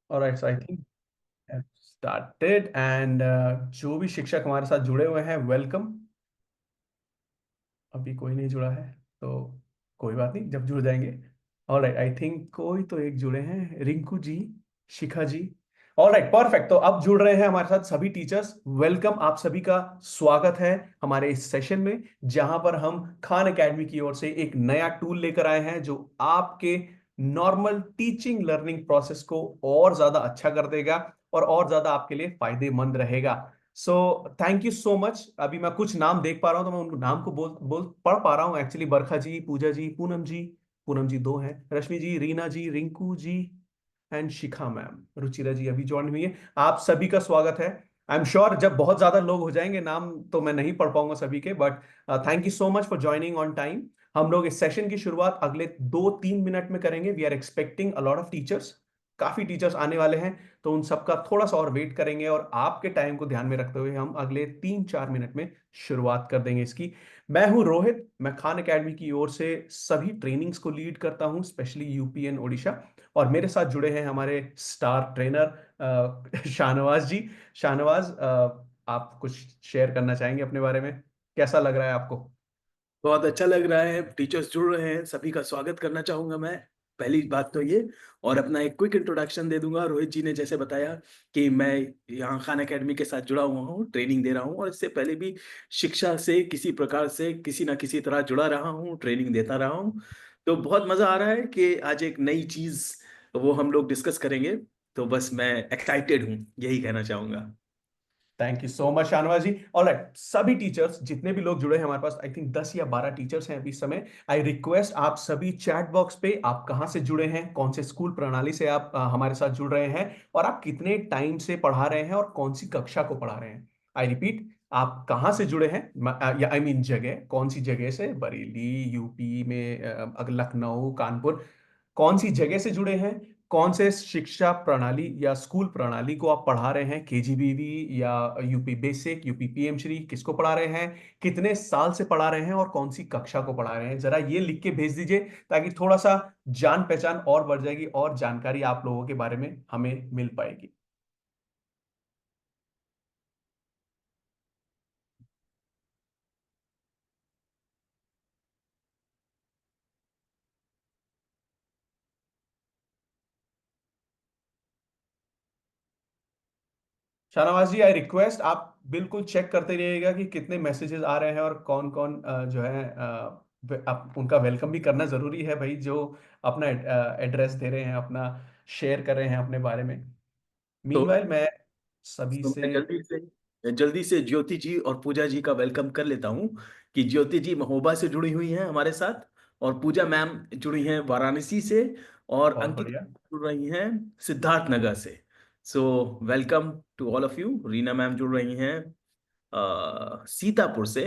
Alright, so I think started and जो भी शिक्षक हमारे साथ जुड़े हुए हैं, वेलकम। अभी कोई नहीं जुड़ा है तो कोई बात नहीं, जब जुड़ जाएंगे। ऑलराइट, आई थिंक कोई तो एक जुड़े हैं, रिंकू जी, शिखा जी। Alright, perfect. तो अब जुड़ रहे हैं हमारे साथ सभी टीचर्स। वेलकम, आप सभी का स्वागत है हमारे इस सेशन में, जहां पर हम खान एकेडमी की ओर से एक नया टूल लेकर आए हैं जो आपके नॉर्मल टीचिंग लर्निंग प्रोसेस को और ज्यादा अच्छा कर देगा और ज्यादा आपके लिए फायदेमंद रहेगा। सो थैंक यू सो मच। अभी मैं कुछ नाम देख पा रहा हूं तो मैं उन नाम को बोल बोल पढ़ पा रहा हूं एक्चुअली। बरखा जी, पूजा जी, पूनम जी। पूनम जी दो हैं, रश्मि जी, रीना जी, Rinku ji and Shikha ma'am. Ruchira जी अभी ज्वाइन हुई है। आप सभी का स्वागत है। आई एम श्योर जब बहुत ज्यादा लोग हो जाएंगे नाम तो मैं नहीं पढ़ पाऊंगा सभी के, but thank you so much for joining on time. हम लोग इस सेशन की शुरुआत अगले 2-3 मिनट में करेंगे। We are expecting a lot of teachers, काफी टीचर्स आने वाले हैं, तो उन सबका थोड़ा सा और वेट करेंगे और आपके टाइम को ध्यान में रखते हुए हम अगले 3-4 मिनट में शुरुआत कर देंगे इसकी। मैं हूं रोहित, मैं खान एकेडमी की ओर से सभी ट्रेनिंग्स को लीड करता हूं, स्पेशली यूपी एंड ओडिशा। और मेरे साथ जुड़े हैं हमारे स्टार ट्रेनर शाहनवाज जी। शाहनवाज, आप कुछ शेयर करना चाहेंगे अपने बारे में? कैसा लग रहा है आपको? बहुत अच्छा लग रहा है, टीचर्स जुड़ रहे हैं, सभी का स्वागत करना चाहूंगा मैं। पहली बात तो ये, और अपना एक क्विक इंट्रोडक्शन दे दूंगा। रोहित जी ने जैसे बताया कि मैं यहाँ खान एकेडमी के साथ जुड़ा हुआ हूँ, ट्रेनिंग दे रहा हूँ, और इससे पहले भी शिक्षा से किसी प्रकार से किसी ना किसी तरह जुड़ा रहा हूँ, ट्रेनिंग देता रहा हूँ। तो बहुत मजा आ रहा है कि आज एक नई चीज वो हम लोग डिस्कस करेंगे। तो बस मैं एक्साइटेड हूँ, यही कहना चाहूंगा। Thank you so much Shahnawaz ji. Alright, सभी टीचर्स जितने भी लोग जुड़े हैं हमारे पास, आई थिंक 10 या 12 टीचर्स हैं अभी इस समय। आई रिक्वेस्ट आप सभी चैट बॉक्स पे आप कहां से जुड़े हैं, कौन से स्कूल प्रणाली से आप हमारे साथ जुड़ रहे हैं, और आप कितने टाइम से पढ़ा रहे हैं और कौन सी कक्षा को पढ़ा रहे हैं। आई रिपीट, आप कहां से जुड़े हैं, या आई मीन जगह, कौन सी जगह से, बरेली, यूपी में, लखनऊ, कानपुर, कौन सी जगह से जुड़े हैं, कौन से शिक्षा प्रणाली या स्कूल प्रणाली को आप पढ़ा रहे हैं, केजीबीवी या UP basic, UP PM Shri, किसको पढ़ा रहे हैं, कितने साल से पढ़ा रहे हैं और कौन सी कक्षा को पढ़ा रहे हैं, जरा ये लिख के भेज दीजिए ताकि थोड़ा सा जान पहचान और बढ़ जाएगी और जानकारी आप लोगों के बारे में हमें मिल पाएगी। शाहनवाज जी, आई रिक्वेस्ट आप बिल्कुल चेक करते रहिएगा कि कितने मैसेजेस आ रहे हैं और कौन कौन जो है आप उनका वेलकम भी करना जरूरी है भाई, जो अपना एड्रेस दे रहे हैं, अपना शेयर कर रहे हैं अपने बारे में। तो मीनवाइल मैं सभी तो से। मैं जल्दी से ज्योति जी और पूजा जी का वेलकम कर लेता हूँ। कि ज्योति जी महोबा से जुड़ी हुई हैं हमारे साथ, और पूजा मैम जुड़ी हैं वाराणसी से, और बहुत अंकित बढ़िया। जुड़ रही हैं सिद्धार्थ नगर से। So welcome to all of you. Reena ma'am जुड़ रही हैं सीतापुर से।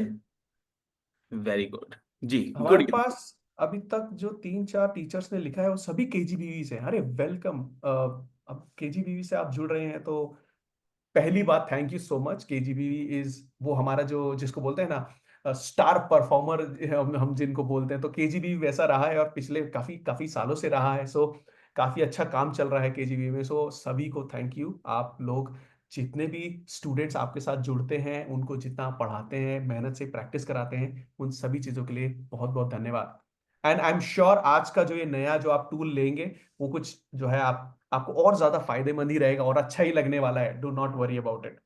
Very good. जी, हमारे गुड। पास अभी तक जो 3-4 टीचर्स ने लिखा है वो सभी केजीबीवी से हैं। अरे वेलकम। अब केजीबीवी से आप जुड़ रहे हैं तो पहली बात, thank you so much. KGBV is वो हमारा जो जिसको बोलते हैं ना, स्टार परफॉर्मर, हम जिनको बोलते हैं, तो केजीबीवी वैसा रहा है और पिछले काफी काफी सालों से रहा है। सो काफी अच्छा काम चल रहा है केजीबीवी में। सो सभी को थैंक यू। आप लोग जितने भी स्टूडेंट्स आपके साथ जुड़ते हैं, उनको जितना आप पढ़ाते हैं, मेहनत से प्रैक्टिस कराते हैं, उन सभी चीजों के लिए बहुत बहुत धन्यवाद। एंड आई एम श्योर आज का जो ये नया जो आप टूल लेंगे, वो कुछ जो है आपको और ज्यादा फायदेमंद ही रहेगा और अच्छा ही लगने वाला है। Do not worry about it.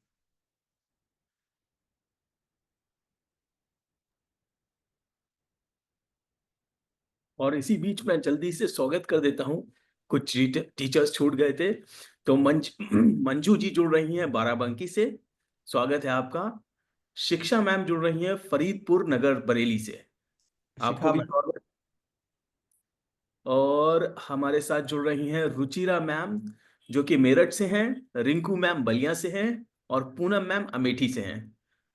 और इसी बीच में जल्दी से स्वागत कर देता हूँ। कुछ टीचर्स छूट गए थे। तो मंजू जी जुड़ रही हैं बाराबंकी से। स्वागत है आपका। शिक्षा मैम जुड़ रही हैं फरीदपुर नगर बरेली से। आपको शिखा भी मैम। स्वागत। और हमारे साथ जुड़ रही हैं रुचिरा मैम, जो कि मेरठ से हैं, रिंकू मैम बलिया से हैं, और पूनम मैम अमेठी से हैं,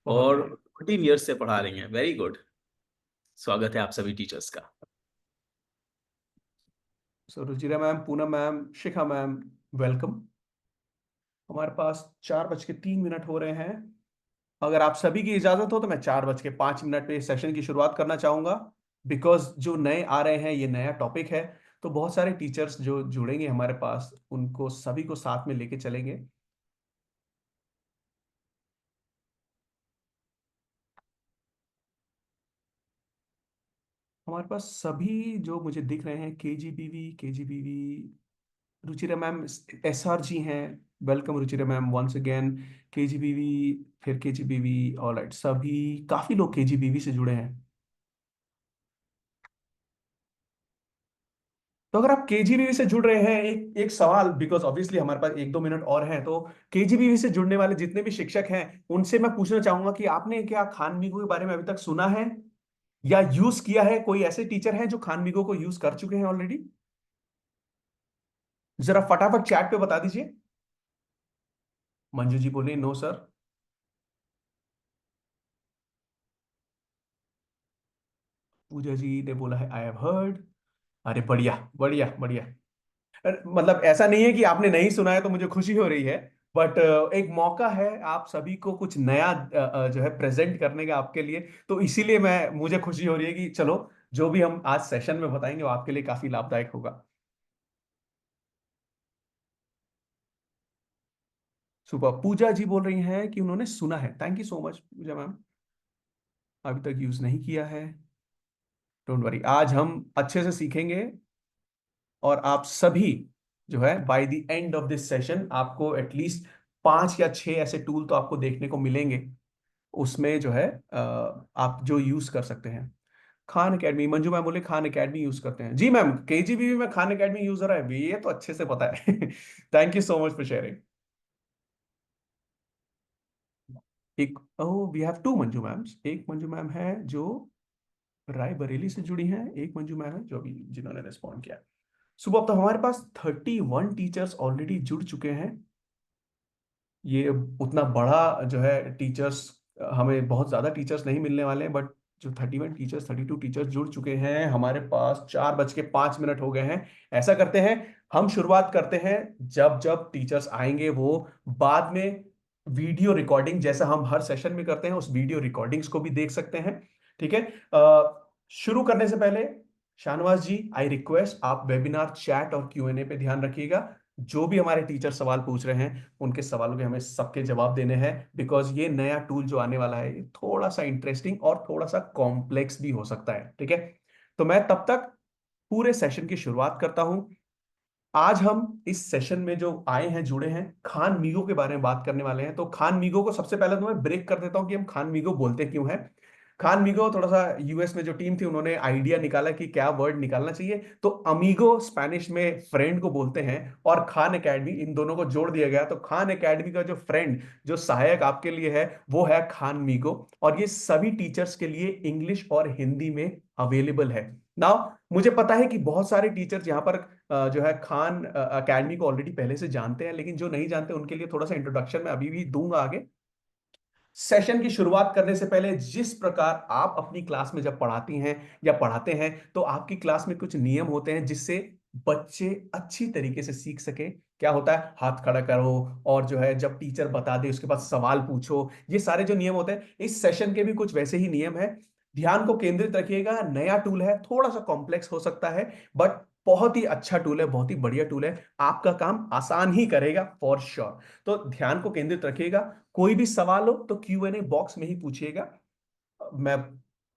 बहुत और बढ़िया। 14 ईयर्स से पढ़ा रही हैं। Very good. स्वागत है आप सभी टीचर्स का। सो रुचिरा मैम, पूनम मैम, शिखा मैम, वेलकम। हमारे पास 4:03 हो रहे हैं। अगर आप सभी की इजाजत हो तो मैं 4:05 पे सेशन की शुरुआत करना चाहूंगा, बिकॉज जो नए आ रहे हैं ये नया टॉपिक है। तो बहुत सारे टीचर्स जो जुड़ेंगे हमारे पास, उनको सभी को साथ में लेके चलेंगे। हमारे पास सभी जो मुझे दिख रहे हैं, KGBV, Ruchira ma'am, SR ji हैं। Welcome Ruchira ma'am once again. KGBV, फिर केजीबीवी। ऑलराइट, सभी काफी लोग केजीबीवी से जुड़े हैं। तो अगर आप केजीबीवी से जुड़ रहे हैं, एक एक सवाल, बिकॉज ऑब्वियसली हमारे पास 1-2 मिनट और हैं, तो केजीबीवी से जुड़ने वाले जितने भी शिक्षक हैं, उनसे मैं पूछना चाहूंगा कि आपने क्या खान मीगो के बारे में अभी तक सुना है या यूज किया है? कोई ऐसे टीचर हैं जो खान मीगो को यूज कर चुके हैं ऑलरेडी? जरा फटाफट चैट पे बता दीजिए। मंजू जी बोले नो सर। पूजा जी ने बोला है आई हैव हर्ड। अरे बढ़िया बढ़िया बढ़िया। मतलब ऐसा नहीं है कि आपने नहीं सुना है तो मुझे खुशी हो रही है, बट एक मौका है आप सभी को कुछ नया जो है प्रेजेंट करने का आपके लिए। तो इसीलिए मुझे खुशी हो रही है कि चलो, जो भी हम आज सेशन में बताएंगे वो आपके लिए काफी लाभदायक होगा। सुपर। पूजा जी बोल रही हैं कि उन्होंने सुना है। Thank you so much Pooja ma'am. अभी तक यूज नहीं किया है। डोंट वरी, आज हम अच्छे से सीखेंगे। और आप सभी जो है by the end of this session, आपको एटलीस्ट 5 या 6 ऐसे टूल तो आपको देखने को मिलेंगे उसमें, जो है आप जो यूज कर सकते हैं। खान एकेडमी, मंजू मैम बोले खान एकेडमी यूज करते हैं। जी मैम, केजीबीवी में खान एकेडमी यूजर है, ये तो अच्छे से पता है। Thank you so much for sharing. एक, oh we have 2 Manju ma'ams. एक मंजू मैम है जो रायबरेली से जुड़ी हैं, एक मंजू मैम है जो अभी जिन्होंने रिस्पॉन्ड किया। सुबह, अब तो हमारे पास 31 टीचर्स ऑलरेडी जुड़ चुके हैं। ये उतना बड़ा जो है टीचर्स, हमें बहुत ज्यादा टीचर्स नहीं मिलने वाले हैं, बट जो 31 टीचर्स, 32 टीचर्स जुड़ चुके हैं हमारे पास। 4:05 हो गए हैं। ऐसा करते हैं, हम शुरुआत करते हैं। जब जब टीचर्स आएंगे वो बाद में वीडियो रिकॉर्डिंग, जैसा हम हर सेशन में करते हैं, उस वीडियो रिकॉर्डिंग्स को भी देख सकते हैं। ठीक है। शुरू करने से पहले शाहनवाज जी, आई रिक्वेस्ट आप वेबिनार चैट और क्यूएनए पे ध्यान रखिएगा। जो भी हमारे टीचर सवाल पूछ रहे हैं, उनके सवालों के हमें सबके जवाब देने हैं, बिकॉज ये नया टूल जो आने वाला है, ये थोड़ा सा इंटरेस्टिंग और थोड़ा सा कॉम्प्लेक्स भी हो सकता है। ठीक है। तो मैं तब तक पूरे सेशन की शुरुआत करता हूं। आज हम इस सेशन में जो आए हैं, जुड़े हैं, खान मीगो के बारे में बात करने वाले हैं। तो खान मीगो को सबसे पहले तो मैं ब्रेक कर देता हूं कि हम खान मीगो बोलते क्यों हैं। खान मीगो, थोड़ा सा यूएस में जो टीम थी उन्होंने आइडिया निकाला कि क्या वर्ड निकालना चाहिए, तो अमीगो स्पेनिश में फ्रेंड को बोलते हैं, और खान एकेडमी, इन दोनों को जोड़ दिया गया। तो खान एकेडमी का जो फ्रेंड, जो सहायक आपके लिए है, वो है खान मीगो। और ये सभी टीचर्स के लिए इंग्लिश और हिंदी में अवेलेबल है। नाउ मुझे पता है कि बहुत सारे टीचर्स यहाँ पर जो है खान एकेडमी को ऑलरेडी पहले से जानते हैं, लेकिन जो नहीं जानते उनके लिए थोड़ा सा इंट्रोडक्शन मैं अभी भी दूंगा आगे। सेशन की शुरुआत करने से पहले, जिस प्रकार आप अपनी क्लास में जब पढ़ाती हैं या पढ़ाते हैं, तो आपकी क्लास में कुछ नियम होते हैं जिससे बच्चे अच्छी तरीके से सीख सके। क्या होता है? हाथ खड़ा करो, और जो है जब टीचर बता दे उसके बाद सवाल पूछो। ये सारे जो नियम होते हैं, इस सेशन के भी कुछ वैसे ही नियम है। ध्यान को केंद्रित रखिएगा। नया टूल है, थोड़ा सा कॉम्प्लेक्स हो सकता है, बट बहुत ही अच्छा टूल है, बहुत ही बढ़िया टूल है। आपका काम आसान ही करेगा फॉर श्योर। तो ध्यान को केंद्रित रखिएगा। कोई भी सवाल हो तो क्यूएनए बॉक्स में ही पूछिएगा। मैं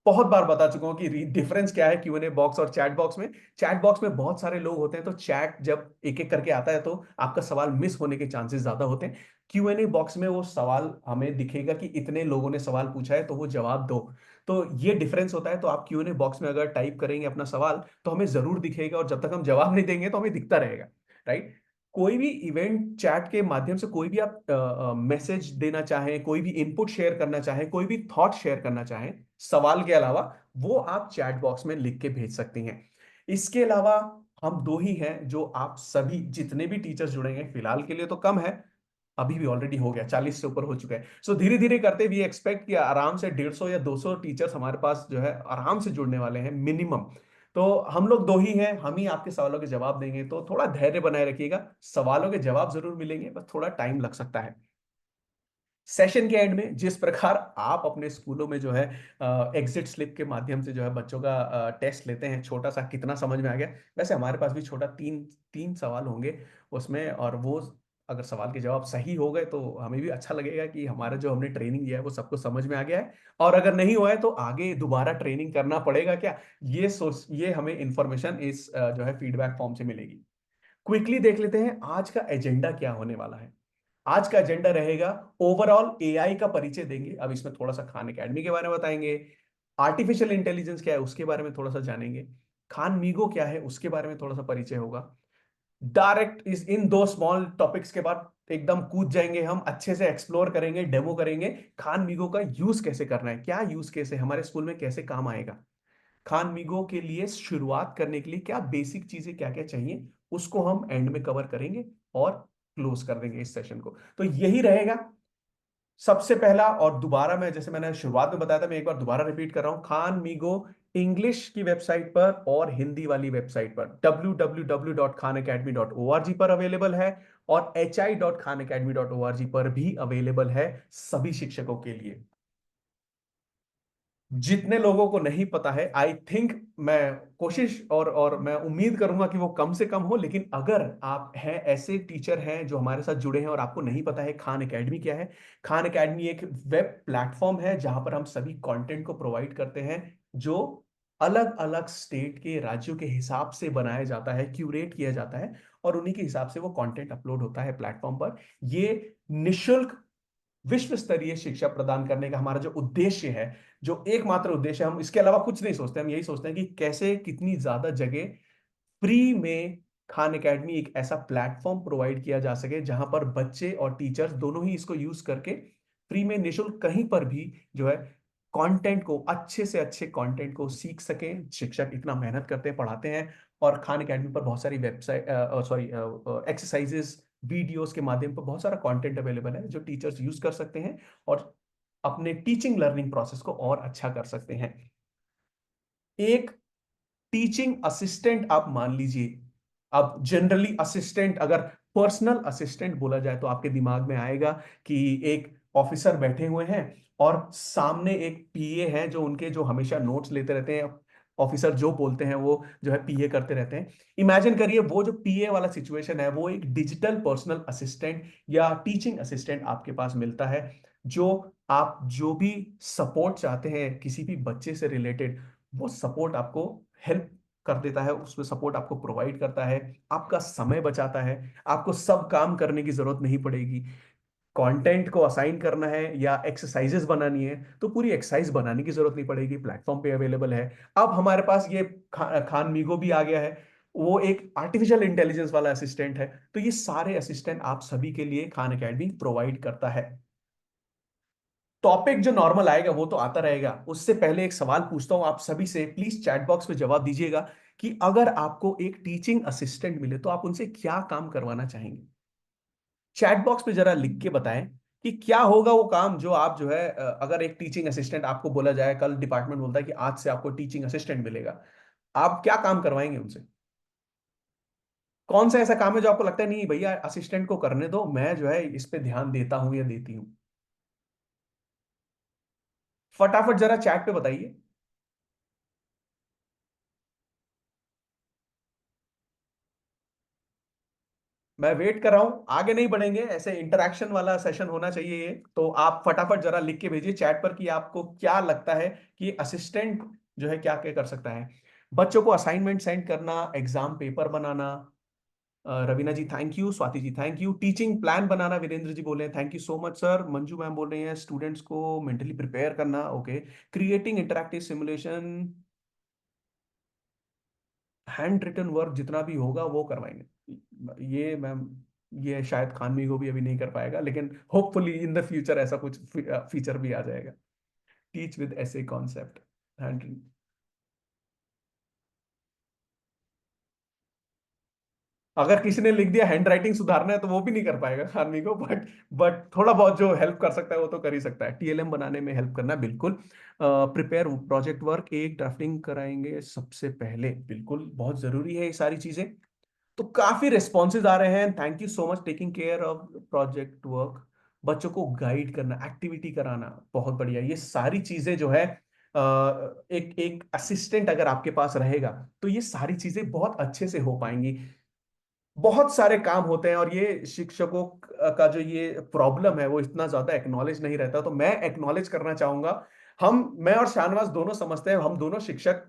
बहुत बार बता चुका हूं कि डिफरेंस क्या है क्यूएनए बॉक्स और चैट बॉक्स में। चैट बॉक्स में बहुत सारे लोग होते हैं, तो चैट जब एक एक करके आता है तो आपका सवाल मिस होने के चांसेस ज्यादा होते हैं। क्यूएनए बॉक्स में वो सवाल हमें दिखेगा कि इतने लोगों ने सवाल पूछा है, तो वो जवाब दो। तो ये डिफरेंस होता है। तो आप क्यूएनए बॉक्स में अगर टाइप करेंगे अपना सवाल, तो हमें जरूर दिखेगा, और जब तक हम जवाब नहीं देंगे तो हमें दिखता रहेगा। राइट। कोई भी इवेंट चैट के माध्यम से, कोई भी आप मैसेज देना चाहें, कोई भी इनपुट शेयर करना चाहें, कोई भी थॉट शेयर करना चाहें सवाल के अलावा, वो आप चैट बॉक्स में लिख के भेज सकती हैं। इसके अलावा हम दो ही हैं जो आप सभी जितने भी टीचर्स जुड़ेंगे, फिलहाल के लिए तो कम है, अभी भी ऑलरेडी हो गया, 40 से ऊपर हो चुका है। सो धीरे धीरे करते भी एक्सपेक्ट किया आराम से 150 या 200 टीचर्स हमारे पास जो है आराम से जुड़ने वाले हैं मिनिमम। तो हम लोग दो ही हैं, हम ही आपके सवालों के जवाब देंगे, तो थोड़ा धैर्य बनाए रखिएगा। सवालों के जवाब जरूर मिलेंगे, बस थोड़ा टाइम लग सकता है। सेशन के एंड में जिस प्रकार आप अपने स्कूलों में जो है एग्जिट स्लिप के माध्यम से जो है बच्चों का टेस्ट लेते हैं, छोटा सा कितना समझ में आ गया, वैसे हमारे पास भी छोटा तीन तीन सवाल होंगे उसमें, और वो अगर सवाल के जवाब सही हो गए तो हमें भी अच्छा लगेगा कि हमारा जो हमने ट्रेनिंग दिया है वो सबको समझ में आ गया है। और अगर नहीं हुआ है तो आगे दोबारा ट्रेनिंग करना पड़ेगा क्या, ये हमें इंफॉर्मेशन इस जो है फीडबैक फॉर्म से मिलेगी। क्विकली देख लेते हैं आज का एजेंडा क्या होने वाला है। आज का एजेंडा रहेगा, ओवरऑल एआई का परिचय देंगे, अब इसमें थोड़ा सा खान एकेडमी के बारे में बताएंगे, आर्टिफिशियल इंटेलिजेंस क्या है उसके बारे में थोड़ा सा जानेंगे, खान मीगो क्या है उसके बारे में थोड़ा सा परिचय होगा। डायरेक्ट इस इन दो स्मॉल टॉपिक्स के बाद एकदम कूद जाएंगे, हम अच्छे से एक्सप्लोर करेंगे, डेमो करेंगे, खान मीगो का यूज कैसे करना है, क्या यूज केस है, हमारे स्कूल में कैसे काम आएगा, खान मीगो के लिए शुरुआत करने के लिए क्या बेसिक चीजें क्या क्या चाहिए, उसको हम एंड में कवर करेंगे और क्लोज कर देंगे इस सेशन को। तो यही रहेगा सबसे पहला। और दोबारा मैं, जैसे मैंने शुरुआत में बताया था, मैं एक बार दोबारा रिपीट कर रहा हूं, खान मीगो इंग्लिश की वेबसाइट पर और हिंदी वाली वेबसाइट पर www.khanacademy.org पर अवेलेबल है, और hi.khanacademy.org पर भी अवेलेबल है सभी शिक्षकों के लिए। जितने लोगों को नहीं पता है, आई थिंक मैं कोशिश और मैं उम्मीद करूंगा कि वो कम से कम हो, लेकिन अगर आप हैं ऐसे टीचर हैं जो हमारे साथ जुड़े हैं और आपको नहीं पता है खान एकेडमी क्या है, खान एकेडमी एक वेब प्लेटफॉर्म है जहां पर हम सभी कंटेंट को प्रोवाइड करते हैं, जो अलग अलग स्टेट के राज्यों के हिसाब से बनाया जाता है, क्यूरेट किया जाता है, और उन्हीं के हिसाब से वो कंटेंट अपलोड होता है प्लेटफॉर्म पर। ये निशुल्क विश्व स्तरीय शिक्षा प्रदान करने का हमारा जो उद्देश्य है, जो एकमात्र उद्देश्य है, हम इसके अलावा कुछ नहीं सोचते, हम यही सोचते हैं कि कैसे कितनी ज्यादा जगह फ्री में खान एकेडमी एक ऐसा प्लेटफॉर्म प्रोवाइड किया जा सके जहां पर बच्चे और टीचर्स दोनों ही इसको यूज करके फ्री में निशुल्क कहीं पर भी जो है कंटेंट को, अच्छे से अच्छे कंटेंट को सीख सकें। शिक्षक इतना मेहनत करते हैं, पढ़ाते हैं, और खान एकेडमी पर बहुत सारी वेबसाइट सॉरी एक्सरसाइजेस वीडियोस के माध्यम पर बहुत सारा कंटेंट अवेलेबल है जो टीचर्स यूज कर सकते हैं और अपने टीचिंग लर्निंग प्रोसेस को और अच्छा कर सकते हैं। एक टीचिंग असिस्टेंट आप मान लीजिए, अब जनरली असिस्टेंट, अगर पर्सनल असिस्टेंट बोला जाए तो आपके दिमाग में आएगा कि एक ऑफिसर बैठे हुए हैं और सामने एक पीए है जो उनके जो हमेशा नोट्स लेते रहते हैं, ऑफिसर जो बोलते हैं वो जो है पीए करते रहते हैं। इमेजिन करिए वो जो पीए वाला सिचुएशन है वो एक डिजिटल पर्सनल असिस्टेंट या टीचिंग असिस्टेंट आपके पास मिलता है, जो आप जो भी सपोर्ट चाहते हैं किसी भी बच्चे से रिलेटेड, वो सपोर्ट आपको हेल्प कर देता है, उसमें सपोर्ट आपको प्रोवाइड करता है, आपका समय बचाता है, आपको सब काम करने की जरूरत नहीं पड़ेगी। कंटेंट को असाइन करना है या एक्सरसाइजेस बनानी है तो पूरी एक्सरसाइज बनाने की जरूरत नहीं पड़ेगी, प्लेटफॉर्म पे अवेलेबल है। अब हमारे पास ये खान मीगो भी आ गया है, वो एक आर्टिफिशियल इंटेलिजेंस वाला असिस्टेंट है। तो ये सारे असिस्टेंट आप सभी के लिए खान एकेडमी प्रोवाइड करता है। टॉपिक जो नॉर्मल आएगा वो तो आता रहेगा, उससे पहले एक सवाल पूछता हूं आप सभी से, प्लीज चैट बॉक्स में जवाब दीजिएगा कि अगर आपको एक टीचिंग असिस्टेंट मिले तो आप उनसे क्या काम करवाना चाहेंगे। चैट बॉक्स में जरा लिख के बताएं कि क्या होगा वो काम जो आप जो है अगर एक टीचिंग असिस्टेंट आपको बोला जाए, कल डिपार्टमेंट बोलता है कि आज से आपको टीचिंग असिस्टेंट मिलेगा, आप क्या काम करवाएंगे उनसे। कौन सा ऐसा काम है जो आपको लगता है नहीं भैया असिस्टेंट को करने दो, मैं जो है इस पे ध्यान देता हूं या देती हूं। फटाफट जरा चैट पे बताइए। मैं वेट कर रहा हूं, आगे नहीं बढ़ेंगे, ऐसे इंटरेक्शन वाला सेशन होना चाहिए ये, तो आप फटाफट जरा लिख के भेजिए चैट पर कि आपको क्या लगता है कि असिस्टेंट जो है क्या क्या कर सकता है। बच्चों को असाइनमेंट सेंड करना, एग्जाम पेपर बनाना, Raveena ji thank you, Swati ji thank you, teaching plan बनाना, वीरेंद्र जी बोल रहे हैं thank you so much sir, Manju ma'am बोल रही हैं स्टूडेंट्स को मेंटली प्रिपेयर करना, okay, creating interactive simulation, hand written work जितना भी होगा वो करवाएंगे ये मैम। ये शायद खानवी को भी अभी नहीं कर पाएगा, लेकिन होपफुली इन द फ्यूचर ऐसा कुछ फीचर भी आ जाएगा। टीच विद ऐसे कॉन्सेप्ट, हैंड, अगर किसी ने लिख दिया हैंड राइटिंग सुधारना है तो वो भी नहीं कर पाएगा खानवी को, बट थोड़ा बहुत जो हेल्प कर सकता है वो तो कर ही सकता है, टीएलएम बनाने में हेल्प करना बिल्कुल। प्रिपेयर प्रोजेक्ट वर्क, एक ड्राफ्टिंग कराएंगे सबसे पहले, बिल्कुल बहुत जरूरी है ये सारी चीजें। तो काफी रिस्पॉन्सेज आ रहे हैं, thank you so much, taking care of project work, बच्चों को गाइड करना, एक्टिविटी कराना, बहुत बढ़िया। ये सारी चीजें जो है एक एक असिस्टेंट अगर आपके पास रहेगा तो ये सारी चीजें बहुत अच्छे से हो पाएंगी। बहुत सारे काम होते हैं और ये शिक्षकों का जो ये प्रॉब्लम है वो इतना ज्यादा एक्नॉलेज नहीं रहता, तो मैं एक्नॉलेज करना चाहूंगा। मैं और शाहनवाज दोनों समझते हैं, हम दोनों शिक्षक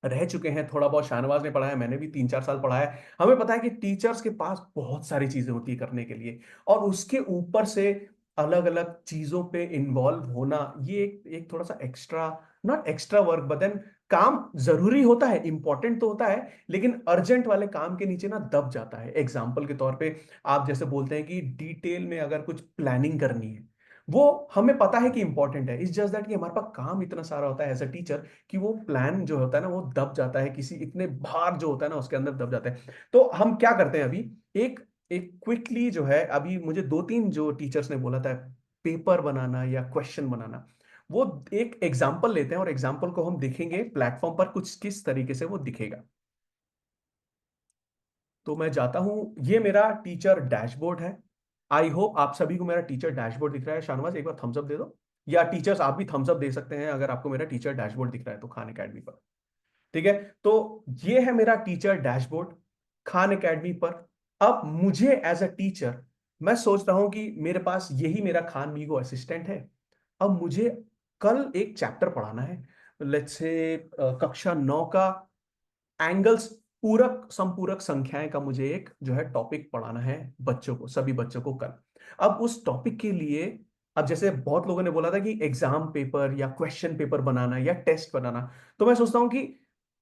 रह चुके हैं। थोड़ा बहुत शाहनवाज ने पढ़ा है, मैंने भी 3-4 साल पढ़ा है। हमें पता है कि टीचर्स के पास बहुत सारी चीजें होती है करने के लिए, और उसके ऊपर से अलग अलग चीजों पे इन्वॉल्व होना, ये एक थोड़ा सा extra, not extra work but then, काम जरूरी होता है, इंपॉर्टेंट तो होता है, लेकिन अर्जेंट वाले काम के नीचे ना दब जाता है। एग्जाम्पल के तौर पे आप जैसे बोलते हैं कि डिटेल में अगर कुछ प्लानिंग करनी है, वो हमें पता है कि इंपॉर्टेंट है, इट्स जस्ट दैट कि हमारे पास काम इतना सारा होता है एज अ टीचर कि वो प्लान जो होता है ना वो दब जाता है, किसी इतने भार जो होता है ना उसके अंदर दब जाता है। तो हम क्या करते हैं अभी, एक एक क्विकली जो है, अभी मुझे 2-3 जो टीचर्स ने बोला था पेपर बनाना या क्वेश्चन बनाना, वो एक एग्जाम्पल लेते हैं और एग्जाम्पल को हम देखेंगे प्लेटफॉर्म पर कुछ किस तरीके से वो दिखेगा। तो मैं जाता हूं, ये मेरा टीचर डैशबोर्ड है। आई होप आप सभी को मेरा टीचर डैशबोर्ड दिख रहा है। शाहनवाज एक बार थम्स अप दे दो, या टीचर्स आप भी थम्स अप दे सकते हैं अगर आपको मेरा टीचर डैशबोर्ड दिख रहा है तो, खान एकेडमी पर। ठीक है, तो ये है मेरा टीचर डैशबोर्ड खान एकेडमी पर। अब मुझे एज अ टीचर मैं सोच रहा हूं कि मेरे पास यही मेरा खान मीगो असिस्टेंट है। अब मुझे कल एक चैप्टर पढ़ाना है, लेट्स से कक्षा 9 का एंगल्स, पूरक संपूरक संख्याएं का मुझे एक जो है टॉपिक पढ़ाना है बच्चों को, सभी बच्चों को कल। अब उस टॉपिक के लिए, अब जैसे बहुत लोगों ने बोला था कि एग्जाम पेपर या क्वेश्चन पेपर बनाना या टेस्ट बनाना, तो मैं सोचता हूं कि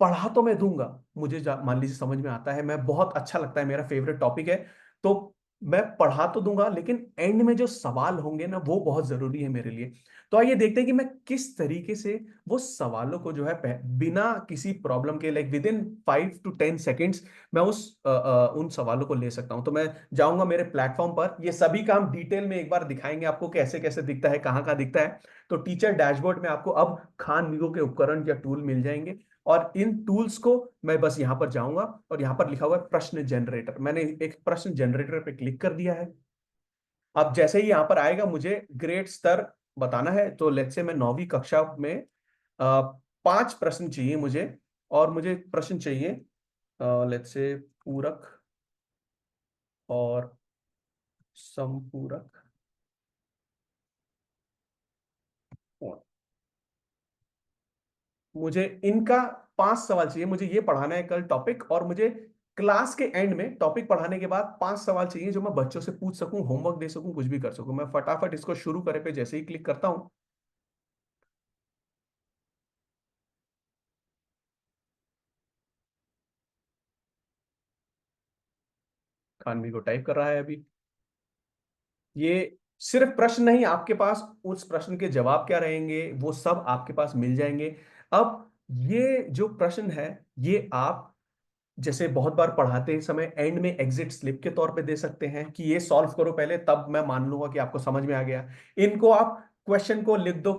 पढ़ा तो मैं दूंगा, मुझे मान लीजिए समझ में आता है, मैं बहुत अच्छा लगता है, मेरा फेवरेट टॉपिक है, तो मैं पढ़ा तो दूंगा, लेकिन एंड में जो सवाल होंगे ना वो बहुत जरूरी है मेरे लिए। तो आइए देखते हैं कि मैं किस तरीके से वो सवालों को जो है बिना किसी प्रॉब्लम के, like with in 5 to 10 seconds मैं उन सवालों को ले सकता हूं। तो मैं जाऊंगा मेरे प्लेटफॉर्म पर, ये सभी काम डिटेल में एक बार दिखाएंगे आपको, कैसे कैसे दिखता है, कहाँ कहाँ दिखता है। तो टीचर डैशबोर्ड में आपको अब खान वीगो के उपकरण या टूल मिल जाएंगे, और इन टूल्स को मैं बस यहां पर जाऊंगा और यहां पर लिखा हुआ है प्रश्न जनरेटर, मैंने एक प्रश्न जनरेटर पे क्लिक कर दिया है। अब जैसे ही यहां पर आएगा मुझे ग्रेड स्तर बताना है, तो लेट्स से मैं 9वीं कक्षा में 5 प्रश्न चाहिए मुझे, और मुझे प्रश्न चाहिए लेट्स से पूरक और संपूरक। मुझे इनका 5 सवाल चाहिए, मुझे ये पढ़ाना है कल टॉपिक, और मुझे क्लास के एंड में टॉपिक पढ़ाने के बाद 5 सवाल चाहिए जो मैं बच्चों से पूछ सकूं, होमवर्क दे सकूं, कुछ भी कर सकूं। मैं फटाफट इसको शुरू करे पे जैसे ही क्लिक करता हूं, खानवी को टाइप कर रहा है अभी। ये सिर्फ प्रश्न नहीं, आपके पास उस प्रश्न के जवाब क्या रहेंगे वो सब आपके पास मिल जाएंगे। अब ये जो प्रश्न है, ये आप जैसे बहुत बार पढ़ाते समय एंड में एग्जिट स्लिप के तौर पे दे सकते हैं कि ये सॉल्व करो पहले, तब मैं मान लूंगा कि आपको समझ में आ गया। इनको आप क्वेश्चन को लिख दो,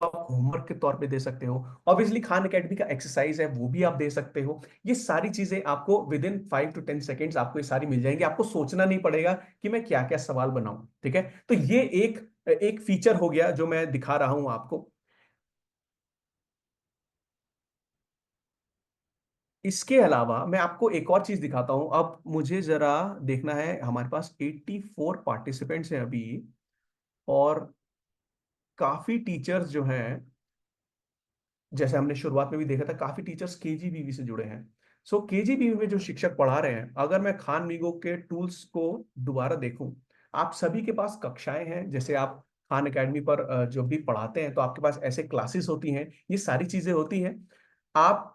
आप होमवर्क के तौर पे दे सकते हो। ऑब्वियसली खान एकेडमी का एक्सरसाइज है वो भी आप दे सकते हो। ये सारी चीजें आपको विद इन 5 to 10 सेकेंड्स आपको ये सारी मिल जाएंगी, आपको सोचना नहीं पड़ेगा कि मैं क्या क्या सवाल बनाऊं। ठीक है, तो ये एक एक फीचर हो गया जो मैं दिखा रहा हूं आपको। इसके अलावा मैं आपको एक और चीज दिखाता हूं। अब मुझे जरा देखना है, हमारे पास 84 पार्टिसिपेंट्स हैं अभी, और काफी टीचर्स जो हैं, जैसे हमने शुरुआत में भी देखा था, काफी टीचर्स केजीबीवी से जुड़े हैं। सो केजीबीवी में जो शिक्षक पढ़ा रहे हैं, अगर मैं खान वीगो के टूल्स को दोबारा देखूं, आप सभी के पास कक्षाएं हैं, जैसे आप खान एकेडमी पर जो भी पढ़ाते हैं तो आपके पास ऐसे क्लासेस होती हैं, ये सारी चीजें होती हैं। आप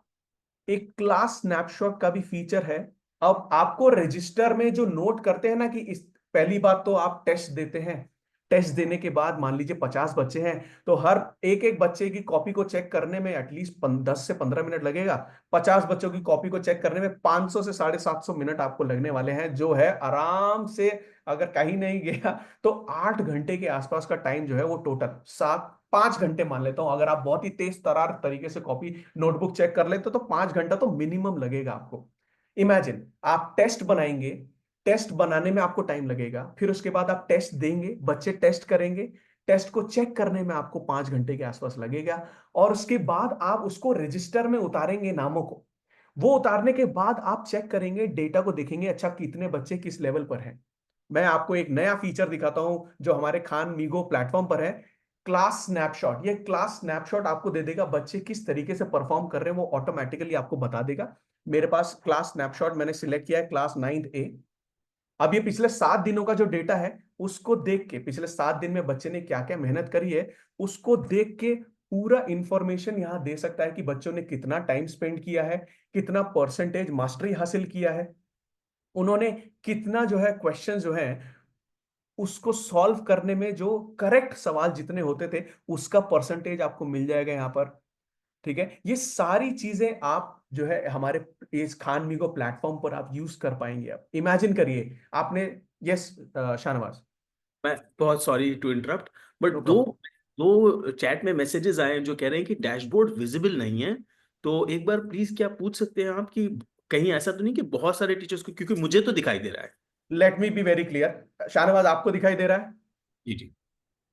एक क्लास स्नैपशॉट का भी फीचर है। अब आपको रजिस्टर में जो नोट करते हैं ना कि इस, पहली बात तो आप टेस्ट देते हैं, टेस्ट देने के बाद मान लीजिए 50 बच्चे हैं, तो हर एक एक बच्चे की कॉपी को चेक करने में एटलीस्ट 10 से 15 मिनट लगेगा। 50 बच्चों की कॉपी को चेक करने में 500 से 750 मिनट आपको लगने वाले हैं, जो है आराम से, अगर कहीं नहीं गया तो 8 घंटे के आसपास का टाइम जो है वो टोटल, 5 घंटे मान लेता हूं, अगर आप बहुत ही तेज तरार तरीके से कॉपी नोटबुक चेक कर लेते तो 5 घंटा तो मिनिमम लगेगा आपको। इमेजिन आप टेस्ट बनाएंगे, टेस्ट बनाने में आपको टाइम लगेगा, फिर उसके बाद आप टेस्ट देंगे, बच्चे टेस्ट करेंगे, टेस्ट को चेक करने में आपको 5 घंटे के आसपास लगेगा, और उसके बाद आप उसको रजिस्टर में उतारेंगे नामों को। वो उतारने के बाद आप चेक करेंगे, डेटा को देखेंगे, अच्छा कितने बच्चे किस लेवल पर हैं। मैं आपको एक नया फीचर दिखाता हूं जो हमारे खान मीगो प्लेटफॉर्म पर है, क्लास स्नैपशॉट। ये क्लास स्नैपशॉट आपको दे देगा बच्चे किस तरीके से परफॉर्म कर रहे हैं, वो ऑटोमेटिकली आपको बता देगा। मेरे पास क्लास स्नैपशॉट मैंने सिलेक्ट किया है, क्लास 9th A। अब ये पिछले 7 दिनों का जो डेटा है उसको देख के, पिछले 7 दिन में बच्चे ने क्या क्या मेहनत करी है उसको देख के पूरा इंफॉर्मेशन यहां दे सकता है कि बच्चों ने कितना टाइम स्पेंड किया है, कितना परसेंटेज मास्टरी हासिल किया है, उन्होंने कितना जो है क्वेश्चन जो है उसको सॉल्व करने में जो करेक्ट सवाल जितने होते थे उसका परसेंटेज आपको मिल जाएगा यहाँ पर। ठीक है, ये सारी चीजें आप जो है हमारे इस खान मीगो प्लेटफॉर्म पर आप यूज कर पाएंगे। आप इमेजिन करिए आपने, यस शाहनवाज। मैं बहुत sorry to interrupt, but no दो प्रॉब्लम। दो चैट में मैसेजेस आए हैं जो कह रहे हैं कि डैशबोर्ड विजिबल नहीं है। तो एक बार प्लीज क्या पूछ सकते हैं आप कि कहीं ऐसा तो नहीं कि बहुत सारे टीचर्स को, क्योंकि मुझे तो दिखाई दे रहा है। Let me be very clear, Shahnawaz आपको दिखाई दे रहा है? जी जी।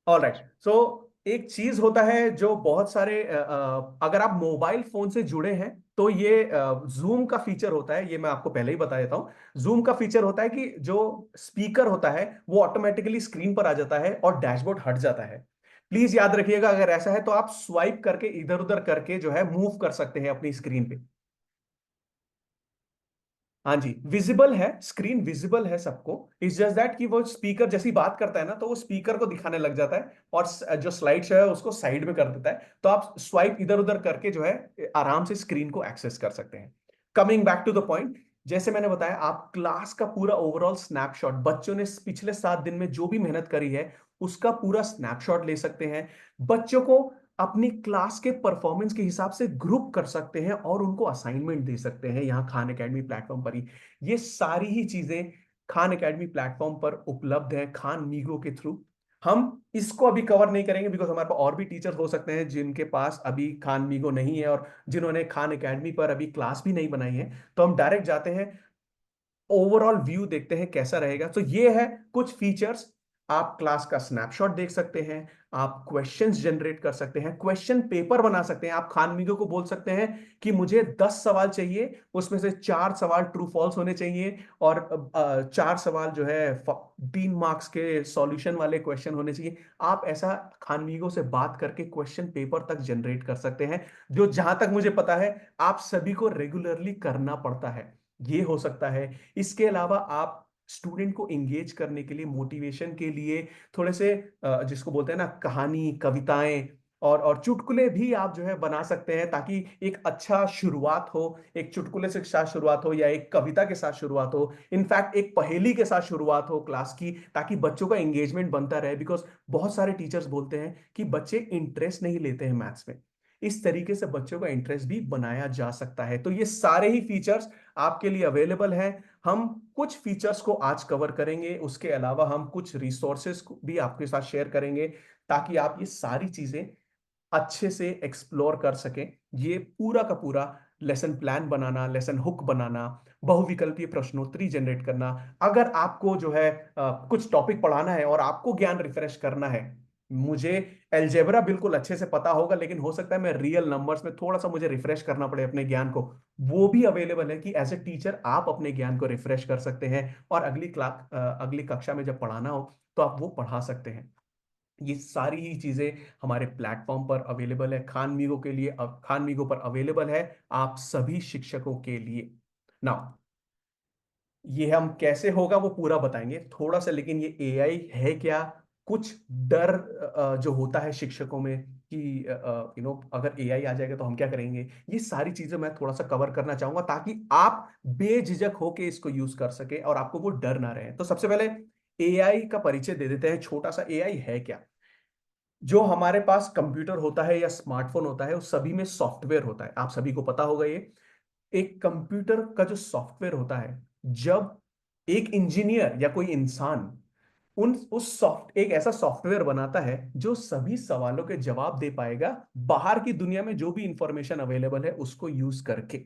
All right. सो एक चीज होता है जो बहुत सारे अगर आप मोबाइल फोन से जुड़े हैं तो ये जूम का फीचर होता है, ये मैं आपको पहले ही बता देता हूं। जूम का फीचर होता है कि जो स्पीकर होता है वो ऑटोमेटिकली स्क्रीन पर आ जाता है और डैशबोर्ड हट जाता है। प्लीज याद रखिएगा, अगर ऐसा है तो आप स्वाइप करके इधर उधर करके जो है मूव कर सकते हैं अपनी स्क्रीन पे। हाँ जी, विजिबल है, स्क्रीन विजिबल है सबको। इट्स जस्ट दैट कि वो स्पीकर जैसी बात करता है ना तो वो स्पीकर को दिखाने लग जाता है और जो स्लाइड शो है उसको साइड में कर देता है, तो आप स्वाइप इधर उधर करके जो है आराम से स्क्रीन को एक्सेस कर सकते हैं। Coming back to the point, जैसे मैंने बताया आप क्लास का पूरा ओवरऑल स्नैपशॉट, बच्चों ने पिछले 7 दिन में जो भी मेहनत करी है उसका पूरा स्नैपशॉट ले सकते हैं। बच्चों को अपनी क्लास के परफॉर्मेंस के हिसाब से ग्रुप कर सकते हैं और उनको असाइनमेंट दे सकते हैं यहाँ खान एकेडमी प्लेटफॉर्म पर ही। ये सारी ही चीजें खान एकेडमी प्लेटफॉर्म पर उपलब्ध है खान मीगो के थ्रू। हम इसको अभी कवर नहीं करेंगे बिकॉज हमारे पास और भी टीचर्स हो सकते हैं जिनके पास अभी खान मीगो नहीं है और जिन्होंने खान एकेडमी पर अभी क्लास भी नहीं बनाई है। तो हम डायरेक्ट जाते हैं, ओवरऑल व्यू देखते हैं कैसा रहेगा। तो ये है कुछ फीचर्स। आप क्लास का स्नैपशॉट देख सकते हैं, आप क्वेश्चंस जनरेट कर सकते हैं, क्वेश्चन पेपर बना सकते हैं। आप खान मीगो को बोल सकते हैं कि मुझे 10 सवाल चाहिए, उसमें से 4 सवाल ट्रू फॉल्स होने चाहिए और 4 सवाल जो है 3 मार्क्स के सॉल्यूशन वाले क्वेश्चन होने चाहिए। आप ऐसा खान मीगो से बात करके क्वेश्चन पेपर तक जनरेट कर सकते हैं, जो जहां तक मुझे पता है आप सभी को रेगुलरली करना पड़ता है। ये हो सकता है। इसके अलावा आप स्टूडेंट को एंगेज करने के लिए, मोटिवेशन के लिए थोड़े से जिसको बोलते हैं ना कहानी, कविताएं और चुटकुले भी आप जो है बना सकते हैं, ताकि एक अच्छा शुरुआत हो, एक चुटकुले से साथ शुरुआत हो या एक कविता के साथ शुरुआत हो, इनफैक्ट एक पहेली के साथ शुरुआत हो क्लास की, ताकि बच्चों का एंगेजमेंट बनता रहे। बिकॉज बहुत सारे टीचर्स बोलते हैं कि बच्चे इंटरेस्ट नहीं लेते हैं मैथ्स में। इस तरीके से बच्चों का इंटरेस्ट भी बनाया जा सकता है। तो ये सारे ही फीचर्स आपके लिए अवेलेबल हैं। हम कुछ फीचर्स को आज कवर करेंगे, उसके अलावा हम कुछ रिसोर्सेस भी आपके साथ शेयर करेंगे ताकि आप ये सारी चीजें अच्छे से एक्सप्लोर कर सकें। ये पूरा का पूरा लेसन प्लान बनाना, लेसन हुक बनाना, बहुविकल्पीय प्रश्नोत्तरी जनरेट करना, अगर आपको जो है कुछ टॉपिक पढ़ाना है और आपको ज्ञान रिफ्रेश करना है। मुझे एलजेब्रा बिल्कुल अच्छे से पता होगा लेकिन हो सकता है मैं रियल नंबर्स में थोड़ा सा मुझे रिफ्रेश करना पड़े अपने ज्ञान को, वो भी अवेलेबल है कि एज ए टीचर आप अपने ज्ञान को रिफ्रेश कर सकते हैं और अगली कक्षा में जब पढ़ाना हो तो आप वो पढ़ा सकते हैं। ये सारी ही चीजें हमारे प्लेटफॉर्म पर अवेलेबल है, खान मीगो के लिए, खान मीगो पर अवेलेबल है आप सभी शिक्षकों के लिए। नाउ ये हम कैसे होगा वो पूरा बताएंगे थोड़ा सा, लेकिन ये एआई है क्या, कुछ डर जो होता है शिक्षकों में कि अगर एआई आ जाएगा तो हम क्या करेंगे, ये सारी चीजें मैं थोड़ा सा कवर करना चाहूंगा ताकि आप बेझिझक होके इसको यूज कर सके और आपको वो डर ना रहे। तो सबसे पहले एआई का परिचय दे देते हैं छोटा सा। एआई है क्या? जो हमारे पास कंप्यूटर होता है या स्मार्टफोन होता है उस सभी में सॉफ्टवेयर होता है, आप सभी को पता होगा ये। एक कंप्यूटर का जो सॉफ्टवेयर होता है, जब एक इंजीनियर या कोई इंसान उन उस सॉफ्ट एक ऐसा सॉफ्टवेयर बनाता है जो सभी सवालों के जवाब दे पाएगा, बाहर की दुनिया में जो भी इंफॉर्मेशन अवेलेबल है उसको यूज करके,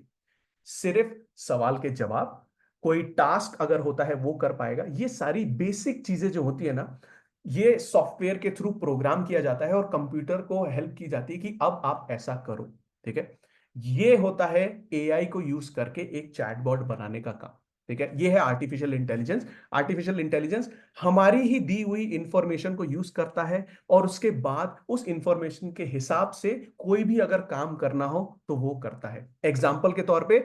सिर्फ सवाल के जवाब, कोई टास्क अगर होता है वो कर पाएगा। ये सारी बेसिक चीजें जो होती है ना, ये सॉफ्टवेयर के थ्रू प्रोग्राम किया जाता है और कंप्यूटर को हेल्प की जाती है कि अब आप ऐसा करो। ठीक है, ये होता है एआई को यूज करके एक चैटबॉट बनाने का काम। ठीक है, ये है आर्टिफिशियल इंटेलिजेंस। आर्टिफिशियल इंटेलिजेंस हमारी ही दी हुई इंफॉर्मेशन को यूज करता है और उसके बाद उस इंफॉर्मेशन के हिसाब से कोई भी अगर काम करना हो तो वो करता है। एग्जाम्पल के तौर पे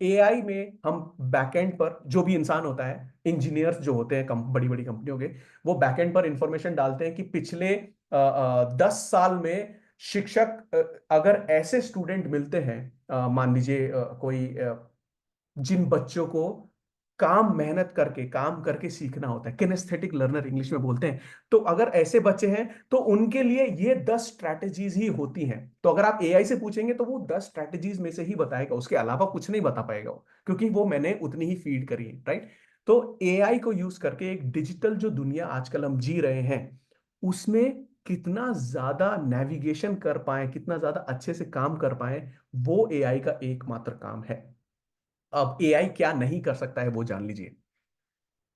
एआई में हम बैकएंड पर, जो भी इंसान होता है, इंजीनियर्स जो होते हैं बड़ी बड़ी कंपनियों के, वो बैकएंड पर इंफॉर्मेशन डालते हैं कि पिछले 10 साल में शिक्षक अगर ऐसे स्टूडेंट मिलते हैं, मान लीजिए कोई जिन बच्चों को मेहनत करके काम करके सीखना होता है, किनेस्थेटिक लर्नर इंग्लिश में बोलते हैं, तो अगर ऐसे बच्चे हैं तो उनके लिए ये 10 स्ट्रैटेजीज ही होती हैं। तो अगर आप एआई से पूछेंगे तो वो 10 स्ट्रैटेजीज में से ही बताएगा, उसके अलावा कुछ नहीं बता पाएगा वो, क्योंकि वो मैंने उतनी ही फीड करी है। राइट। तो एआई को यूज करके एक डिजिटल जो दुनिया आजकल हम जी रहे हैं, उसमें कितना ज्यादा नेविगेशन कर पाए, कितना ज्यादा अच्छे से काम कर पाए, वो एआई का एकमात्र काम है। अब एआई क्या नहीं कर सकता है वो जान लीजिए।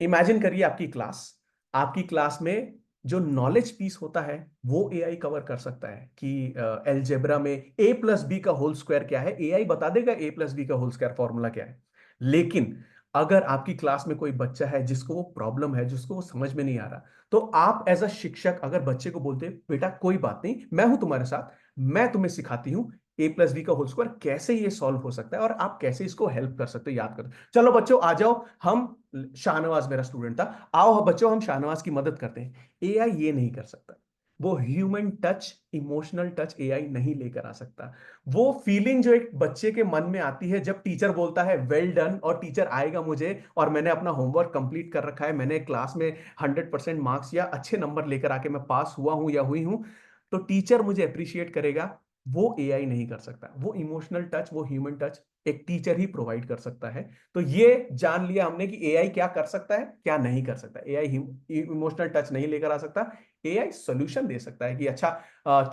इमेजिन करिए आपकी क्लास में जो नॉलेज पीस होता है वो एआई कवर कर सकता है कि एलजेब्रा में ए प्लस बी का होल स्क्वायर क्या है, एआई बता देगा ए प्लस बी का होल स्क्वायर फॉर्मूला क्या है। लेकिन अगर आपकी क्लास में कोई बच्चा है जिसको वो प्रॉब्लम है, जिसको वो समझ में नहीं आ रहा, तो आप एज अ शिक्षक अगर बच्चे को बोलते बेटा कोई बात नहीं, मैं हूं तुम्हारे साथ, मैं तुम्हें सिखाती हूँ ए प्लस बी का होल स्क्वायर कैसे ये सॉल्व हो सकता है और आप कैसे इसको हेल्प कर सकते हो, याद कर, चलो बच्चों आ जाओ, हम शाहनवाज मेरा स्टूडेंट था, आओ बच्चों हम शाहनवाज की मदद करते हैं। एआई ये नहीं कर सकता। वो human touch, emotional touch AI नहीं लेकर आ सकता। वो फीलिंग जो एक बच्चे के मन में आती है जब टीचर बोलता है वेल डन, और टीचर आएगा मुझे और मैंने अपना होमवर्क कंप्लीट कर रखा है, मैंने क्लास में 100% मार्क्स या अच्छे नंबर लेकर आके मैं पास हुआ हूं या हुई हूं, तो टीचर मुझे अप्रिशिएट करेगा। वो एआई नहीं कर सकता। वो इमोशनल टच, वो ह्यूमन टच एक टीचर ही प्रोवाइड कर सकता है। तो ये जान लिया हमने कि एआई क्या कर सकता है, क्या नहीं कर सकता। एआई इमोशनल टच नहीं लेकर आ सकता। एआई सोल्यूशन दे सकता है कि अच्छा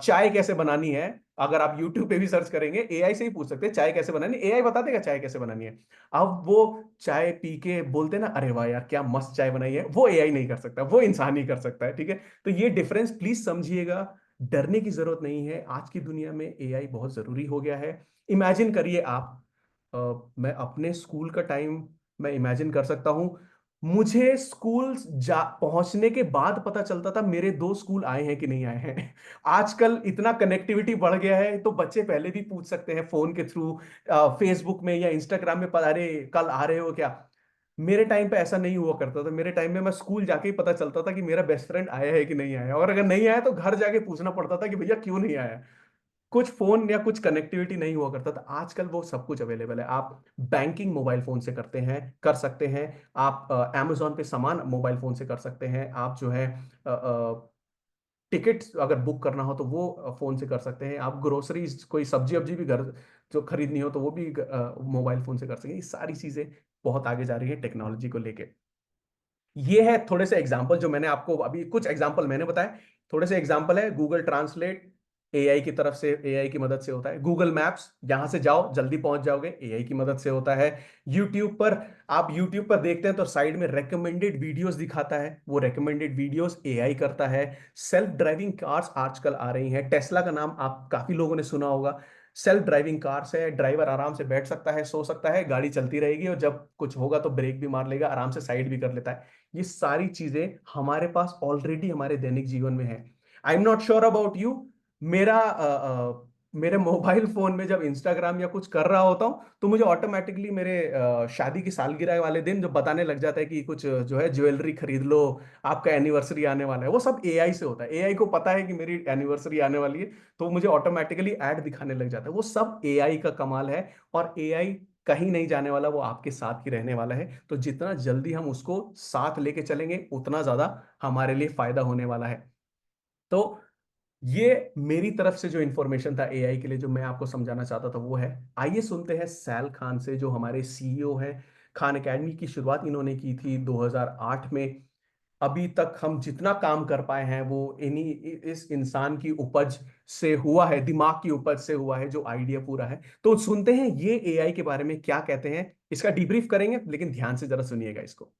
चाय कैसे बनानी है, अगर आप यूट्यूब पे भी सर्च करेंगे एआई से ही पूछ सकते हैं चाय कैसे बनानी है, एआई बता देगा चाय कैसे बनानी है। अब वो चाय पी के बोलते ना अरे वाह यार क्या मस्त चाय बनाई है, वो एआई नहीं कर सकता, वो इंसान ही कर सकता है। ठीक है, तो ये डिफरेंस प्लीज समझिएगा। डरने की जरूरत नहीं है, आज की दुनिया में एआई बहुत जरूरी हो गया है। इमेजिन करिए आप, मैं अपने स्कूल का टाइम मैं इमेजिन कर सकता हूं। मुझे स्कूल जा पहुंचने के बाद पता चलता था मेरे दो स्कूल आए हैं कि नहीं आए हैं। आजकल इतना कनेक्टिविटी बढ़ गया है तो बच्चे पहले भी पूछ सकते हैं फोन के थ्रू, फेसबुक में या इंस्टाग्राम में, अरे कल आ रहे हो क्या। मेरे टाइम पे ऐसा नहीं हुआ करता था। मेरे टाइम में मैं स्कूल जाके ही पता चलता था कि मेरा बेस्ट फ्रेंड आया है कि नहीं आया, और अगर नहीं आया तो घर जाके पूछना पड़ता था कि भैया क्यों नहीं आया। कुछ फोन या कुछ कनेक्टिविटी नहीं हुआ करता था। आजकल वो सब कुछ अवेलेबल है। आप बैंकिंग मोबाइल फोन से करते हैं, कर सकते हैं। आप amazon पे सामान मोबाइल फोन से कर सकते हैं। आप जो है टिकट अगर बुक करना हो तो वो फोन से कर सकते हैं। आप ग्रोसरीज कोई सब्जी वब्जी भी घर जो खरीदनी हो तो वो भी मोबाइल फोन से कर सकते हैं। ये सारी चीजें बहुत आगे जा रही है टेक्नोलॉजी को लेके। ये है थोड़े से एग्जाम्पल जो मैंने आपको अभी, कुछ एग्जाम्पल मैंने बताए, थोड़े से एग्जाम्पल है। गूगल ट्रांसलेट एआई की तरफ से, एआई की मदद से होता है। गूगल मैप्स, यहां से जाओ जल्दी पहुंच जाओगे, एआई की मदद से होता है। यूट्यूब पर, आप यूट्यूब पर देखते हैं तो साइड में रेकमेंडेड वीडियोस दिखाता है, वो रेकमेंडेड वीडियोस एआई करता है। सेल्फ ड्राइविंग कार्स आजकल आ रही हैं, टेस्ला का नाम आप काफी लोगों ने सुना होगा। सेल्फ ड्राइविंग कार से ड्राइवर आराम से बैठ सकता है, सो सकता है, गाड़ी चलती रहेगी, और जब कुछ होगा तो ब्रेक भी मार लेगा, आराम से साइड भी कर लेता है। ये सारी चीजें हमारे पास ऑलरेडी हमारे दैनिक जीवन में है। I am not sure about you, मेरा मेरे मोबाइल फोन में जब इंस्टाग्राम या कुछ कर रहा होता हूँ तो मुझे ऑटोमेटिकली मेरे शादी की सालगिरह वाले दिन जो बताने लग जाता है कि कुछ जो है ज्वेलरी खरीद लो, आपका एनिवर्सरी आने वाला है, वो सब एआई से होता है। एआई को पता है कि मेरी एनिवर्सरी आने वाली है, तो मुझे ऑटोमेटिकली ऐड दिखाने लग जाता है। वो सब एआई का कमाल है। और एआई कहीं नहीं जाने वाला, वो आपके साथ ही रहने वाला है। तो जितना जल्दी हम उसको साथ लेके चलेंगे उतना ज्यादा हमारे लिए फायदा होने वाला है। तो ये मेरी तरफ से जो इंफॉर्मेशन था एआई के लिए, जो मैं आपको समझाना चाहता था वो है। आइए सुनते हैं सैल खान से, जो हमारे सीईओ हैं। खान एकेडमी की शुरुआत इन्होंने की थी 2008 में। अभी तक हम जितना काम कर पाए हैं वो इन्हीं इस इंसान की उपज से हुआ है, दिमाग की उपज से हुआ है, जो आइडिया पूरा है। तो सुनते हैं ये एआई के बारे में क्या कहते हैं, इसका डीब्रीफ करेंगे, लेकिन ध्यान से जरा सुनिएगा इसको।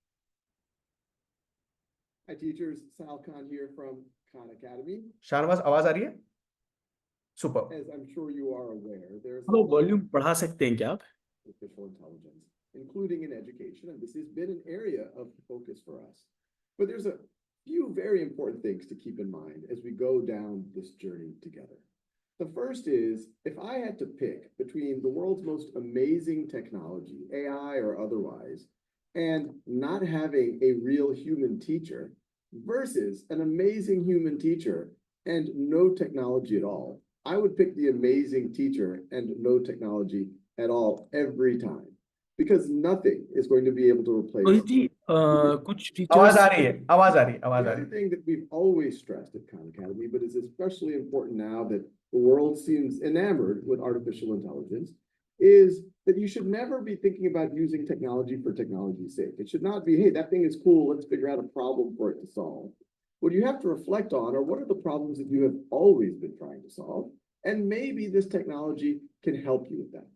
Hi teachers, Sal Khan here from Khan Academy. Shahnawaz, आवाज आ रही है? Super. As I'm sure you are aware, there's a hello, lot volume of बढ़ा सकते हैं क्या आप? artificial intelligence, including in education, and this has been an area of focus for us. But there's a few very important things to keep in mind as we go down this journey together. The first is, if I had to pick between the world's most amazing technology, AI or otherwise, and not having a real human teacher versus an amazing human teacher and no technology at all, I would pick the amazing teacher and no technology at all every time, because nothing is going to be able to replace. Rohit जी, कुछ आवाज teachers आ रही है, आवाज आ रही है, आवाज The uh other रही है। thing that we've always stressed at Khan Academy, but is especially important now that the world seems enamored with artificial intelligence, is that you should never be thinking about using technology for technology's sake. It should not be, hey, that thing is cool, let's figure out a problem for it to solve. What you have to reflect on are, what are the problems that you have always been trying to solve? And maybe this technology can help you with that.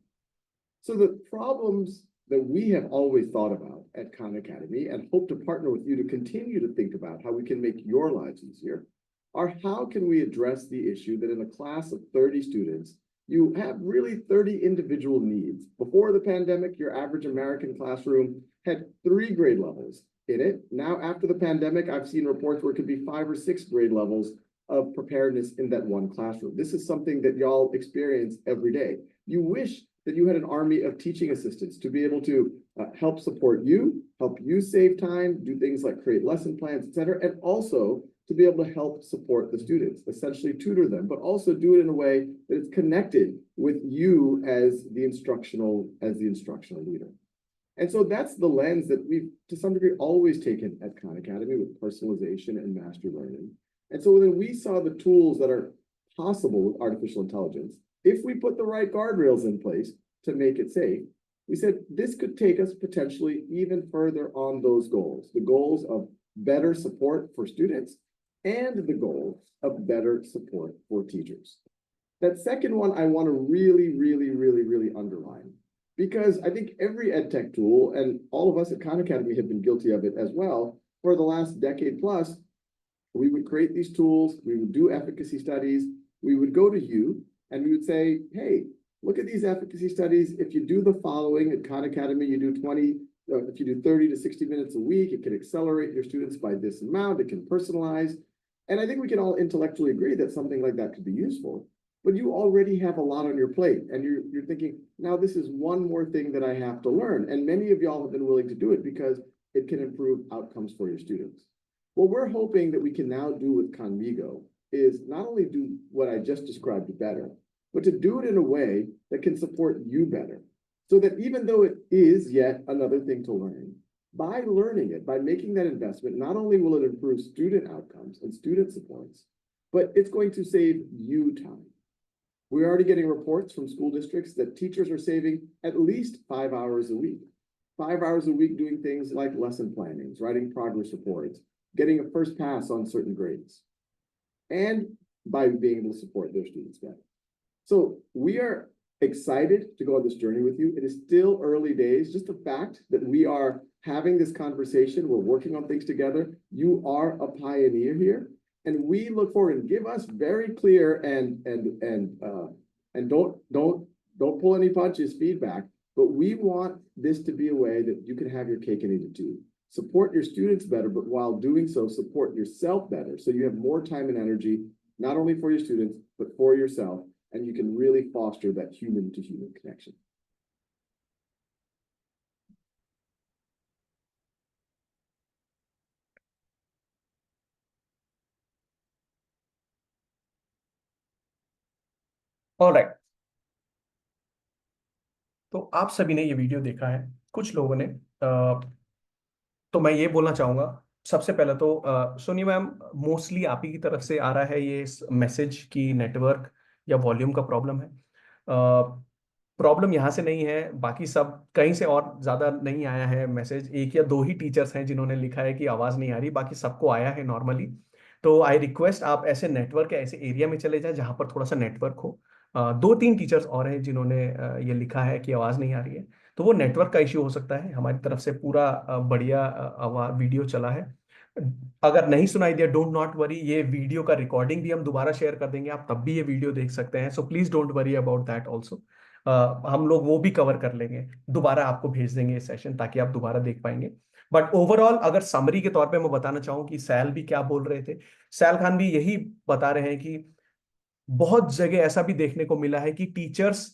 So the problems that we have always thought about at Khan Academy and hope to partner with you to continue to think about how we can make your lives easier are, how can we address the issue that in a class of 30 students, you have really 30 individual needs. Before the pandemic, your average American classroom had 3 grade levels in it. Now, after the pandemic, I've seen reports where it could be 5 or 6 grade levels of preparedness in that one classroom. This is something that y'all experience every day. You wish that you had an army of teaching assistants to be able to help support you, help you save time, do things like create lesson plans, et cetera, and also to be able to help support the students, essentially tutor them, but also do it in a way that it's connected with you as the instructional leader. And so that's the lens that we've, to some degree, always taken at Khan Academy with personalization and mastery learning. And so then we saw the tools that are possible with artificial intelligence. If we put the right guardrails in place to make it safe, we said this could take us potentially even further on those goals, the goals of better support for students and the goal of better support for teachers. That second one, I want to really underline, because I think every EdTech tool, and all of us at Khan Academy have been guilty of it as well, for the last decade plus, we would create these tools, we would do efficacy studies, we would go to you, and we would say, hey, look at these efficacy studies. If you do the following at Khan Academy, you do 20, if you do 30 to 60 minutes a week, it can accelerate your students by this amount, it can personalize. And I think we can all intellectually agree that something like that could be useful. But you already have a lot on your plate, and you're thinking, now this is one more thing that I have to learn. And many of y'all have been willing to do it because it can improve outcomes for your students. What we're hoping that we can now do with Khanmigo is not only do what I just described better, but to do it in a way that can support you better. So that even though it is yet another thing to learn, by learning it, by making that investment, not only will it improve student outcomes and student supports, but it's going to save you time. We're already getting reports from school districts that teachers are saving at least 5 hours a week. 5 hours a week doing things like lesson plannings, writing progress reports, getting a first pass on certain grades, and by being able to support their students better. So we are excited to go on this journey with you. It is still early days. Just the fact that we are having this conversation, we're working on things together. You are a pioneer here, and we look forward, and give us very clear and don't pull any punches feedback. But we want this to be a way that you can have your cake and eat it too. Support your students better, but while doing so, support yourself better. So you have more time and energy, not only for your students, but for yourself, and you can really foster that human to human connection. Alright, तो आप सभी ने ये video देखा है, कुछ लोगों ने तो मैं ये बोलना चाहूंगा, सबसे पहले तो सोनी मैम, मोस्टली आप ही की तरफ से आ रहा है ये मैसेज की नेटवर्क या वॉल्यूम का प्रॉब्लम है। प्रॉब्लम यहाँ से नहीं है, बाकी सब कहीं से और ज्यादा नहीं आया है मैसेज। एक या दो ही टीचर्स हैं जिन्होंने लिखा है कि आवाज नहीं आ रही, बाकी सबको आया है नॉर्मली। तो आई रिक्वेस्ट आप ऐसे नेटवर्क या ऐसे एरिया में चले जाएं जहां पर थोड़ा सा नेटवर्क हो। दो तीन टीचर्स और हैं जिन्होंने ये लिखा है कि आवाज नहीं आ रही है, तो वो नेटवर्क का इश्यू हो सकता है। हमारी तरफ से पूरा बढ़िया आवाज वीडियो चला है। अगर नहीं सुनाई दिया, डोंट नॉट वरी, ये वीडियो का रिकॉर्डिंग भी हम दोबारा शेयर कर देंगे, आप तब भी ये वीडियो देख सकते हैं। So please don't worry about that also. हम लोग वो भी कवर कर लेंगे, दोबारा आपको भेज देंगे ये सेशन ताकि आप दोबारा देख पाएंगे। बट ओवरऑल अगर समरी के तौर पे मैं बताना चाहूँ कि सैल भी क्या बोल रहे थे, सैल खान भी यही बता रहे हैं कि बहुत जगह ऐसा भी देखने को मिला है कि टीचर्स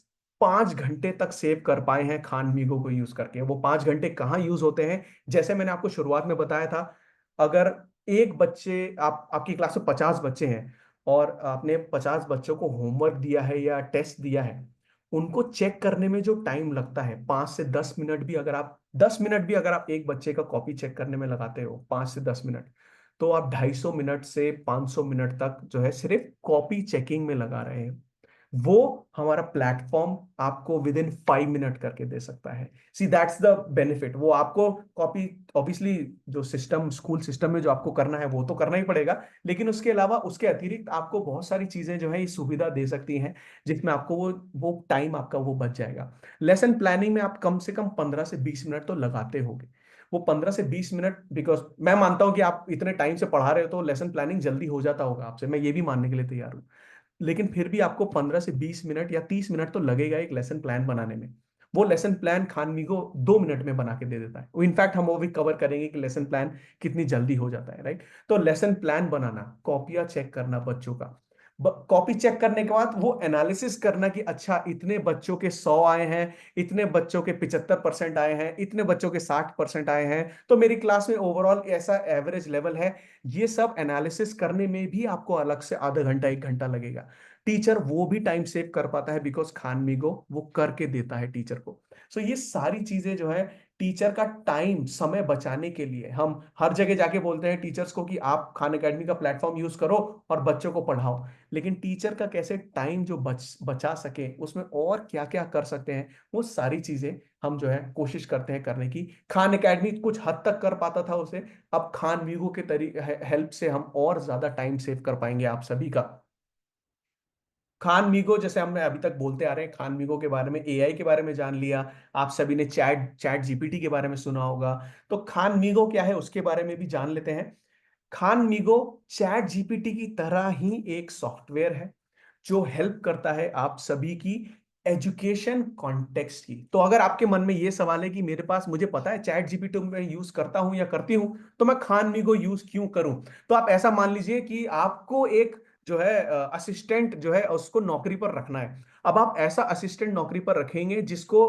5 घंटे तक सेव कर पाए हैं खान मीगो को यूज करके। वो 5 घंटे कहाँ यूज होते हैं, जैसे मैंने आपको शुरुआत में बताया था, अगर एक बच्चे आपकी क्लास में 50 बच्चे हैं और आपने 50 बच्चों को होमवर्क दिया है या टेस्ट दिया है, उनको चेक करने में जो टाइम लगता है 5 से 10 मिनट भी, अगर आप 10 मिनट भी अगर आप एक बच्चे का कॉपी चेक करने में लगाते हो 5 से 10 मिनट, तो आप 250 मिनट से 500 मिनट तक जो है सिर्फ कॉपी चेकिंग में लगा रहे हैं। वो हमारा प्लेटफॉर्म आपको विद इन 5 मिनट करके दे सकता है। See that's the benefit. वो आपको कॉपी ऑब्वियसली जो सिस्टम स्कूल सिस्टम में जो आपको करना है वो तो करना ही पड़ेगा, लेकिन उसके अलावा उसके अतिरिक्त आपको बहुत सारी चीजें जो है ये सुविधा दे सकती हैं जिसमें आपको वो टाइम आपका वो बच जाएगा। लेसन प्लानिंग में आप कम से कम 15 से 20 मिनट तो लगाते होगे। वो 15 से 20 मिनट, बिकॉज मैं मानता हूं कि आप इतने टाइम से पढ़ा रहे हो तो लेसन प्लानिंग जल्दी हो जाता होगा आपसे, मैं ये भी मानने के लिए तैयार हूं। लेकिन फिर भी आपको 15 से 20 मिनट या 30 मिनट तो लगेगा एक लेसन प्लान बनाने में। वो लेसन प्लान खानवीगो 2 मिनट में बना के दे देता है। इनफैक्ट हम वो भी कवर करेंगे कि लेसन प्लान कितनी जल्दी हो जाता है, राइट। तो लेसन प्लान बनाना, कॉपियां चेक करना बच्चों का, कॉपी चेक करने के बाद वो एनालिसिस करना कि अच्छा इतने बच्चों के 100 आए हैं, इतने बच्चों के 75% आए हैं, इतने बच्चों के 60% आए हैं, तो मेरी क्लास में ओवरऑल ऐसा एवरेज लेवल है। ये सब एनालिसिस करने में भी आपको अलग से आधा घंटा 1 घंटा लगेगा। टीचर वो भी टाइम सेव कर पाता है बिकॉज खानमीगो वो करके देता है टीचर को। सो ये सारी चीजें जो है टीचर का टाइम समय बचाने के लिए, हम हर जगह जाके बोलते हैं टीचर्स को कि आप खान एकेडमी का प्लेटफॉर्म यूज करो और बच्चों को पढ़ाओ, लेकिन टीचर का कैसे टाइम जो बचा सके, उसमें और क्या क्या कर सकते हैं, वो सारी चीजें हम जो है कोशिश करते हैं करने की। खान एकेडमी कुछ हद तक कर पाता था उसे, अब खान वीगो के तरीके हेल्प से हम और ज्यादा टाइम सेव कर पाएंगे आप सभी का। खान मीगो जैसे हमने अभी तक बोलते आ रहे हैं, खान मीगो के बारे में, एआई के बारे में जान लिया, आप सभी ने चैट चैट जीपीटी के बारे में सुना होगा, तो खान मीगो क्या है उसके बारे में भी जान लेते हैं। खान मीगो चैट जीपीटी की तरह ही एक सॉफ्टवेयर है जो हेल्प करता है आप सभी की एजुकेशन कॉन्टेक्स्ट की। तो अगर आपके मन में ये सवाल है कि मेरे पास, मुझे पता है चैट जीपीटी मैं यूज करता हूं या करती हूं, तो मैं खान मीगो यूज क्यों करूं, तो आप ऐसा मान लीजिए कि आपको एक जो है असिस्टेंट जो है उसको नौकरी पर रखना है। अब आप ऐसा असिस्टेंट नौकरी पर रखेंगे जिसको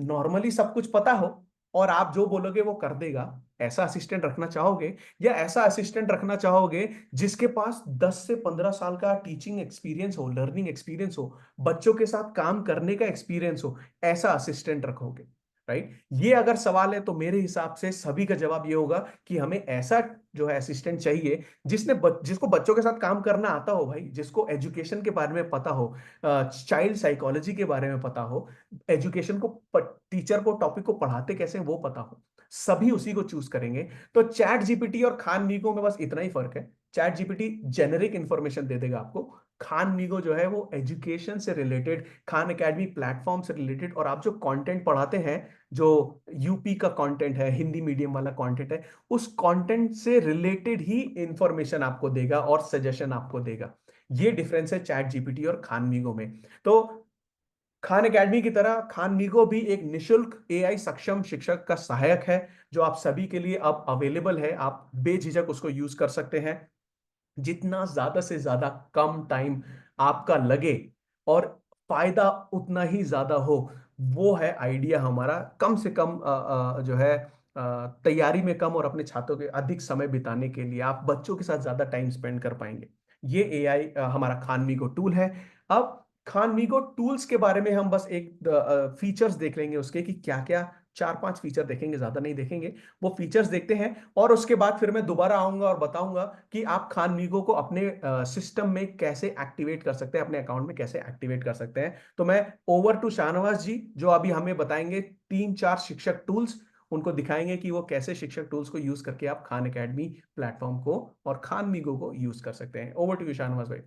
नॉर्मली सब कुछ पता हो और आप जो बोलोगे वो कर देगा, ऐसा असिस्टेंट रखना चाहोगे? या ऐसा असिस्टेंट रखना चाहोगे जिसके पास 10 से 15 साल का टीचिंग एक्सपीरियंस हो, लर्निंग एक्सपीरियंस हो, बच्चों के साथ काम करने का एक्सपीरियंस हो, ऐसा असिस्टेंट रखोगे, राइट? ये अगर सवाल है तो मेरे हिसाब से सभी का जवाब ये होगा कि हमें ऐसा जो है असिस्टेंट चाहिए जिसको बच्चों के साथ काम करना आता हो भाई, जिसको एजुकेशन के बारे में पता हो, चाइल्ड साइकोलॉजी के बारे में पता हो, एजुकेशन को टीचर को टॉपिक को पढ़ाते कैसे वो पता हो, सभी उसी को चूज करेंगे। तो चैट जीपीटी और खान मीगो में बस इतना ही फर्क है, चैट जीपीटी जेनेरिक इंफॉर्मेशन दे देगा आपको, खान मीगो जो है वो एजुकेशन से रिलेटेड, खान एकेडमी प्लेटफॉर्म से रिलेटेड, और आप जो कंटेंट पढ़ाते हैं, जो यूपी का कंटेंट है, हिंदी मीडियम वाला कंटेंट है, उस कंटेंट से रिलेटेड ही इंफॉर्मेशन आपको देगा और सजेशन आपको देगा। ये डिफरेंस है चैट जीपीटी और खान मीगो में। तो खान एकेडमी की तरह खान मीगो भी एक निशुल्क एआई सक्षम शिक्षक का सहायक है जो आप सभी के लिए अब अवेलेबल है। आप बेझिझक उसको यूज कर सकते हैं, जितना ज्यादा से ज्यादा कम टाइम आपका लगे और फायदा उतना ही ज्यादा हो, वो है आइडिया हमारा। कम से कम जो है तैयारी में कम और अपने छात्रों के अधिक समय बिताने के लिए आप बच्चों के साथ ज्यादा टाइम स्पेंड कर पाएंगे। ये एआई हमारा खान मीगो टूल है। अब खान मीगो टूल्स के बारे में हम बस एक फीचर्स देख लेंगे उसके कि क्या क्या 4-5 फीचर देखेंगे, ज्यादा नहीं देखेंगे। वो फीचर्स देखते हैं और उसके बाद फिर मैं दोबारा आऊंगा और बताऊंगा कि आप खानमिगो को अपने सिस्टम में कैसे एक्टिवेट कर सकते हैं, अपने अकाउंट में कैसे एक्टिवेट कर सकते हैं। तो मैं ओवर टू शाहनवाज जी, जो अभी हमें बताएंगे 3-4 शिक्षक टूल्स, उनको दिखाएंगे कि वो कैसे शिक्षक टूल्स को यूज करके आप खान एकेडमी प्लेटफॉर्म को और खानमिगो को यूज कर सकते हैं। ओवर टू यू शाहनवाज भाई।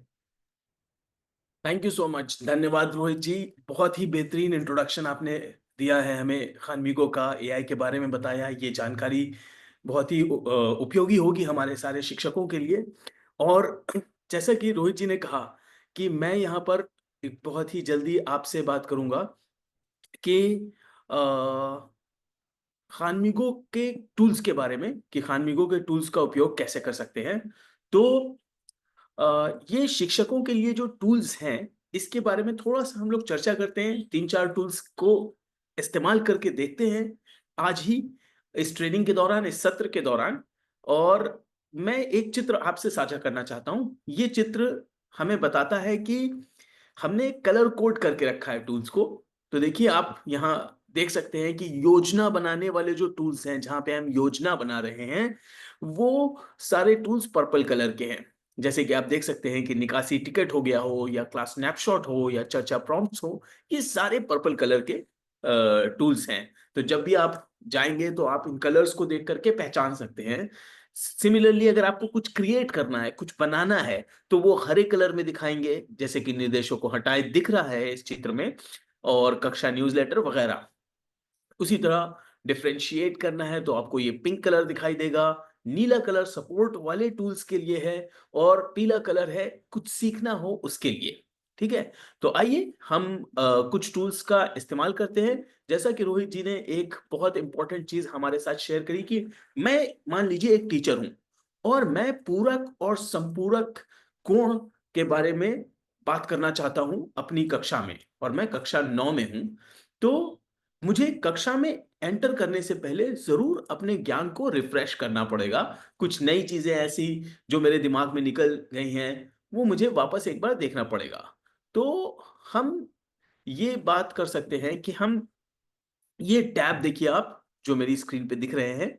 थैंक यू सो मच, धन्यवाद रोहित जी। बहुत ही बेहतरीन इंट्रोडक्शन आपने दिया है हमें, खानमिगो का एआई के बारे में बताया। ये जानकारी बहुत ही उपयोगी होगी हमारे सारे शिक्षकों के लिए। और जैसा कि रोहित जी ने कहा कि मैं यहाँ पर बहुत ही जल्दी आपसे बात करूंगा कि खानमिगो के टूल्स के बारे में, कि खानमिगो के टूल्स का उपयोग कैसे कर सकते हैं। तो ये शिक्षकों के लिए जो टूल्स हैं, इसके बारे में थोड़ा सा हम लोग चर्चा करते हैं। 3-4 टूल्स को इस्तेमाल करके देखते हैं आज ही, इस ट्रेनिंग के दौरान, इस सत्र के दौरान। और मैं एक चित्र आपसे साझा करना चाहता हूं। ये चित्र हमें बताता है कि हमने कलर कोड करके रखा है टूल्स को। तो देखिए, आप यहाँ देख सकते हैं कि योजना बनाने वाले जो टूल्स हैं, जहां पे हम योजना बना रहे हैं, वो सारे टूल्स पर्पल कलर के हैं। जैसे कि आप देख सकते हैं कि निकासी टिकट हो गया हो, या क्लास स्नैपशॉट हो, या चर्चा प्रॉम्प्ट्स हो, ये सारे पर्पल कलर के टूल्स हैं। तो जब भी आप जाएंगे तो आप इन कलर्स को देख करके पहचान सकते हैं। सिमिलरली, अगर आपको कुछ क्रिएट करना है, कुछ बनाना है, तो वो हरे कलर में दिखाएंगे, जैसे कि निर्देशों को हटाए दिख रहा है इस चित्र में, और कक्षा न्यूज़लेटर वगैरह। उसी तरह डिफरेंशिएट करना है तो आपको ये पिंक कलर दिखाई देगा। नीला कलर सपोर्ट वाले टूल्स के लिए है, और पीला कलर है कुछ सीखना हो उसके लिए। ठीक है, तो आइए हम कुछ टूल्स का इस्तेमाल करते हैं। जैसा कि रोहित जी ने एक बहुत इंपॉर्टेंट चीज हमारे साथ शेयर करी कि मैं, मान लीजिए, एक टीचर हूं और मैं पूरक और संपूरक कोण के बारे में बात करना चाहता हूं अपनी कक्षा में, और मैं कक्षा 9 में हूं। तो मुझे कक्षा में एंटर करने से पहले जरूर अपने ज्ञान को रिफ्रेश करना पड़ेगा। कुछ नई चीजें ऐसी जो मेरे दिमाग में निकल गई हैं, वो मुझे वापस एक बार देखना पड़ेगा। तो हम ये बात कर सकते हैं कि हम ये टैब, देखिए आप जो मेरी स्क्रीन पे दिख रहे हैं,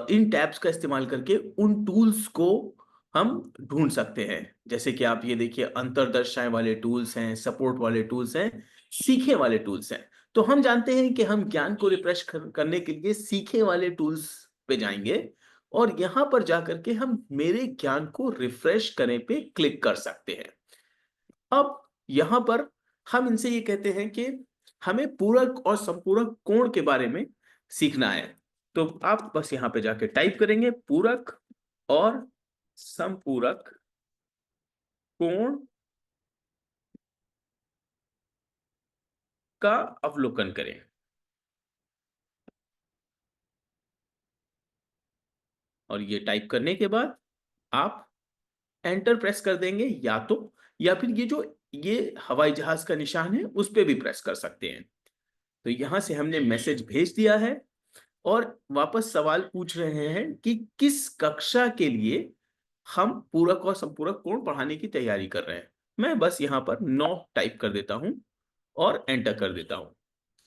इन टैब्स का इस्तेमाल करके उन टूल्स को हम ढूंढ सकते हैं। जैसे कि आप ये देखिए, अंतर्दर्शाएं वाले टूल्स हैं, सपोर्ट वाले टूल्स हैं, सीखे वाले टूल्स हैं। तो हम जानते हैं कि हम ज्ञान को रिफ्रेश करने के लिए सीखे वाले टूल्स पे जाएंगे, और यहां पर जाकर के हम मेरे ज्ञान को रिफ्रेश करने पे क्लिक कर सकते हैं। अब यहां पर हम इनसे ये कहते हैं कि हमें पूरक और संपूरक कोण के बारे में सीखना है। तो आप बस यहां पे जाके टाइप करेंगे, पूरक और संपूरक कोण का अवलोकन करें। और ये टाइप करने के बाद आप एंटर प्रेस कर देंगे, या फिर ये हवाई जहाज का निशान है उस पे भी प्रेस कर सकते हैं। तो यहां से हमने मैसेज भेज दिया है, और वापस सवाल पूछ रहे हैं कि किस कक्षा के लिए हम पूरक और संपूरक कोण पढ़ाने की तैयारी कर रहे हैं। मैं बस यहाँ पर 9 टाइप कर देता हूं और एंटर कर देता हूं।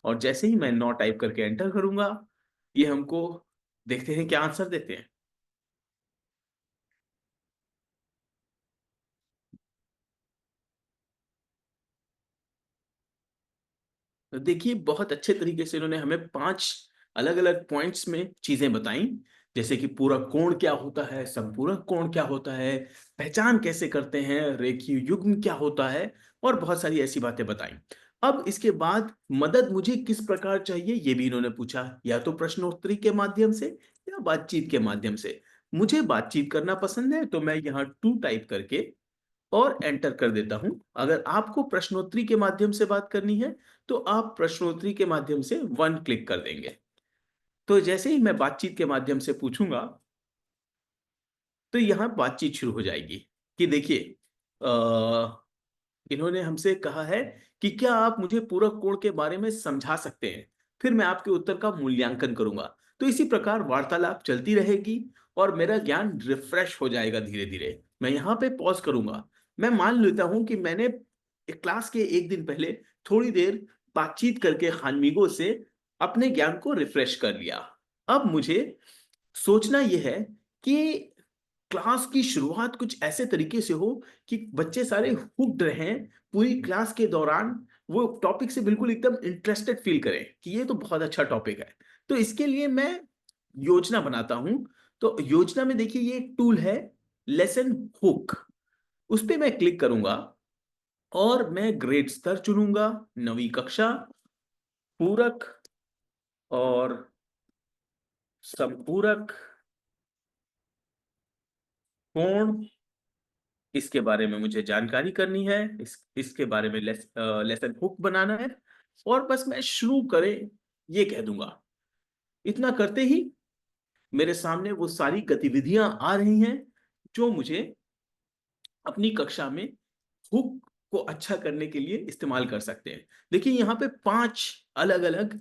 और जैसे ही मैं 9 टाइप करके एंटर करूंगा, ये हमको, देखते हैं क्या आंसर देते हैं। तो देखिए, बहुत अच्छे तरीके से इन्होंने हमें 5 अलग अलग पॉइंट्स में चीजें बताई। जैसे कि पूरक कोण क्या होता है, संपूरक कोण क्या होता है, पहचान कैसे करते हैं, रेखीय युग्म क्या होता है, और बहुत सारी ऐसी बातें बताई। अब इसके बाद मदद मुझे किस प्रकार चाहिए, ये भी इन्होंने पूछा, या तो प्रश्नोत्तरी के माध्यम से या बातचीत के माध्यम से। मुझे बातचीत करना पसंद है, तो मैं यहाँ 2 टाइप करके और एंटर कर देता हूं। अगर आपको प्रश्नोत्तरी के माध्यम से बात करनी है, तो आप प्रश्नोत्तरी के माध्यम से 1 क्लिक कर देंगे। तो जैसे ही मैं बातचीत के माध्यम से पूछूंगा, तो यहां बातचीत शुरू हो जाएगी कि देखिए, इन्होंने हमसे कहा है कि क्या आप मुझे पूरक कोण के बारे में समझा सकते हैं, फिर मैं आपके उत्तर का मूल्यांकन करूंगा। तो इसी प्रकार वार्तालाप चलती रहेगी और मेरा ज्ञान रिफ्रेश हो जाएगा धीरे धीरे। मैं यहाँ पे पॉज करूंगा। मैं मान लेता हूं कि मैंने क्लास के एक दिन पहले थोड़ी देर बातचीत करके खानमिगो से अपने ज्ञान को रिफ्रेश कर लिया। अब मुझे सोचना यह है कि क्लास की शुरुआत कुछ ऐसे तरीके से हो कि बच्चे सारे हुक्ड रहें पूरी क्लास के दौरान, वो टॉपिक से बिल्कुल एकदम इंटरेस्टेड फील करें कि ये तो बहुत अच्छा टॉपिक है। तो इसके लिए मैं योजना बनाता हूं। तो योजना में देखिए ये एक टूल है, लेसन हुक। उस पे मैं क्लिक करूंगा और मैं ग्रेड स्तर चुनूंगा, 9वीं कक्षा, पूरक और संपूरक कोण, इसके बारे में मुझे जानकारी करनी है, इसके बारे में लेसन हुक बनाना है, और बस मैं शुरू करें ये कह दूंगा। इतना करते ही मेरे सामने वो सारी गतिविधियां आ रही हैं जो मुझे अपनी कक्षा में हुक को अच्छा करने के लिए इस्तेमाल कर सकते हैं। देखिए यहाँ पे 5 अलग अलग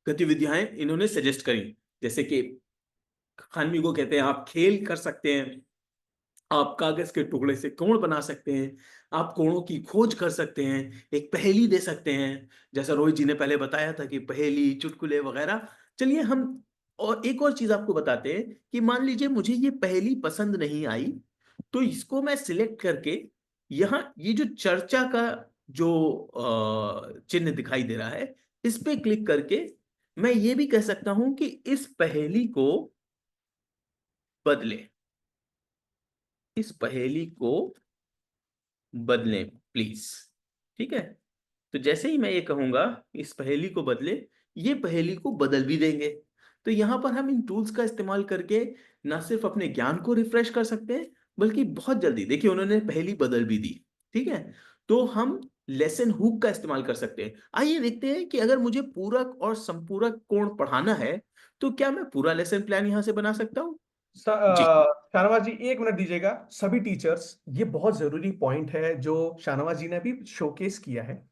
गतिविधियां इन्होंने सजेस्ट करी, जैसे कि खानवी को कहते हैं आप खेल कर सकते हैं, आप कागज के टुकड़े से कोण बना सकते हैं, आप कोणों की खोज कर सकते हैं, एक पहेली दे सकते हैं, जैसा रोहित जी ने पहले बताया था कि पहेली, चुटकुले वगैरह। चलिए हम और एक और चीज आपको बताते हैं कि मान लीजिए मुझे ये पहेली पसंद नहीं आई, तो इसको मैं सिलेक्ट करके यहाँ ये जो चर्चा का जो चिन्ह दिखाई दे रहा है, इस पे क्लिक करके मैं ये भी कह सकता हूं कि इस पहेली को बदले, इस पहेली को बदलें प्लीज। ठीक है, तो जैसे ही मैं ये कहूंगा इस पहेली को बदले, ये पहेली को बदल भी देंगे। तो यहां पर हम इन टूल्स का इस्तेमाल करके ना सिर्फ अपने ज्ञान को रिफ्रेश कर सकते हैं, बल्कि बहुत जल्दी, देखिए उन्होंने पहेली बदल भी दी। ठीक है, तो हम लेसन हुक का इस्तेमाल कर सकते हैं। आइए देखते हैं कि अगर मुझे पूरक और संपूरक कोण पढ़ाना है तो क्या मैं पूरा लेसन प्लान यहां से बना सकता हूं। जी। शाहनवाज जी 1 मिनट दीजिएगा। सभी टीचर्स, ये बहुत जरूरी पॉइंट है जो शाहनवाज जी ने भी शोकेस किया है।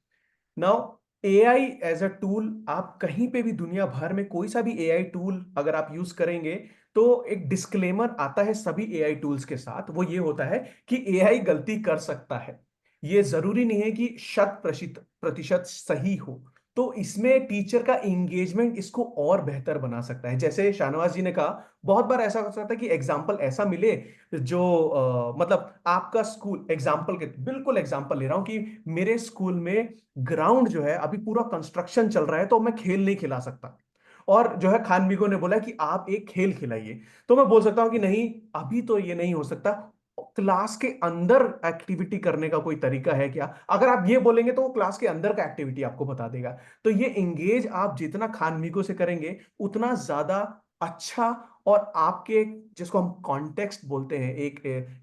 Now AI as a tool, आप कहीं पे भी दुनिया भर में कोई सा भी एआई टूल अगर आप यूज करेंगे तो एक डिस्क्लेमर आता है सभी एआई टूल्स के साथ। वो ये होता है कि एआई गलती कर सकता है, ये जरूरी नहीं है कि 100% सही हो। तो इसमें टीचर का एंगेजमेंट इसको और बेहतर बना सकता है। जैसे शाहनवाज जी ने कहा, बहुत बार ऐसा हो सकता है कि एग्जाम्पल ऐसा मिले जो मतलब आपका स्कूल, एग्जाम्पल के बिल्कुल एग्जाम्पल ले रहा हूं कि मेरे स्कूल में ग्राउंड जो है अभी पूरा कंस्ट्रक्शन चल रहा है तो मैं खेल नहीं खिला सकता, और जो है खान बिगो ने बोला कि आप एक खेल खिलाइए। तो मैं बोल सकता हूं कि नहीं, अभी तो ये नहीं हो सकता, क्लास के अंदर एक्टिविटी करने का कोई तरीका है क्या? अगर आप ये बोलेंगे तो वो क्लास के अंदर का एक्टिविटी आपको बता देगा। तो ये एंगेज आप जितना खान बिगो से करेंगे उतना ज्यादा अच्छा, और आपके जिसको हम कॉन्टेक्स्ट बोलते हैं, एक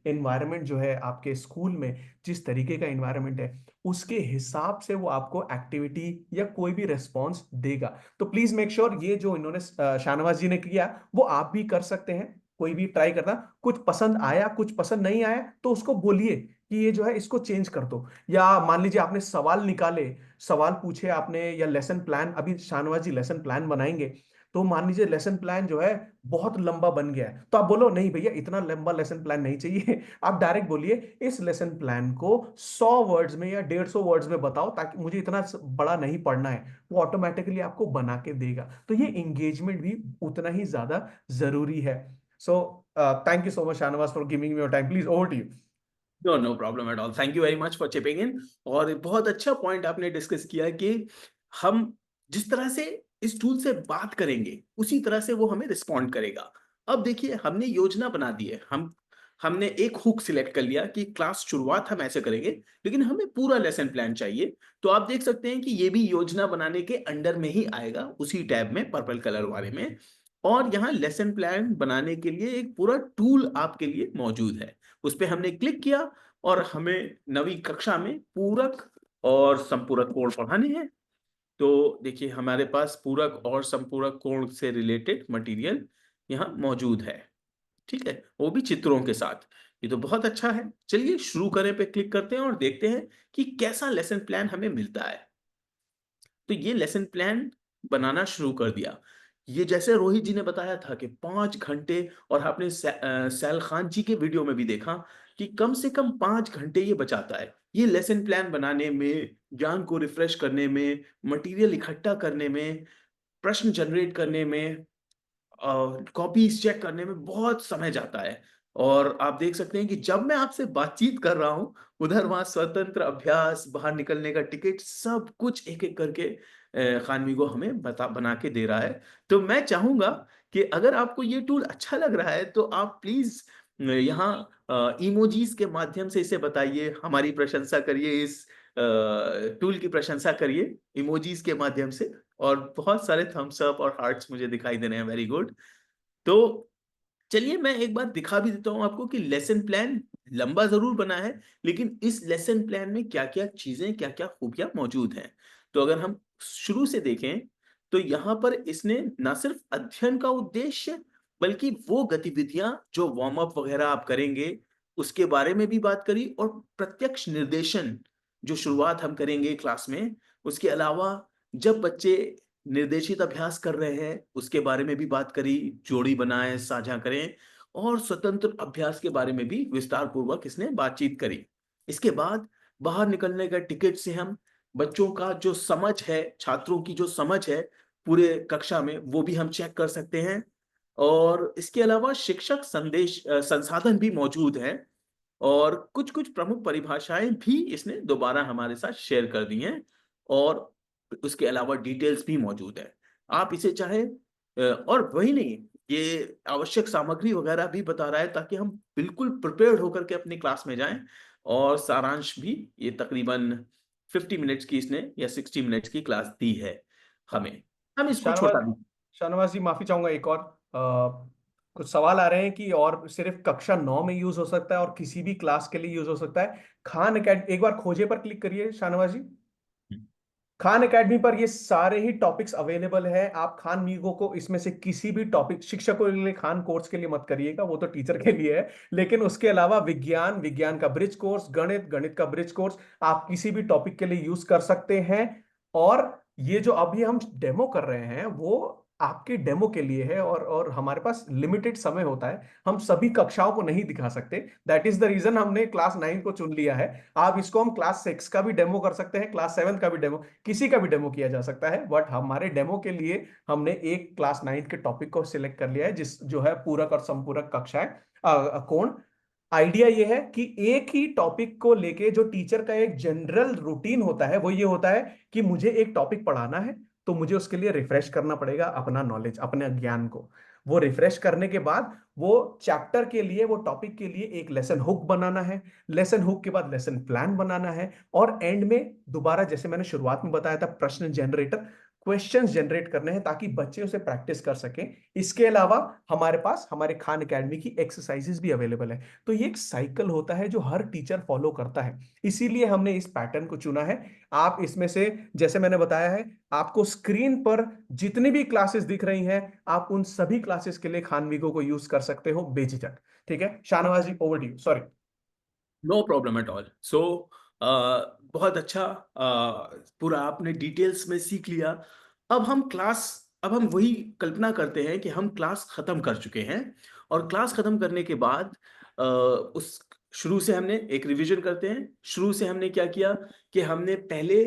एनवायरनमेंट जो है आपके स्कूल में, जिस तरीके का एनवायरनमेंट है उसके हिसाब से वो आपको एक्टिविटी या कोई भी रेस्पॉन्स देगा। तो प्लीज मेक श्योर ये जो इन्होंने शाहनवाज जी ने किया वो आप भी कर सकते हैं। कोई भी ट्राई करना, कुछ पसंद आया कुछ पसंद नहीं आया तो उसको बोलिए कि ये जो है इसको चेंज कर दो। या मान लीजिए आपने सवाल निकाले, सवाल पूछे आपने, या लेसन प्लान, अभी शाहनवाज जी लेसन प्लान बनाएंगे, तो मान लीजिए लेसन प्लान जो है बहुत लंबा बन गया है, तो आप बोलो नहीं भैया इतना लंबा लेसन प्लान नहीं चाहिए। आप डायरेक्ट बोलिए इस लेसन प्लान को 100 वर्ड्स में या 150 वर्ड्स में बताओ, ताकि मुझे इतना बड़ा नहीं पढ़ना है। वो ऑटोमेटिकली आपको बना के देगा। तो ये एंगेजमेंट भी उतना ही ज्यादा जरूरी है। So thank you so much Shahnawaz for giving me your time. Please over to you. No no problem at all, thank you very much for chipping in. और बहुत अच्छा पॉइंट आपने डिस्कस किया कि हम जिस तरह से इस टूल से बात करेंगे उसी तरह से वो हमें रिस्पॉन्ड करेगा। अब देखिए हमने योजना बना दी है, हमने एक हुक सिलेक्ट कर लिया कि क्लास शुरुआत हम ऐसे करेंगे, लेकिन हमें पूरा लेसन प्लान चाहिए। तो आप देख सकते हैं कि ये भी योजना बनाने के अंडर में ही आएगा, उसी टैब में पर्पल कलर वाले में। और यहाँ लेसन प्लान बनाने के लिए एक पूरा टूल आपके लिए मौजूद है, उस पर हमने क्लिक किया और हमें 9वीं कक्षा में पूरक और संपूरक कोण पढ़ाने हैं। तो देखिए हमारे पास पूरक और संपूरक कोण से रिलेटेड मटेरियल यहाँ मौजूद है। ठीक है, वो भी चित्रों के साथ। ये तो बहुत अच्छा है। चलिए शुरू करें पे क्लिक करते हैं और देखते हैं कि कैसा लेसन प्लान हमें मिलता है। तो ये लेसन प्लान बनाना शुरू कर दिया। ये जैसे रोहित जी ने बताया था कि 5 घंटे, और आपने सैल खान जी के वीडियो में भी देखा कि कम से कम 5 घंटे ये बचाता है। ये लेसन प्लान बनाने में ज्ञान को रिफ्रेश करने में, मटेरियल इकट्ठा करने में, प्रश्न जनरेट करने में, कॉपीज चेक करने में बहुत समय जाता है। और आप देख सकते हैं कि जब मैं आपसे बातचीत कर रहा हूं, उधर वहां स्वतंत्र अभ्यास, बाहर निकलने का टिकट, सब कुछ एक एक करके खानविगो हमें बना के दे रहा है। तो मैं चाहूंगा कि अगर आपको ये टूल अच्छा लग रहा है तो आप प्लीज यहाँ इमोजीज के माध्यम से इसे बताइए, हमारी प्रशंसा करिए, इस टूल की प्रशंसा करिए इमोजीज के माध्यम से। और बहुत सारे थम्स अप और हार्ट्स मुझे दिखाई दे रहे हैं, वेरी गुड। तो चलिए मैं एक बार दिखा भी देता हूं आपको कि लेसन प्लान लंबा जरूर बना है, लेकिन इस लेसन प्लान में क्या क्या चीजें, क्या क्या खूबियां मौजूद हैं। तो अगर हम शुरू से देखें तो यहाँ पर इसने ना सिर्फ अध्ययन का उद्देश्य, बल्कि वो गतिविधियां जो वार्म अप वगैरह आप करेंगे उसके बारे में भी बात करी, और प्रत्यक्ष निर्देशन जो शुरुआत हम करेंगे क्लास में, उसके अलावा जब बच्चे निर्देशित अभ्यास कर रहे हैं उसके बारे में भी बात करी, जोड़ी बनाएं, साझा करें, और स्वतंत्र अभ्यास के बारे में भी विस्तार पूर्वक इसने बातचीत करी। इसके बाद बाहर निकलने का टिकट से हम बच्चों का जो समझ है, छात्रों की जो समझ है पूरे कक्षा में, वो भी हम चेक कर सकते हैं। और इसके अलावा शिक्षक संसाधन भी मौजूद हैं, और कुछ कुछ प्रमुख परिभाषाएं भी इसने दोबारा हमारे साथ शेयर कर दी हैं, और उसके अलावा डिटेल्स भी मौजूद है। आप इसे चाहे और वही नहीं, ये आवश्यक सामग्री वगैरह भी बता रहा है ताकि हम बिल्कुल प्रिपेयर्ड होकर के अपनी क्लास में जाएं। और सारांश भी, ये तकरीबन 50 मिनट्स की इसने या 60 मिनट्स की क्लास दी है हमें। हम इसको शाहनवाज छोटा भी। शाहनवाज जी, माफी चाहूंगा, एक और कुछ सवाल आ रहे हैं कि और सिर्फ कक्षा 9 में यूज हो सकता है और किसी भी क्लास के लिए यूज हो सकता है। खान अकेडमी, एक बार खोजे पर क्लिक करिए शाहनवाज जी। खान एकेडमी पर ये सारे ही टॉपिक्स अवेलेबल है। आप खान मीगो को इसमें से किसी भी टॉपिक, शिक्षकों के लिए खान कोर्स के लिए मत करिएगा, वो तो टीचर के लिए है। लेकिन उसके अलावा विज्ञान, विज्ञान का ब्रिज कोर्स, गणित, गणित का ब्रिज कोर्स, आप किसी भी टॉपिक के लिए यूज कर सकते हैं। और ये जो अभी हम डेमो कर रहे हैं वो आपके डेमो के लिए है, और हमारे पास लिमिटेड समय होता है, हम सभी कक्षाओं को नहीं दिखा सकते। दैट इज द रीजन हमने क्लास 9 को चुन लिया है। आप इसको हम क्लास 6 का भी डेमो कर सकते हैं, क्लास 7 का भी डेमो, किसी का भी डेमो किया जा सकता है। बट हमारे डेमो के लिए हमने एक क्लास 9 के टॉपिक को सिलेक्ट कर लिया है, जिस जो है पूरक और संपूरक कक्षाएं, कोण। आइडिया ये है कि एक ही टॉपिक को लेके जो टीचर का एक जनरल रूटीन होता है वो ये होता है कि मुझे एक टॉपिक पढ़ाना है, तो मुझे उसके लिए रिफ्रेश करना पड़ेगा अपना नॉलेज, अपने ज्ञान को। वो रिफ्रेश करने के बाद वो चैप्टर के लिए, वो टॉपिक के लिए एक लेसन हुक बनाना है, लेसन हुक के बाद लेसन प्लान बनाना है, और एंड में दोबारा, जैसे मैंने शुरुआत में बताया था, प्रश्न जनरेटर, क्वेश्चंस जनरेट करने हैं ताकि बच्चे उसे प्रैक्टिस कर सकें। इसके अलावा हमारे पास हमारे खान एकेडमी की एक्सरसाइजेस भी अवेलेबल है। तो ये एक साइकिल होता है जो हर टीचर फॉलो करता है, इसीलिए हमने इस पैटर्न को चुना है। आप इसमें से, जैसे मैंने बताया है, आपको स्क्रीन पर जितनी भी क्लासेस दिख रही हैं, आप उन सभी क्लासेस के लिए खानविगो को यूज कर सकते हो बेझिझक। ठीक है Shahnawaz ji, over to you, sorry. No problem at all. So बहुत अच्छा, पूरा आपने डिटेल्स में सीख लिया। अब हम वही कल्पना करते हैं कि हम क्लास खत्म कर चुके हैं, और क्लास खत्म करने के बाद उस शुरू से हमने एक रिवीजन करते हैं। शुरू से हमने क्या किया कि हमने पहले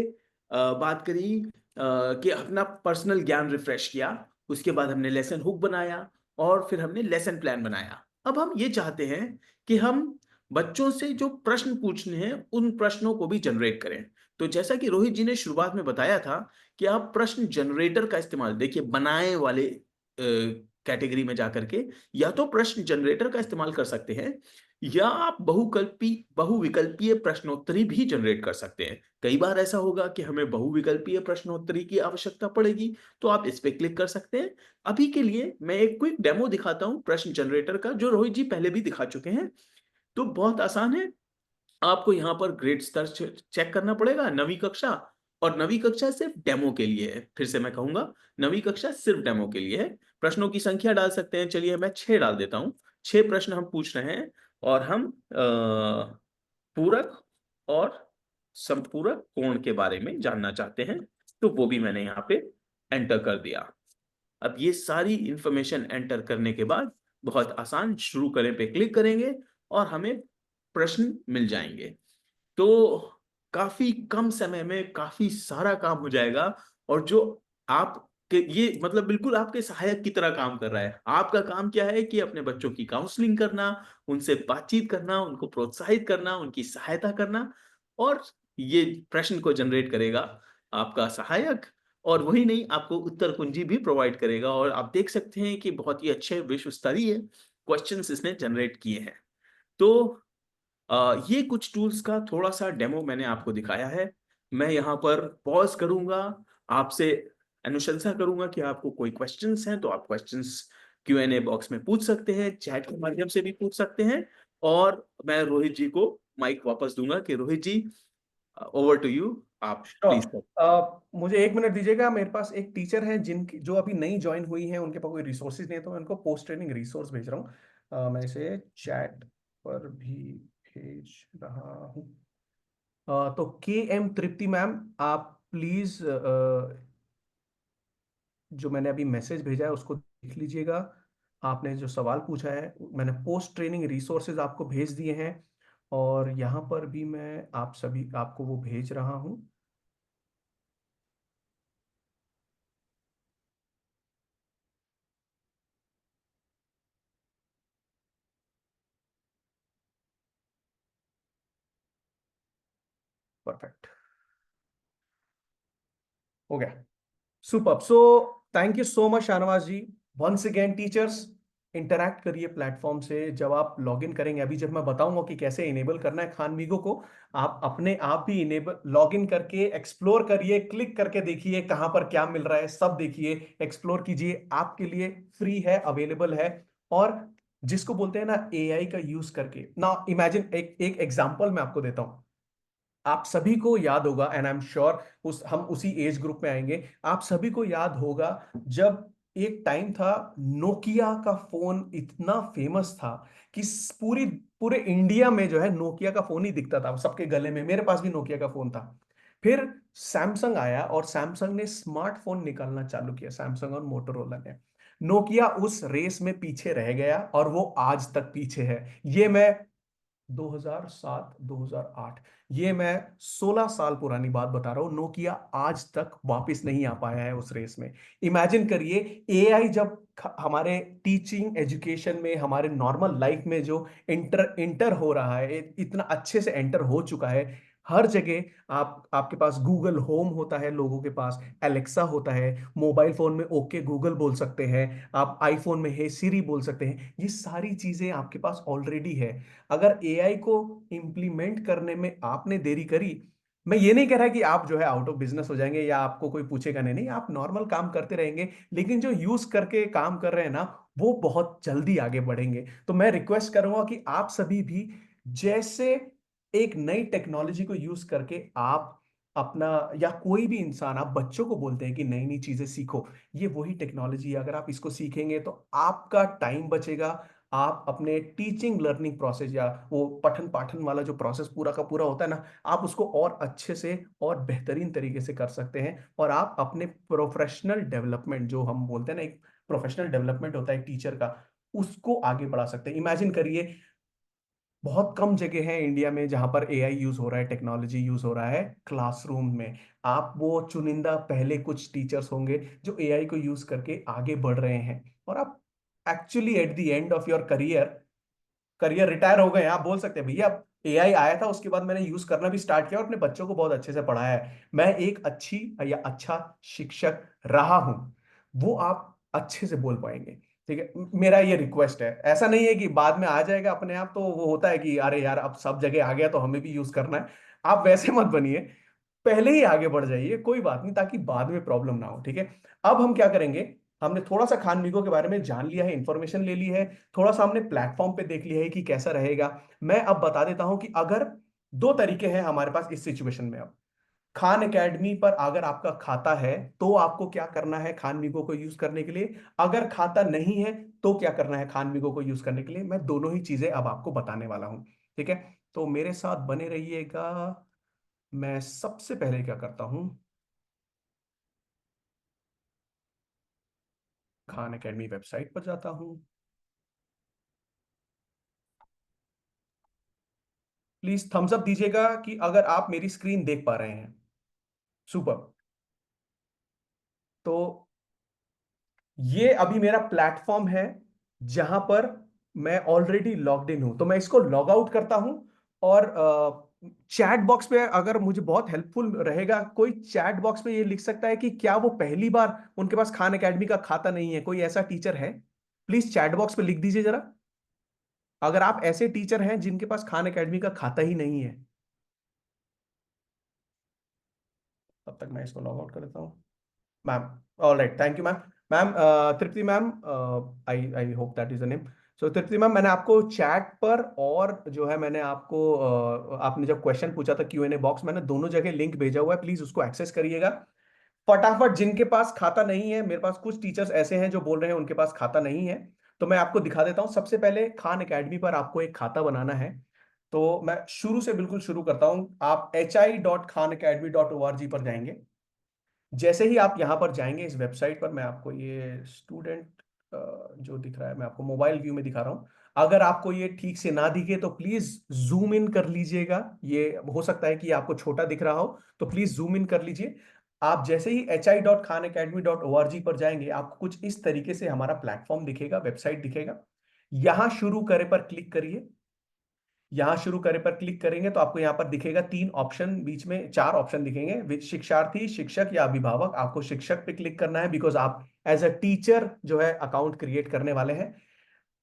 बात करी कि अपना पर्सनल ज्ञान रिफ्रेश किया, उसके बाद हमने लेसन हुक बनाया, और फिर हमने लेसन प्लान बनाया। अब हम ये चाहते हैं कि हम बच्चों से जो प्रश्न पूछने हैं उन प्रश्नों को भी जनरेट करें। तो जैसा कि रोहित जी ने शुरुआत में बताया था कि आप प्रश्न जनरेटर का इस्तेमाल, देखिए बनाए वाले कैटेगरी में जाकर के, या तो प्रश्न जनरेटर का इस्तेमाल कर सकते हैं, या आप बहुविकल्पीय प्रश्नोत्तरी भी जनरेट कर सकते हैं। कई बार ऐसा होगा कि हमें बहुविकल्पीय प्रश्नोत्तरी की आवश्यकता पड़ेगी, तो आप इस पे क्लिक कर सकते हैं। अभी के लिए मैं एक क्विक डेमो दिखाता हूं प्रश्न जनरेटर का, जो रोहित जी पहले भी दिखा चुके हैं। तो बहुत आसान है, आपको यहाँ पर ग्रेड स्तर चेक करना पड़ेगा, नवी कक्षा, और नवी कक्षा सिर्फ डेमो के लिए है। फिर से मैं कहूंगा, नवी कक्षा सिर्फ डेमो के लिए है। प्रश्नों की संख्या डाल सकते हैं, चलिए मैं 6 डाल देता हूँ। 6 प्रश्न हम पूछ रहे हैं, और हम पूरक और संपूरक कोण के बारे में जानना चाहते हैं। तो वो भी मैंने यहाँ पे एंटर कर दिया। अब ये सारी इंफॉर्मेशन एंटर करने के बाद बहुत आसान, शुरू करें पे क्लिक करेंगे और हमें प्रश्न मिल जाएंगे। तो काफी कम समय में काफी सारा काम हो जाएगा। और जो आप के ये मतलब बिल्कुल आपके सहायक की तरह काम कर रहा है। आपका काम क्या है कि अपने बच्चों की काउंसलिंग करना, उनसे बातचीत करना, उनको प्रोत्साहित करना, उनकी सहायता करना। और ये प्रश्न को जनरेट करेगा आपका सहायक, और वही नहीं, आपको उत्तर कुंजी भी प्रोवाइड करेगा। और आप देख सकते हैं कि बहुत ही अच्छे विश्व स्तरीय क्वेश्चंस इसने जनरेट किए हैं। तो ये कुछ टूल्स का थोड़ा सा डेमो मैंने आपको दिखाया है। मैं यहाँ पर पॉज करूंगा, आपसे अनुशंसा करूंगा कि आपको कोई क्वेश्चंस हैं तो आप क्वेश्चंस Q&A बॉक्स में पूछ सकते हैं, चैट के माध्यम से भी पूछ सकते हैं। और मैं रोहित जी को माइक वापस दूंगा कि रोहित जी, ओवर टू यू, आप प्लीज श्योर। कर। मुझे 1 मिनट दीजिएगा। मेरे पास एक टीचर है जिनकी जो अभी नई ज्वाइन हुई है, उनके पास कोई रिसोर्सेज नहीं है, तो मैं उनको पोस्ट ट्रेनिंग रिसोर्स भेज रहा हूँ। मैं इसे चैट पर भी भेज रहा हूँ। तो KM तृप्ति मैम, आप प्लीज जो मैंने अभी मैसेज भेजा है उसको देख लीजिएगा। आपने जो सवाल पूछा है, मैंने पोस्ट ट्रेनिंग रिसोर्सेज आपको भेज दिए हैं, और यहाँ पर भी मैं आप सभी आपको वो भेज रहा हूँ। परफेक्ट, हो गया। Super. So thank you so much Shahnawaz ji. Once again teachers, interact करिए प्लेटफॉर्म से। जब आप लॉगिन करेंगे, अभी जब मैं बताऊंगा कि कैसे इनेबल करना है खानविगो को, आप अपने आप भी इनेबल लॉगिन करके एक्सप्लोर करिए, क्लिक करके देखिए कहां पर क्या मिल रहा है, सब देखिए, एक्सप्लोर कीजिए। आपके लिए फ्री है, अवेलेबल है। और जिसको बोलते हैं ना AI का यूज करके ना, इमेजिन एक एक एग्जांपल मैं आपको देता हूं। आप सभी को याद होगा, एंड आई एम श्योर उस हम उसी एज ग्रुप में आएंगे। आप सभी को याद होगा जब एक टाइम था, नोकिया का फोन इतना फेमस था कि पूरी पूरे इंडिया में जो है नोकिया का फोन ही दिखता था सबके गले में। मेरे पास भी नोकिया का फोन था। फिर सैमसंग आया और सैमसंग ने स्मार्टफोन निकालना चालू किया, सैमसंग और मोटोरोला ने। नोकिया उस रेस में पीछे रह गया और वो आज तक पीछे है। ये मैं 2007 2008, ये मैं 16 साल पुरानी बात बता रहा हूं। नोकिया आज तक वापस नहीं आ पाया है उस रेस में। इमेजिन करिए, AI जब हमारे टीचिंग एजुकेशन में, हमारे नॉर्मल लाइफ में जो इंटर इंटर हो रहा है, इतना अच्छे से एंटर हो चुका है। हर जगह आपके पास गूगल होम होता है, लोगों के पास एलेक्सा होता है, मोबाइल फोन में ओके गूगल बोल सकते हैं, आप आईफोन में हे सिरी बोल सकते हैं। ये सारी चीजें आपके पास ऑलरेडी है। अगर AI को इंप्लीमेंट करने में आपने देरी करी, मैं ये नहीं कह रहा कि आप जो है आउट ऑफ बिजनेस हो जाएंगे या आपको कोई पूछेगा नहीं, नहीं, आप नॉर्मल काम करते रहेंगे। लेकिन जो यूज करके काम कर रहे हैं ना, वो बहुत जल्दी आगे बढ़ेंगे। तो मैं रिक्वेस्ट करूंगा कि आप सभी भी जैसे एक नई टेक्नोलॉजी को यूज करके आप अपना, या कोई भी इंसान, आप बच्चों को बोलते हैं कि नई नई चीजें सीखो, ये वही टेक्नोलॉजी है। अगर आप इसको सीखेंगे तो आपका टाइम बचेगा। आप अपने टीचिंग लर्निंग प्रोसेस या वो पठन पाठन वाला जो प्रोसेस पूरा का पूरा होता है ना, आप उसको और अच्छे से और बेहतरीन तरीके से कर सकते हैं। और आप अपने प्रोफेशनल डेवलपमेंट, जो हम बोलते हैं ना, एक प्रोफेशनल डेवलपमेंट होता है टीचर का, उसको आगे बढ़ा सकते हैं। इमेजिन करिए, बहुत कम जगह है इंडिया में जहां पर AI यूज हो रहा है, टेक्नोलॉजी यूज हो रहा है क्लासरूम में। आप वो चुनिंदा पहले कुछ टीचर्स होंगे जो AI को यूज करके आगे बढ़ रहे हैं। और आप actually at the end of your career, career retire हो गए हैं, आप बोल सकते हैं भैया अब AI आया था, उसके बाद मैंने यूज करना भी स्टार्ट किया और अपने बच्चों को बहुत अच्छे से पढ़ाया है, मैं एक अच्छी या अच्छा शिक्षक रहा हूं। वो आप अच्छे से बोल पाएंगे। ठीक है, मेरा ये रिक्वेस्ट है। ऐसा नहीं है कि बाद में आ जाएगा अपने आप, तो वो होता है कि अरे यार अब सब जगह आ गया तो हमें भी यूज करना है। आप वैसे मत बनिए, पहले ही आगे बढ़ जाइए, कोई बात नहीं, ताकि बाद में प्रॉब्लम ना हो। ठीक है, अब हम क्या करेंगे, हमने थोड़ा सा खान मीगो के बारे में जान लिया है, इंफॉर्मेशन ले ली है, थोड़ा सा हमने प्लेटफॉर्म पे देख लिया है कि कैसा रहेगा। मैं अब बता देता हूं कि अगर दो तरीके हैं हमारे पास इस सिचुएशन में। अब खान एकेडमी पर अगर आपका खाता है तो आपको क्या करना है खान मीगो को यूज करने के लिए, अगर खाता नहीं है तो क्या करना है खान मीगो को यूज करने के लिए, मैं दोनों ही चीजें अब आपको बताने वाला हूं। ठीक है, तो मेरे साथ बने रहिएगा। मैं सबसे पहले क्या करता हूं, खान एकेडमी वेबसाइट पर जाता हूं। प्लीज थम्स अप दीजिएगा कि अगर आप मेरी स्क्रीन देख पा रहे हैं। सुपर। तो ये अभी मेरा प्लेटफॉर्म है जहां पर मैं ऑलरेडी लॉग्ड इन हूं, तो मैं इसको लॉग आउट करता हूं। और चैट बॉक्स पे अगर मुझे बहुत हेल्पफुल रहेगा, कोई चैट बॉक्स पे ये लिख सकता है कि क्या वो पहली बार उनके पास खान एकेडमी का खाता नहीं है, कोई ऐसा टीचर है? प्लीज चैट बॉक्स पे लिख दीजिए जरा, अगर आप ऐसे टीचर हैं जिनके पास खान एकेडमी का खाता ही नहीं है। तब तक मैं इसको लॉग आउट कर देता हूँ। Ma'am, all right, thank you ma'am. Ma'am, Tripti ma'am, I I hope that is the name. So Tripti ma'am, मैंने आपको चैट पर और जो है मैंने आपको आपने जब क्वेश्चन पूछा था Q&A बॉक्स, मैंने दोनों जगह लिंक भेजा हुआ है, प्लीज उसको एक्सेस करिएगा फटाफट। जिनके पास खाता नहीं है, मेरे पास कुछ टीचर्स ऐसे हैं जो बोल रहे हैं उनके पास खाता नहीं है, तो मैं आपको दिखा देता हूं। सबसे पहले खान एकेडमी पर आपको एक खाता बनाना है। तो मैं शुरू से बिल्कुल शुरू करता हूं। आप hi.khanacademy.org पर जाएंगे। जैसे ही आप यहां पर जाएंगे इस वेबसाइट पर, मैं आपको ये स्टूडेंट जो दिख रहा है मैं आपको मोबाइल व्यू में दिखा रहा हूं। अगर आपको ये ठीक से ना दिखे तो प्लीज जूम इन कर लीजिएगा, ये हो सकता है कि आपको छोटा दिख रहा हो, तो प्लीज जूम इन कर लीजिए। आप जैसे ही hi.khanacademy.org पर जाएंगे, आपको कुछ इस तरीके से हमारा प्लेटफॉर्म दिखेगा, वेबसाइट दिखेगा। यहां शुरू करे पर क्लिक करिए। यहां शुरू करें पर क्लिक करेंगे तो आपको यहां पर दिखेगा 3 ऑप्शन, बीच में 4 ऑप्शन दिखेंगे, विद शिक्षार्थी, शिक्षक या अभिभावक। आपको शिक्षक पे क्लिक करना है बिकॉज आप एज अ टीचर जो है अकाउंट क्रिएट करने वाले हैं।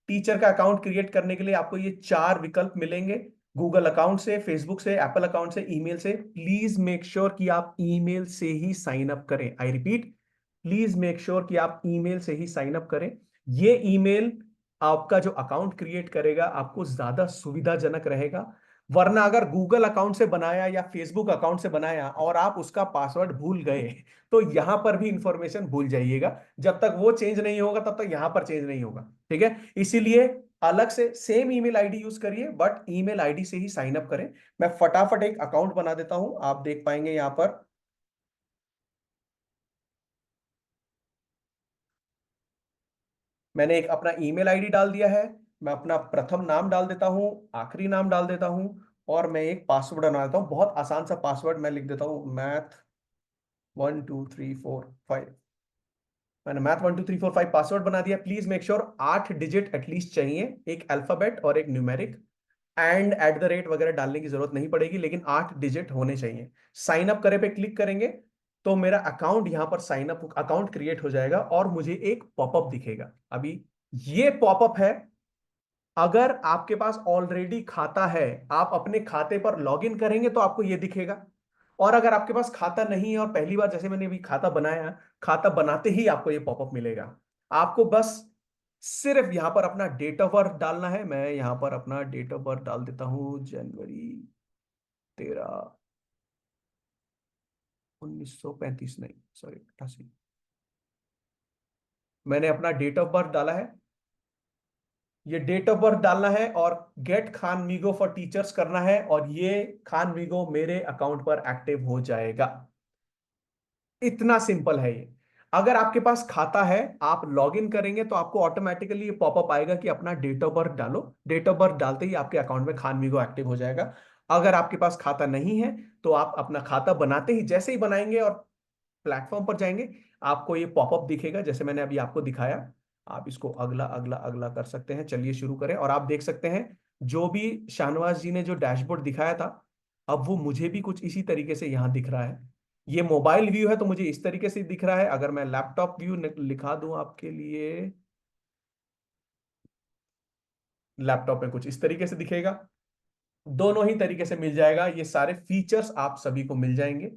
टीचर का अकाउंट क्रिएट करने के लिए आपको ये 4 विकल्प मिलेंगे, गूगल अकाउंट से, फेसबुक से, एप्पल अकाउंट से, ईमेल से। प्लीज मेक श्योर कि आप ईमेल से ही साइन अप करें। I repeat, please make sure कि आप ईमेल से ही साइन अप करें। ये ईमेल आपका जो अकाउंट क्रिएट करेगा आपको ज्यादा सुविधाजनक रहेगा। वरना अगर गूगल अकाउंट से बनाया या फेसबुक अकाउंट से बनाया और आप उसका पासवर्ड भूल गए, तो यहां पर भी इंफॉर्मेशन भूल जाइएगा। जब तक वो चेंज नहीं होगा तब तक यहां पर चेंज नहीं होगा, ठीक है? इसीलिए अलग से सेम ईमेल आईडी यूज करिए, बट ईमेल आईडी से ही साइन अप करें। मैं फटाफट एक अकाउंट बना देता हूं, आप देख पाएंगे यहां पर। मैंने एक अपना ईमेल आईडी डाल दिया है। मैं अपना प्रथम नाम डाल देता हूं, आखिरी नाम डाल देता हूं, और मैं एक पासवर्ड बना देता हूं। बहुत आसान सा पासवर्ड मैं लिख देता हूं, math 1 2 3 4 5। मैंने math 1 2 3 4 5 पासवर्ड बना दिया। Please make sure 8 digit at least चाहिए, एक अल्फाबेट और एक numeric. And at the rate वगैरह डालने की जरूरत नहीं पड़ेगी, लेकिन 8 डिजिट होने चाहिए। साइन अप करे पे क्लिक करेंगे तो मेरा अकाउंट यहां पर साइन अप अकाउंट क्रिएट हो जाएगा और मुझे एक पॉपअप दिखेगा। अभी ये पॉपअप है। अगर आपके पास ऑलरेडी खाता है, आप अपने खाते पर लॉगिन करेंगे तो आपको ये दिखेगा। और अगर आपके पास खाता नहीं है और पहली बार, जैसे मैंने अभी खाता बनाया, खाता बनाते ही आपको ये पॉपअप मिलेगा। आपको बस सिर्फ यहां पर अपना डेट ऑफ बर्थ डालना है। मैं यहां पर अपना डेट ऑफ बर्थ डाल देता हूं, January 13, 1935, नहीं सॉरी 88। मैंने अपना डेट ऑफ बर्थ डाला है। ये डेट ऑफ बर्थ डालना है और get Khanmigo for teachers करना है, और ये खान मीगो मेरे अकाउंट पर एक्टिव हो जाएगा। इतना सिंपल है ये। अगर आपके पास खाता है, आप लॉगिन करेंगे तो आपको ऑटोमेटिकली ये पॉपअप आएगा कि अपना डेट ऑफ बर्थ डालो। डेट ऑफ बर्थ डालते ही आपके अकाउंट में खान मीगो एक्टिव हो जाएगा। अगर आपके पास खाता नहीं है तो आप अपना खाता बनाते ही, जैसे ही बनाएंगे और प्लेटफॉर्म पर जाएंगे, आपको ये पॉपअप दिखेगा जैसे मैंने अभी आपको दिखाया। आप इसको अगला अगला अगला कर सकते हैं। चलिए शुरू करें। और आप देख सकते हैं जो भी शाहनवाज जी ने जो डैशबोर्ड दिखाया था, अब वो मुझे भी कुछ इसी तरीके से यहां दिख रहा है। ये मोबाइल व्यू है तो मुझे इस तरीके से दिख रहा है। अगर मैं लैपटॉप व्यू लिखा दूं आपके लिए, लैपटॉप में कुछ इस तरीके से दिखेगा। दोनों ही तरीके से मिल जाएगा, ये सारे फीचर्स आप सभी को मिल जाएंगे,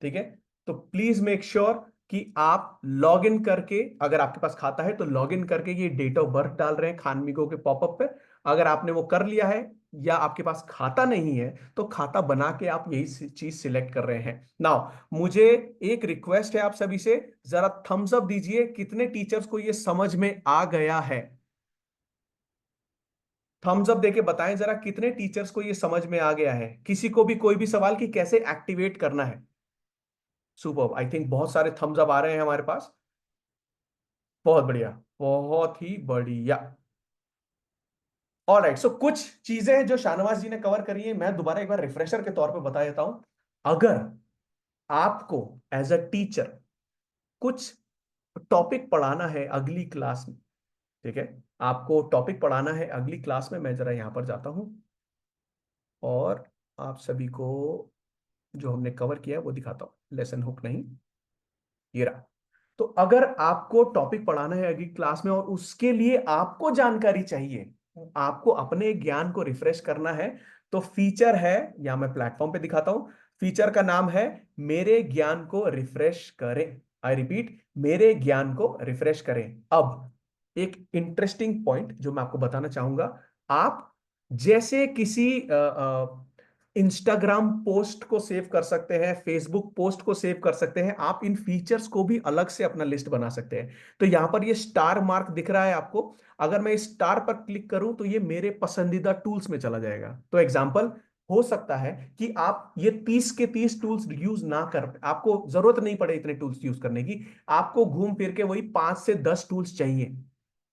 ठीक है? तो प्लीज मेक श्योर कि आप लॉग इन करके, अगर आपके पास खाता है तो लॉग इन करके ये डेट ऑफ बर्थ डाल रहे हैं खानमिगो के पॉपअप पे। अगर आपने वो कर लिया है या आपके पास खाता नहीं है तो खाता बना के आप यही चीज सिलेक्ट कर रहे हैं। नाउ मुझे एक रिक्वेस्ट है आप सभी से, जरा थम्स अप दीजिए कितने टीचर्स को ये समझ में आ गया है। थम्स अप देके बताएं जरा कितने टीचर्स को ये समझ में आ गया है। किसी को भी कोई भी सवाल कि कैसे एक्टिवेट करना है? सुपर, आई थिंक बहुत सारे थम्स अप आ रहे हैं हमारे पास। बहुत बढ़िया, बहुत ही बढ़िया। ऑलराइट, सो कुछ चीजें जो शाहनवाज जी ने कवर करी है, मैं दोबारा एक बार रिफ्रेशर के तौर पे बता देता हूं। अगर आपको एज अ टीचर कुछ टॉपिक पढ़ाना है अगली क्लास में, ठीक है, आपको टॉपिक पढ़ाना है अगली क्लास में, मैं जरा यहां पर जाता हूं और आप सभी को जो हमने कवर किया है वो दिखाता हूं। लेसन हुक नहीं, ये रहा। तो अगर आपको टॉपिक पढ़ाना है अगली क्लास में और उसके लिए आपको जानकारी चाहिए, आपको अपने ज्ञान को रिफ्रेश करना है, तो फीचर है, या मैं प्लेटफॉर्म पे दिखाता हूं। फीचर का नाम है मेरे ज्ञान को रिफ्रेश करें। आई रिपीट, मेरे ज्ञान को रिफ्रेश करें। अब एक इंटरेस्टिंग पॉइंट जो मैं आपको बताना चाहूंगा, आप जैसे किसी इंस्टाग्राम पोस्ट को सेव कर सकते हैं, फेसबुक पोस्ट को सेव कर सकते हैं, आप इन फीचर्स को भी अलग से अपना लिस्ट बना सकते हैं। तो यहां पर ये स्टार मार्क दिख रहा है आपको, अगर मैं इस स्टार पर क्लिक करूं तो ये मेरे पसंदीदा टूल्स में चला जाएगा। तो एग्जांपल हो सकता है कि आप ये 30 के 30 टूल्स यूज ना कर, आपको जरूरत नहीं पड़े इतने टूल्स यूज करने की, आपको घूम फिर के वही 5 से 10 टूल्स चाहिए,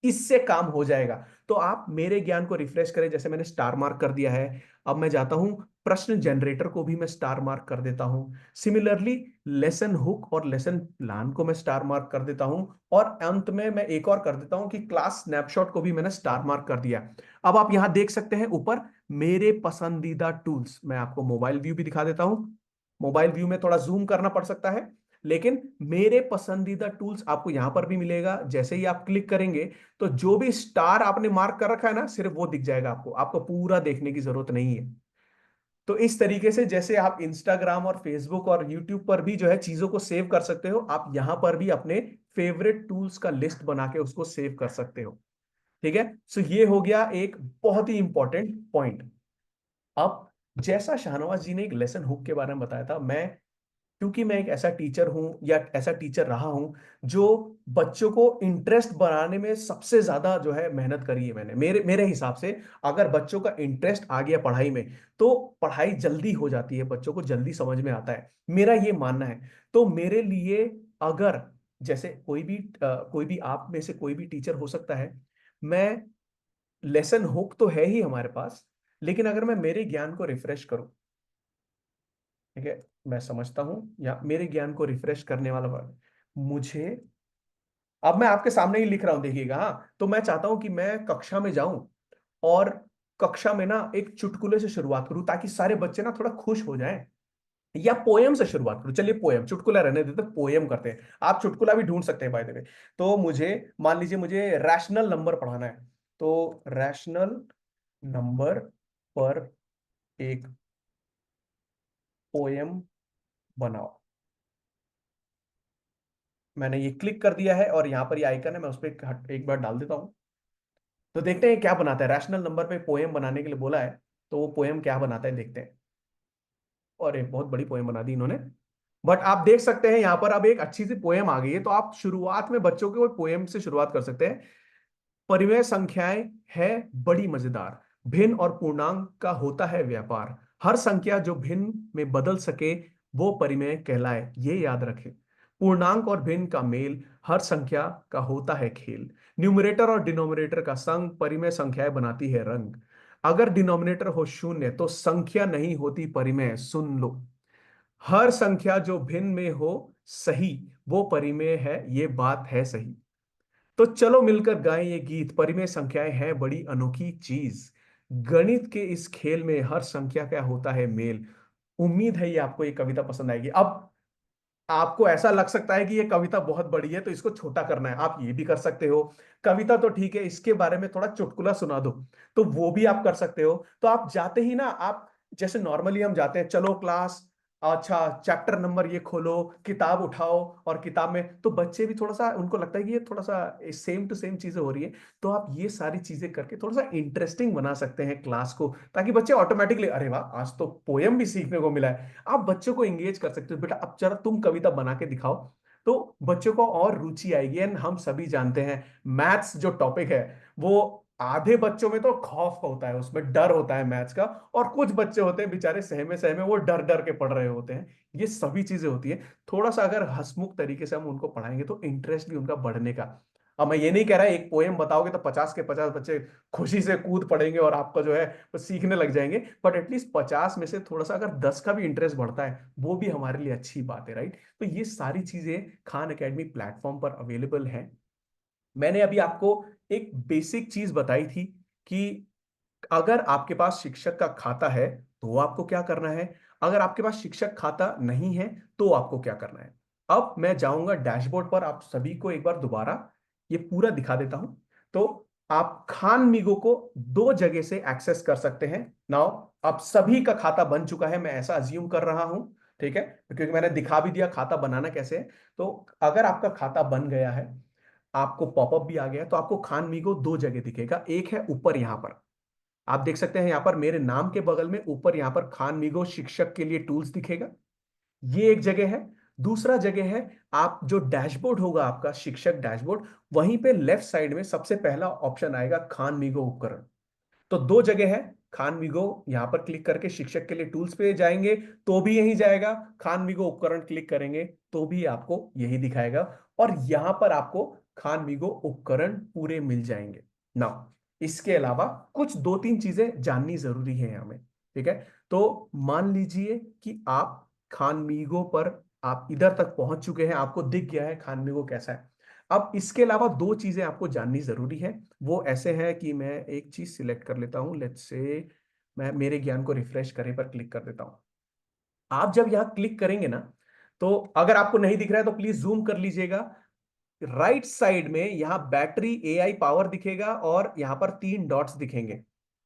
इससे काम हो जाएगा। तो आप मेरे ज्ञान को रिफ्रेश करें, जैसे मैंने स्टार मार्क कर दिया है। अब मैं जाता हूं, प्रश्न जनरेटर को भी मैं स्टार मार्क कर देता हूं। सिमिलरली लेसन हुक और लेसन प्लान को मैं स्टार मार्क कर देता हूं। और अंत में मैं एक और कर देता हूं कि क्लास स्नैपशॉट को भी मैंने स्टार मार्क कर दिया। अब आप यहां देख सकते हैं ऊपर मेरे पसंदीदा टूल्स, मैं आपको मोबाइल व्यू भी दिखा देता हूं। मोबाइल व्यू में थोड़ा जूम करना पड़ सकता है, लेकिन मेरे पसंदीदा टूल्स आपको यहां पर भी मिलेगा। जैसे ही आप क्लिक करेंगे तो जो भी स्टार आपने मार्क कर रखा है ना, सिर्फ वो दिख जाएगा आपको, आपको पूरा देखने की जरूरत नहीं है। तो इस तरीके से जैसे आप इंस्टाग्राम और फेसबुक और यूट्यूब पर भी जो है चीजों को सेव कर सकते हो, आप यहां पर भी अपने फेवरेट टूल्स का लिस्ट बना के उसको सेव कर सकते हो। ठीक है, सो ये हो गया एक बहुत ही इंपॉर्टेंट पॉइंट। अब जैसा शाहनवाज जी ने एक लेसन हुक के बारे में बताया था, मैं क्योंकि मैं एक ऐसा टीचर हूं या ऐसा टीचर रहा हूं जो बच्चों को इंटरेस्ट बनाने में सबसे ज्यादा जो है मेहनत करी है मैंने, मेरे मेरे हिसाब से अगर बच्चों का इंटरेस्ट आ गया पढ़ाई में तो पढ़ाई जल्दी हो जाती है, बच्चों को जल्दी समझ में आता है, मेरा ये मानना है। तो मेरे लिए अगर जैसे कोई भी आप में से कोई भी टीचर हो सकता है, मैं लेसन हुक तो है ही हमारे पास, लेकिन अगर मैं मेरे ज्ञान को रिफ्रेश करूं, ठीक है, मैं समझता हूं या मेरे ज्ञान को रिफ्रेश करने वाला वर्ड मुझे, अब मैं आपके सामने ही लिख रहा हूं देखिएगा। हाँ, तो मैं चाहता हूं कि मैं कक्षा में जाऊं और कक्षा में ना एक चुटकुले से शुरुआत करूं ताकि सारे बच्चे ना थोड़ा खुश हो जाएं, या पोयम से शुरुआत करूं। चलिए पोयम, चुटकुला रहने देते, पोयम करते हैं, आप चुटकुला भी ढूंढ सकते हैं बाय द वे। तो मुझे मान लीजिए मुझे रैशनल नंबर पढ़ाना है, तो रैशनल नंबर पर एक पोयम बनाओ। मैंने ये क्लिक कर दिया है और यहाँ पर ये आइकन है, मैं उस पर एक बार डाल देता हूँ। तो देखते हैं क्या बनाता है, रैशनल नंबर पे पोएम बनाने के लिए बोला है, तो वो पोएम क्या बनाता है देखते हैं। और एक बहुत बड़ी पोएम बना दी इन्होंने, बट आप देख सकते हैं यहाँ पर अब एक अच्छी सी पोएम आ गई है। तो आप शुरुआत में बच्चों के वो पोएम से शुरुआत कर सकते हैं। परिमेय संख्याएं है बड़ी मजेदार, भिन्न और पूर्णांक का होता है व्यापार, हर संख्या जो भिन्न में बदल सके वो परिमेय कहलाए, ये याद रखें। पूर्णांक और भिन्न का मेल हर संख्या का होता है खेल, न्यूमरेटर और डिनोमिनेटर का संग परिमेय संख्याएं बनाती है रंग, अगर डिनोमिनेटर हो शून्य तो संख्या नहीं होती परिमेय, सुन लो। हर संख्या जो भिन्न में हो सही वो परिमेय है, ये बात है सही। तो चलो मिलकर गाएं ये गीत, परिमेय संख्याएं हैं बड़ी अनोखी चीज, गणित के इस खेल में हर संख्या का होता है मेल। उम्मीद है ये आपको ये कविता पसंद आएगी। अब आपको ऐसा लग सकता है कि ये कविता बहुत बड़ी है तो इसको छोटा करना है, आप ये भी कर सकते हो। कविता तो ठीक है, इसके बारे में थोड़ा चुटकुला सुना दो, तो वो भी आप कर सकते हो। तो आप जाते ही ना, आप जैसे नॉर्मली हम जाते हैं, चलो क्लास, अच्छा चैप्टर नंबर ये खोलो, किताब उठाओ, और किताब में तो बच्चे भी थोड़ा सा उनको लगता है कि ये थोड़ा सा सेम टू सेम चीजें हो रही है। तो आप ये सारी चीजें करके थोड़ा सा इंटरेस्टिंग बना सकते हैं क्लास को, ताकि बच्चे ऑटोमेटिकली अरे वाह आज तो पोयम भी सीखने को मिला है। आप बच्चों को एंगेज कर सकते हो, बेटा अब जरा तुम कविता बना के दिखाओ, तो बच्चों को और रुचि आएगी। एंड हम सभी जानते हैं मैथ्स जो टॉपिक है वो आधे बच्चों में तो खौफ होता है, उसमें डर होता है मैथ्स का, और कुछ बच्चे होते हैं बेचारे सहमे सहमे वो डर डर के पढ़ रहे होते हैं। ये सभी चीजें होती है, थोड़ा सा अगर हंसमुख तरीके से हम उनको पढ़ाएंगे तो इंटरेस्ट भी उनका बढ़ने का अब मैं ये नहीं कह रहा एक पोएम बताओगे तो 50 के 50 बच्चे खुशी से कूद पड़ेंगे और आपका जो है वो सीखने लग जाएंगे, बट एटलीस्ट 50 में से थोड़ा सा अगर 10 का भी इंटरेस्ट बढ़ता है वो भी हमारे लिए अच्छी बात है, राइट। तो ये सारी चीजें खान एकेडमी प्लेटफॉर्म पर अवेलेबल है। मैंने अभी आपको एक बेसिक चीज बताई थी कि अगर आपके पास शिक्षक का खाता है तो आपको क्या करना है, अगर आपके पास शिक्षक खाता नहीं है तो आपको क्या करना है। अब मैं जाऊंगा डैशबोर्ड पर, आप सभी को एक बार दोबारा ये पूरा दिखा देता हूं। तो आप खान मीगो को दो जगह से एक्सेस कर सकते हैं। नाउ आप सभी का खाता बन चुका है, मैं ऐसा अज्यूम कर रहा हूं, ठीक है, क्योंकि मैंने दिखा भी दिया खाता बनाना कैसे है। तो अगर आपका खाता बन गया है, आपको पॉपअप भी आ गया है, तो आपको खान मीगो दो जगह दिखेगा। एक है ऊपर यहां पर, आप देख सकते हैं यहां पर मेरे नाम के बगल में ऊपर यहां पर खान मीगो शिक्षक के लिए टूल्स दिखेगा, ये एक जगह है। दूसरा जगह है, आप जो डैशबोर्ड होगा आपका शिक्षक डैशबोर्ड, वहीं पे लेफ्ट साइड में सबसे पहला ऑप्शन आएगा खान मीगो उपकरण। तो दो जगह है, खान मीगो यहां पर क्लिक करके शिक्षक के लिए टूल्स पे जाएंगे तो भी यही जाएगा, खान मीगो उपकरण क्लिक करेंगे तो भी आपको यही दिखाएगा, और यहां पर आपको खान मीगो उपकरण पूरे मिल जाएंगे ना। इसके अलावा कुछ दो तीन चीजें जाननी जरूरी है हमें, ठीक है। तो मान लीजिए कि आप खान मीगो पर आप इधर तक पहुंच चुके हैं, आपको दिख गया है खान मीगो कैसा है। अब इसके अलावा दो चीजें आपको जाननी जरूरी है, वो ऐसे है कि मैं एक चीज सिलेक्ट कर लेता हूं, लेट्स से मैं मेरे ज्ञान को रिफ्रेश करें पर क्लिक कर देता हूं। आप जब यहां क्लिक करेंगे ना, तो अगर आपको नहीं दिख रहा है तो प्लीज जूम कर लीजिएगा। राइट साइड में यहां बैटरी एआई पावर दिखेगा और यहां पर तीन डॉट्स दिखेंगे।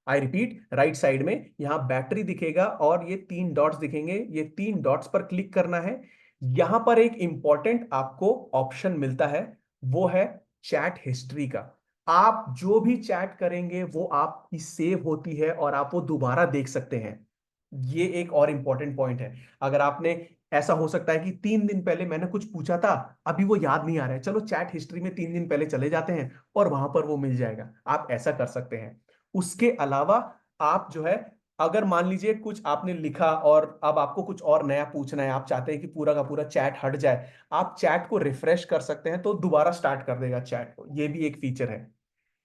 आई रिपीट, राइट साइड में यहां बैटरी दिखेगा और ये तीन डॉट्स दिखेंगे, ये तीन डॉट्स पर क्लिक करना है। यहां पर एक इंपॉर्टेंट आपको ऑप्शन मिलता है, वो है चैट हिस्ट्री का। आप जो भी चैट करेंगे वो आपकी सेव होती है और आप वो दोबारा देख सकते हैं। ये एक और इंपॉर्टेंट पॉइंट है। अगर आपने, ऐसा हो सकता है कि 3 दिन पहले मैंने कुछ पूछा था, अभी वो याद नहीं आ रहा है, चलो चैट हिस्ट्री में 3 दिन पहले चले जाते हैं और वहां पर वो मिल जाएगा, आप ऐसा कर सकते हैं। उसके अलावा आप जो है, अगर मान लीजिए कुछ आपने लिखा और अब आपको कुछ और नया पूछना है, आप चाहते हैं कि पूरा का पूरा चैट हट जाए, आप चैट को रिफ्रेश कर सकते हैं तो दोबारा स्टार्ट कर देगा चैट को, ये भी एक फीचर है।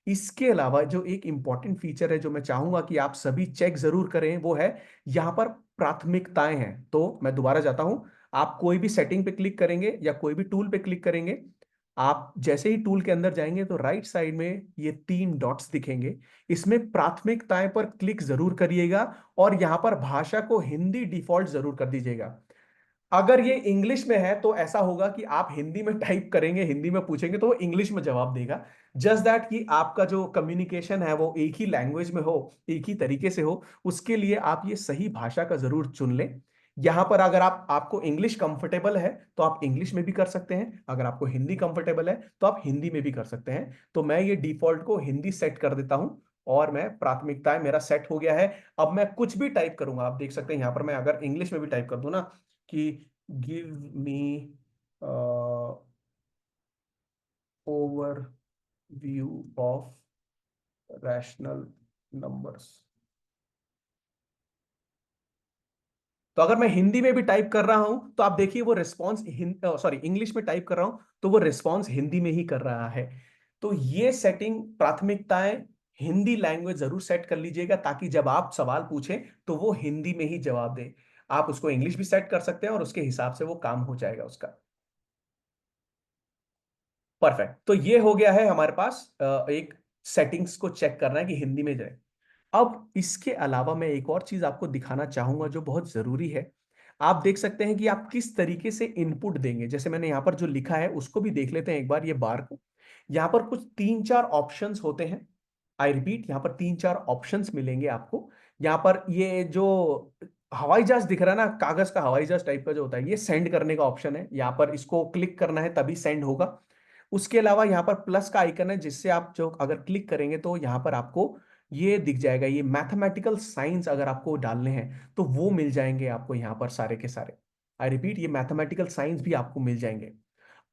इसके अलावा जो एक इंपॉर्टेंट फीचर है जो मैं चाहूंगा कि आप सभी चेक जरूर करें, वो है यहां पर प्राथमिकताएं हैं। तो मैं दोबारा जाता हूं, आप कोई भी सेटिंग पे क्लिक करेंगे या कोई भी टूल पे क्लिक करेंगे, आप जैसे ही टूल के अंदर जाएंगे तो राइट साइड में ये तीन डॉट्स दिखेंगे, इसमें प्राथमिकताएं पर क्लिक जरूर करिएगा और यहां पर भाषा को हिंदी डिफॉल्ट जरूर कर दीजिएगा। अगर ये इंग्लिश में है तो ऐसा होगा कि आप हिंदी में टाइप करेंगे, हिंदी में पूछेंगे तो वो इंग्लिश में जवाब देगा। जस्ट दैट कि आपका जो कम्युनिकेशन है वो एक ही लैंग्वेज में हो, एक ही तरीके से हो, उसके लिए आप ये सही भाषा का जरूर चुन लें। यहां पर अगर आपको इंग्लिश कंफर्टेबल है तो आप इंग्लिश में भी कर सकते हैं, अगर आपको हिंदी कंफर्टेबल है तो आप हिंदी में भी कर सकते हैं। तो मैं ये डिफॉल्ट को हिंदी सेट कर देता हूं और मैं प्राथमिकताएं मेरा सेट हो गया है। अब मैं कुछ भी टाइप करूंगा, आप देख सकते हैं यहां पर मैं अगर इंग्लिश में भी टाइप कर दूं ना कि give me overview of rational numbers, तो अगर मैं हिंदी में भी टाइप कर रहा हूं तो आप देखिए वो रिस्पॉन्स सॉरी इंग्लिश में टाइप कर रहा हूं तो वो रिस्पॉन्स हिंदी में ही कर रहा है। तो ये सेटिंग प्राथमिकताएं हिंदी लैंग्वेज जरूर सेट कर लीजिएगा ताकि जब आप सवाल पूछें तो वो हिंदी में ही जवाब दे। आप उसको इंग्लिश भी सेट कर सकते हैं और उसके हिसाब से वो काम हो जाएगा उसका। परफेक्ट, तो ये हो गया है हमारे पास एक सेटिंग्स को चेक करना है कि हिंदी में जाए। अब इसके अलावा मैं एक और चीज आपको दिखाना चाहूंगा जो बहुत जरूरी है। आप देख सकते हैं कि आप किस तरीके से इनपुट देंगे, जैसे मैंने यहां पर जो लिखा है उसको भी देख लेते हैं एक बार, ये बार को। यहां पर कुछ तीन चार ऑप्शंस होते हैं। आई रिपीट, यहां पर तीन चार ऑप्शंस मिलेंगे आपको। यहां पर ये जो हवाई जहाज दिख रहा है ना, कागज का हवाई जहाज टाइप का जो होता है, ये सेंड करने का ऑप्शन है, यहां पर इसको क्लिक करना है तभी सेंड होगा। उसके अलावा यहाँ पर प्लस का आइकन है जिससे आप जो अगर क्लिक करेंगे तो यहाँ पर आपको ये दिख जाएगा, ये मैथमेटिकल साइंस अगर आपको डालने हैं तो वो मिल जाएंगे आपको यहाँ पर सारे के सारे। आई रिपीट, ये मैथमेटिकल साइंस भी आपको मिल जाएंगे।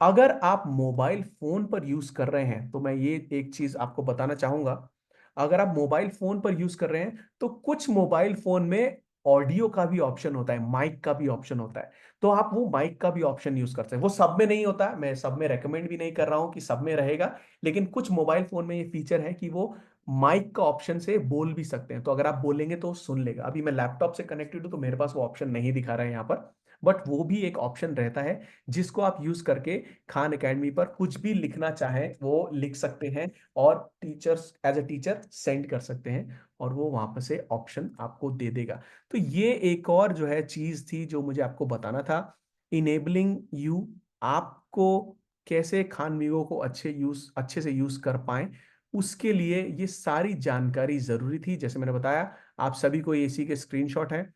अगर आप मोबाइल फोन पर यूज कर रहे हैं तो मैं ये एक चीज आपको बताना चाहूंगा। अगर आप मोबाइल फोन पर यूज कर रहे हैं तो कुछ मोबाइल फोन में ऑडियो का भी ऑप्शन होता है, माइक का भी ऑप्शन होता है। तो आप वो माइक का भी ऑप्शन यूज करते हैं। वो सब में नहीं होता है, मैं सब में रेकमेंड भी नहीं कर रहा हूं कि सब में रहेगा, लेकिन कुछ मोबाइल फोन में ये फीचर है कि वो माइक का ऑप्शन से बोल भी सकते हैं। तो अगर आप बोलेंगे तो सुन लेगा। अभी मैं लैपटॉप से कनेक्टेड हूं तो मेरे पास वो ऑप्शन नहीं दिखा रहा है यहाँ पर, बट वो भी एक ऑप्शन रहता है जिसको आप यूज करके खान एकेडमी पर कुछ भी लिखना चाहें वो लिख सकते हैं, और teachers as a teacher send कर सकते हैं, और वो वहां पर से ऑप्शन आपको दे देगा। तो ये एक और जो है चीज थी जो मुझे आपको बताना था, इनेबलिंग यू, आपको कैसे खान मीगो को अच्छे से यूज कर पाए, उसके लिए ये सारी जानकारी जरूरी थी। जैसे मैंने बताया, आप सभी को एसी के स्क्रीनशॉट है।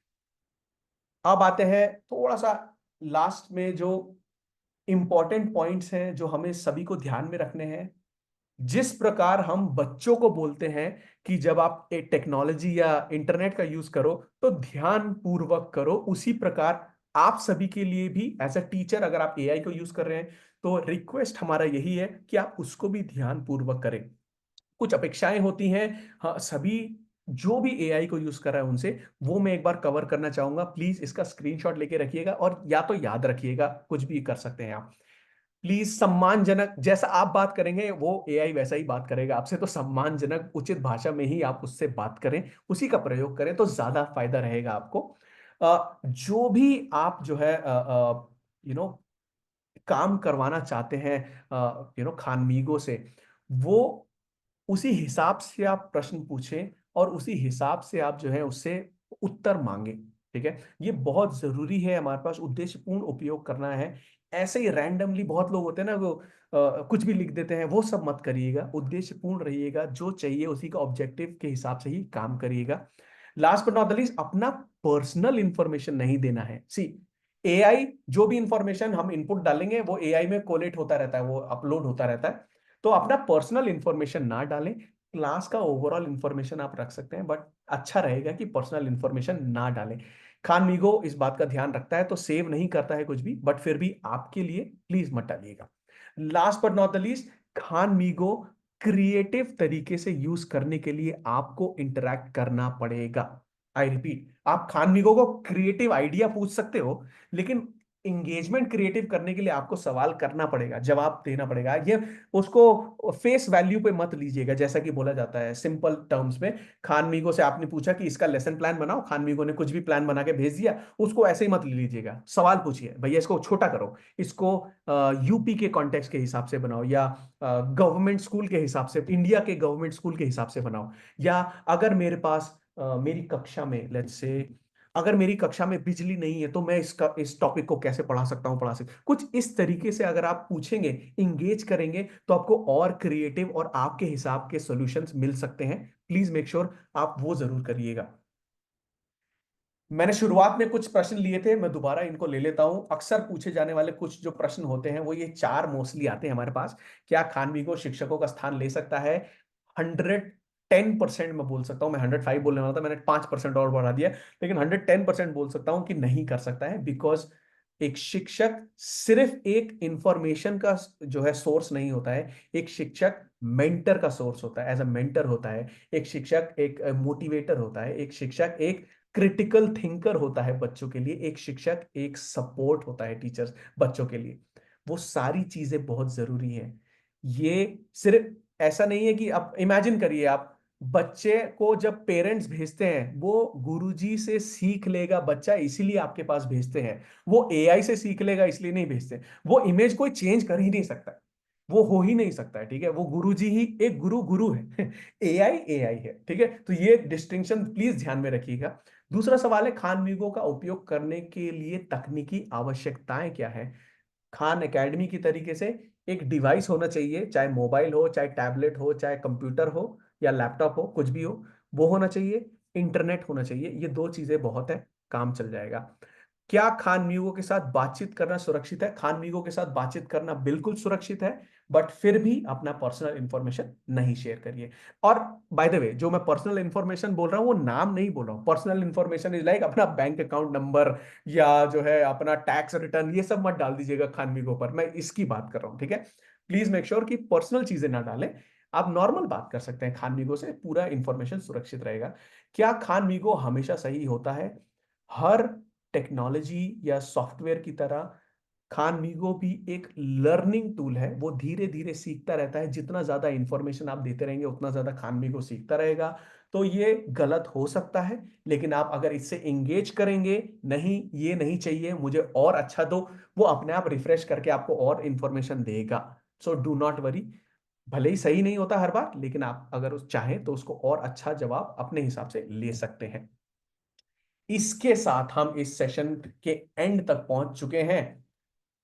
अब आते हैं थोड़ा सा लास्ट में, जो इंपॉर्टेंट पॉइंट्स हैं जो हमें सभी को ध्यान में रखने हैं। जिस प्रकार हम बच्चों को बोलते हैं कि जब आप एक टेक्नोलॉजी या इंटरनेट का यूज करो तो ध्यान पूर्वक करो, उसी प्रकार आप सभी के लिए भी एज अ टीचर अगर आप एआई को यूज कर रहे हैं तो रिक्वेस्ट हमारा यही है कि आप उसको भी ध्यान पूर्वक करें। कुछ अपेक्षाएं होती हैं, हाँ, सभी जो भी एआई को यूज कर रहा है उनसे, वो मैं एक बार कवर करना चाहूंगा। प्लीज इसका स्क्रीनशॉट लेके रखिएगा, और या तो याद रखिएगा, कुछ भी कर सकते हैं आप। प्लीज सम्मानजनक, जैसा आप बात करेंगे वो एआई वैसा ही बात करेगा आपसे, तो सम्मानजनक उचित भाषा में ही आप उससे बात करें, उसी का प्रयोग करें तो ज्यादा फायदा रहेगा आपको। जो भी आप जो है यू नो काम करवाना चाहते हैं खानमीगो से, वो उसी हिसाब से आप प्रश्न पूछें और उसी हिसाब से आप जो है उससे उत्तर मांगे। ठीक है, ये बहुत जरूरी है, हमारे पास उद्देश्यपूर्ण उपयोग करना है। ऐसे ही रैंडमली बहुत लोग होते हैं ना, वो कुछ भी लिख देते हैं, वो सब मत करिएगा, उद्देश्यपूर्ण रहिएगा, जो चाहिए उसी का ऑब्जेक्टिव के हिसाब से ही काम करिएगा। Last but not the least, अपना पर्सनल इंफॉर्मेशन नहीं देना है। सी, एआई जो भी इंफॉर्मेशन हम इनपुट डालेंगे वो एआई में कोलेट होता रहता है, वो अपलोड होता रहता है। तो अपना पर्सनल इंफॉर्मेशन ना डालें, क्लास का ओवरऑल इंफॉर्मेशन आप रख सकते हैं, बट अच्छा रहेगा कि पर्सनल इंफॉर्मेशन ना डालें। खान मीगो इस बात का ध्यान रखता है, तो सेव नहीं करता है कुछ भी, बट फिर भी आपके लिए प्लीज मत डालिएगा। Last but not the least, Khan MeeGo creative तरीके से यूज करने के लिए आपको इंटरैक्ट करना पड़ेगा। आई रिपीट, आप खान मीगो को क्रिएटिव आइडिया पूछ सकते हो, लेकिन इंगेजमेंट क्रिएटिव करने के लिए आपको सवाल करना पड़ेगा, जवाब देना पड़ेगा। ये उसको फेस वैल्यू पे मत लीजिएगा, जैसा कि बोला जाता है सिंपल टर्म्स में। खान मीगो से आपने पूछा कि इसका लेसन प्लान बनाओ, खान मीगो ने कुछ भी प्लान बना के भेज दिया, उसको ऐसे ही मत ले लीजिएगा। सवाल पूछिए, भैया इसको छोटा करो, इसको यूपी के कॉन्टेक्स्ट के हिसाब से बनाओ, या गवर्नमेंट स्कूल के हिसाब से, इंडिया के गवर्नमेंट स्कूल के हिसाब से बनाओ। या अगर मेरे पास मेरी कक्षा में, लेट्स से अगर मेरी कक्षा में बिजली नहीं है तो मैं इस टॉपिक को कैसे पढ़ा सकता, कुछ इस तरीके से अगर आप पूछेंगे, इंगेज करेंगे, तो आपको और क्रिएटिव और आपके हिसाब के सॉल्यूशंस मिल सकते हैं। प्लीज मेक श्योर आप वो जरूर करिएगा। मैंने शुरुआत में कुछ प्रश्न लिए थे, मैं दोबारा इनको ले लेता हूं। अक्सर पूछे जाने वाले कुछ जो प्रश्न होते हैं वो ये चार मोस्टली आते हैं हमारे पास। क्या खान मीगो शिक्षकों का स्थान ले सकता है? 110% मैं बोल सकता हूं, मैं 105 बोलने वाला था, मैंने 5% और बढ़ा दिया, लेकिन 110% बोल सकता हूं कि नहीं कर सकता है। बिकॉज एक शिक्षक सिर्फ एक इंफॉर्मेशन का जो है सोर्स नहीं होता है, एक शिक्षक मेंटर का सोर्स होता है, एज अ मेंटर होता है। एक शिक्षक एक मोटिवेटर होता है, एक शिक्षक एक क्रिटिकल थिंकर होता है बच्चों के लिए, एक शिक्षक एक सपोर्ट होता है, टीचर्स बच्चों के लिए। वो सारी चीजें बहुत जरूरी हैं। ये सिर्फ ऐसा नहीं है कि आप इमेजिन करिए, आप बच्चे को जब पेरेंट्स भेजते हैं, वो गुरुजी से सीख लेगा बच्चा इसीलिए आपके पास भेजते हैं, वो एआई से सीख लेगा इसलिए नहीं भेजते। वो इमेज कोई चेंज कर ही नहीं सकता, वो हो ही नहीं सकता है। ठीक है, वो गुरुजी ही एक गुरु गुरु है, एआई एआई है। ठीक है, तो ये डिस्टिंक्शन प्लीज ध्यान में रखिएगा। दूसरा सवाल है, खान मीगो का उपयोग करने के लिए तकनीकी आवश्यकताएं क्या है? खान एकेडमी की तरीके से एक डिवाइस होना चाहिए, चाहे मोबाइल हो, चाहे टैबलेट हो, चाहे कंप्यूटर हो या लैपटॉप हो, कुछ भी हो, वो होना चाहिए। इंटरनेट होना चाहिए, ये दो चीजें बहुत है, काम चल जाएगा। क्या खान मीगो के साथ बातचीत करना सुरक्षित है? खान मीगो के साथ बातचीत करना बिल्कुल सुरक्षित है, बट फिर भी अपना पर्सनल इंफॉर्मेशन नहीं शेयर करिए। और बाय द वे, जो मैं पर्सनल इंफॉर्मेशन बोल रहा हूं वो नाम नहीं बोल रहा हूं। पर्सनल इंफॉर्मेशन इज लाइक अपना बैंक अकाउंट नंबर या जो है अपना टैक्स रिटर्न, ये सब मत डाल दीजिएगा खान मीगो पर, मैं इसकी बात कर रहा हूं। ठीक है, प्लीज मेक श्योर कि पर्सनल चीजें ना डालें। आप नॉर्मल बात कर सकते हैं खान मीगो से, पूरा इंफॉर्मेशन सुरक्षित रहेगा। क्या खान मीगो हमेशा सही होता है? हर टेक्नोलॉजी या सॉफ्टवेयर की तरह खान मीगो भी एक लर्निंग टूल है। वो धीरे धीरे सीखता रहता है। जितना ज्यादा इंफॉर्मेशन आप देते रहेंगे उतना ज्यादा खान मीगो सीखता रहेगा। तो ये गलत हो सकता है, लेकिन आप अगर इससे एंगेज करेंगे, नहीं ये नहीं चाहिए मुझे और अच्छा दो, वो अपने आप रिफ्रेश करके आपको और इंफॉर्मेशन देगा। So do not worry. भले ही सही नहीं होता हर बार, लेकिन आप अगर उस चाहें तो उसको और अच्छा जवाब अपने हिसाब से ले सकते हैं। इसके साथ हम इस सेशन के एंड तक पहुंच चुके हैं।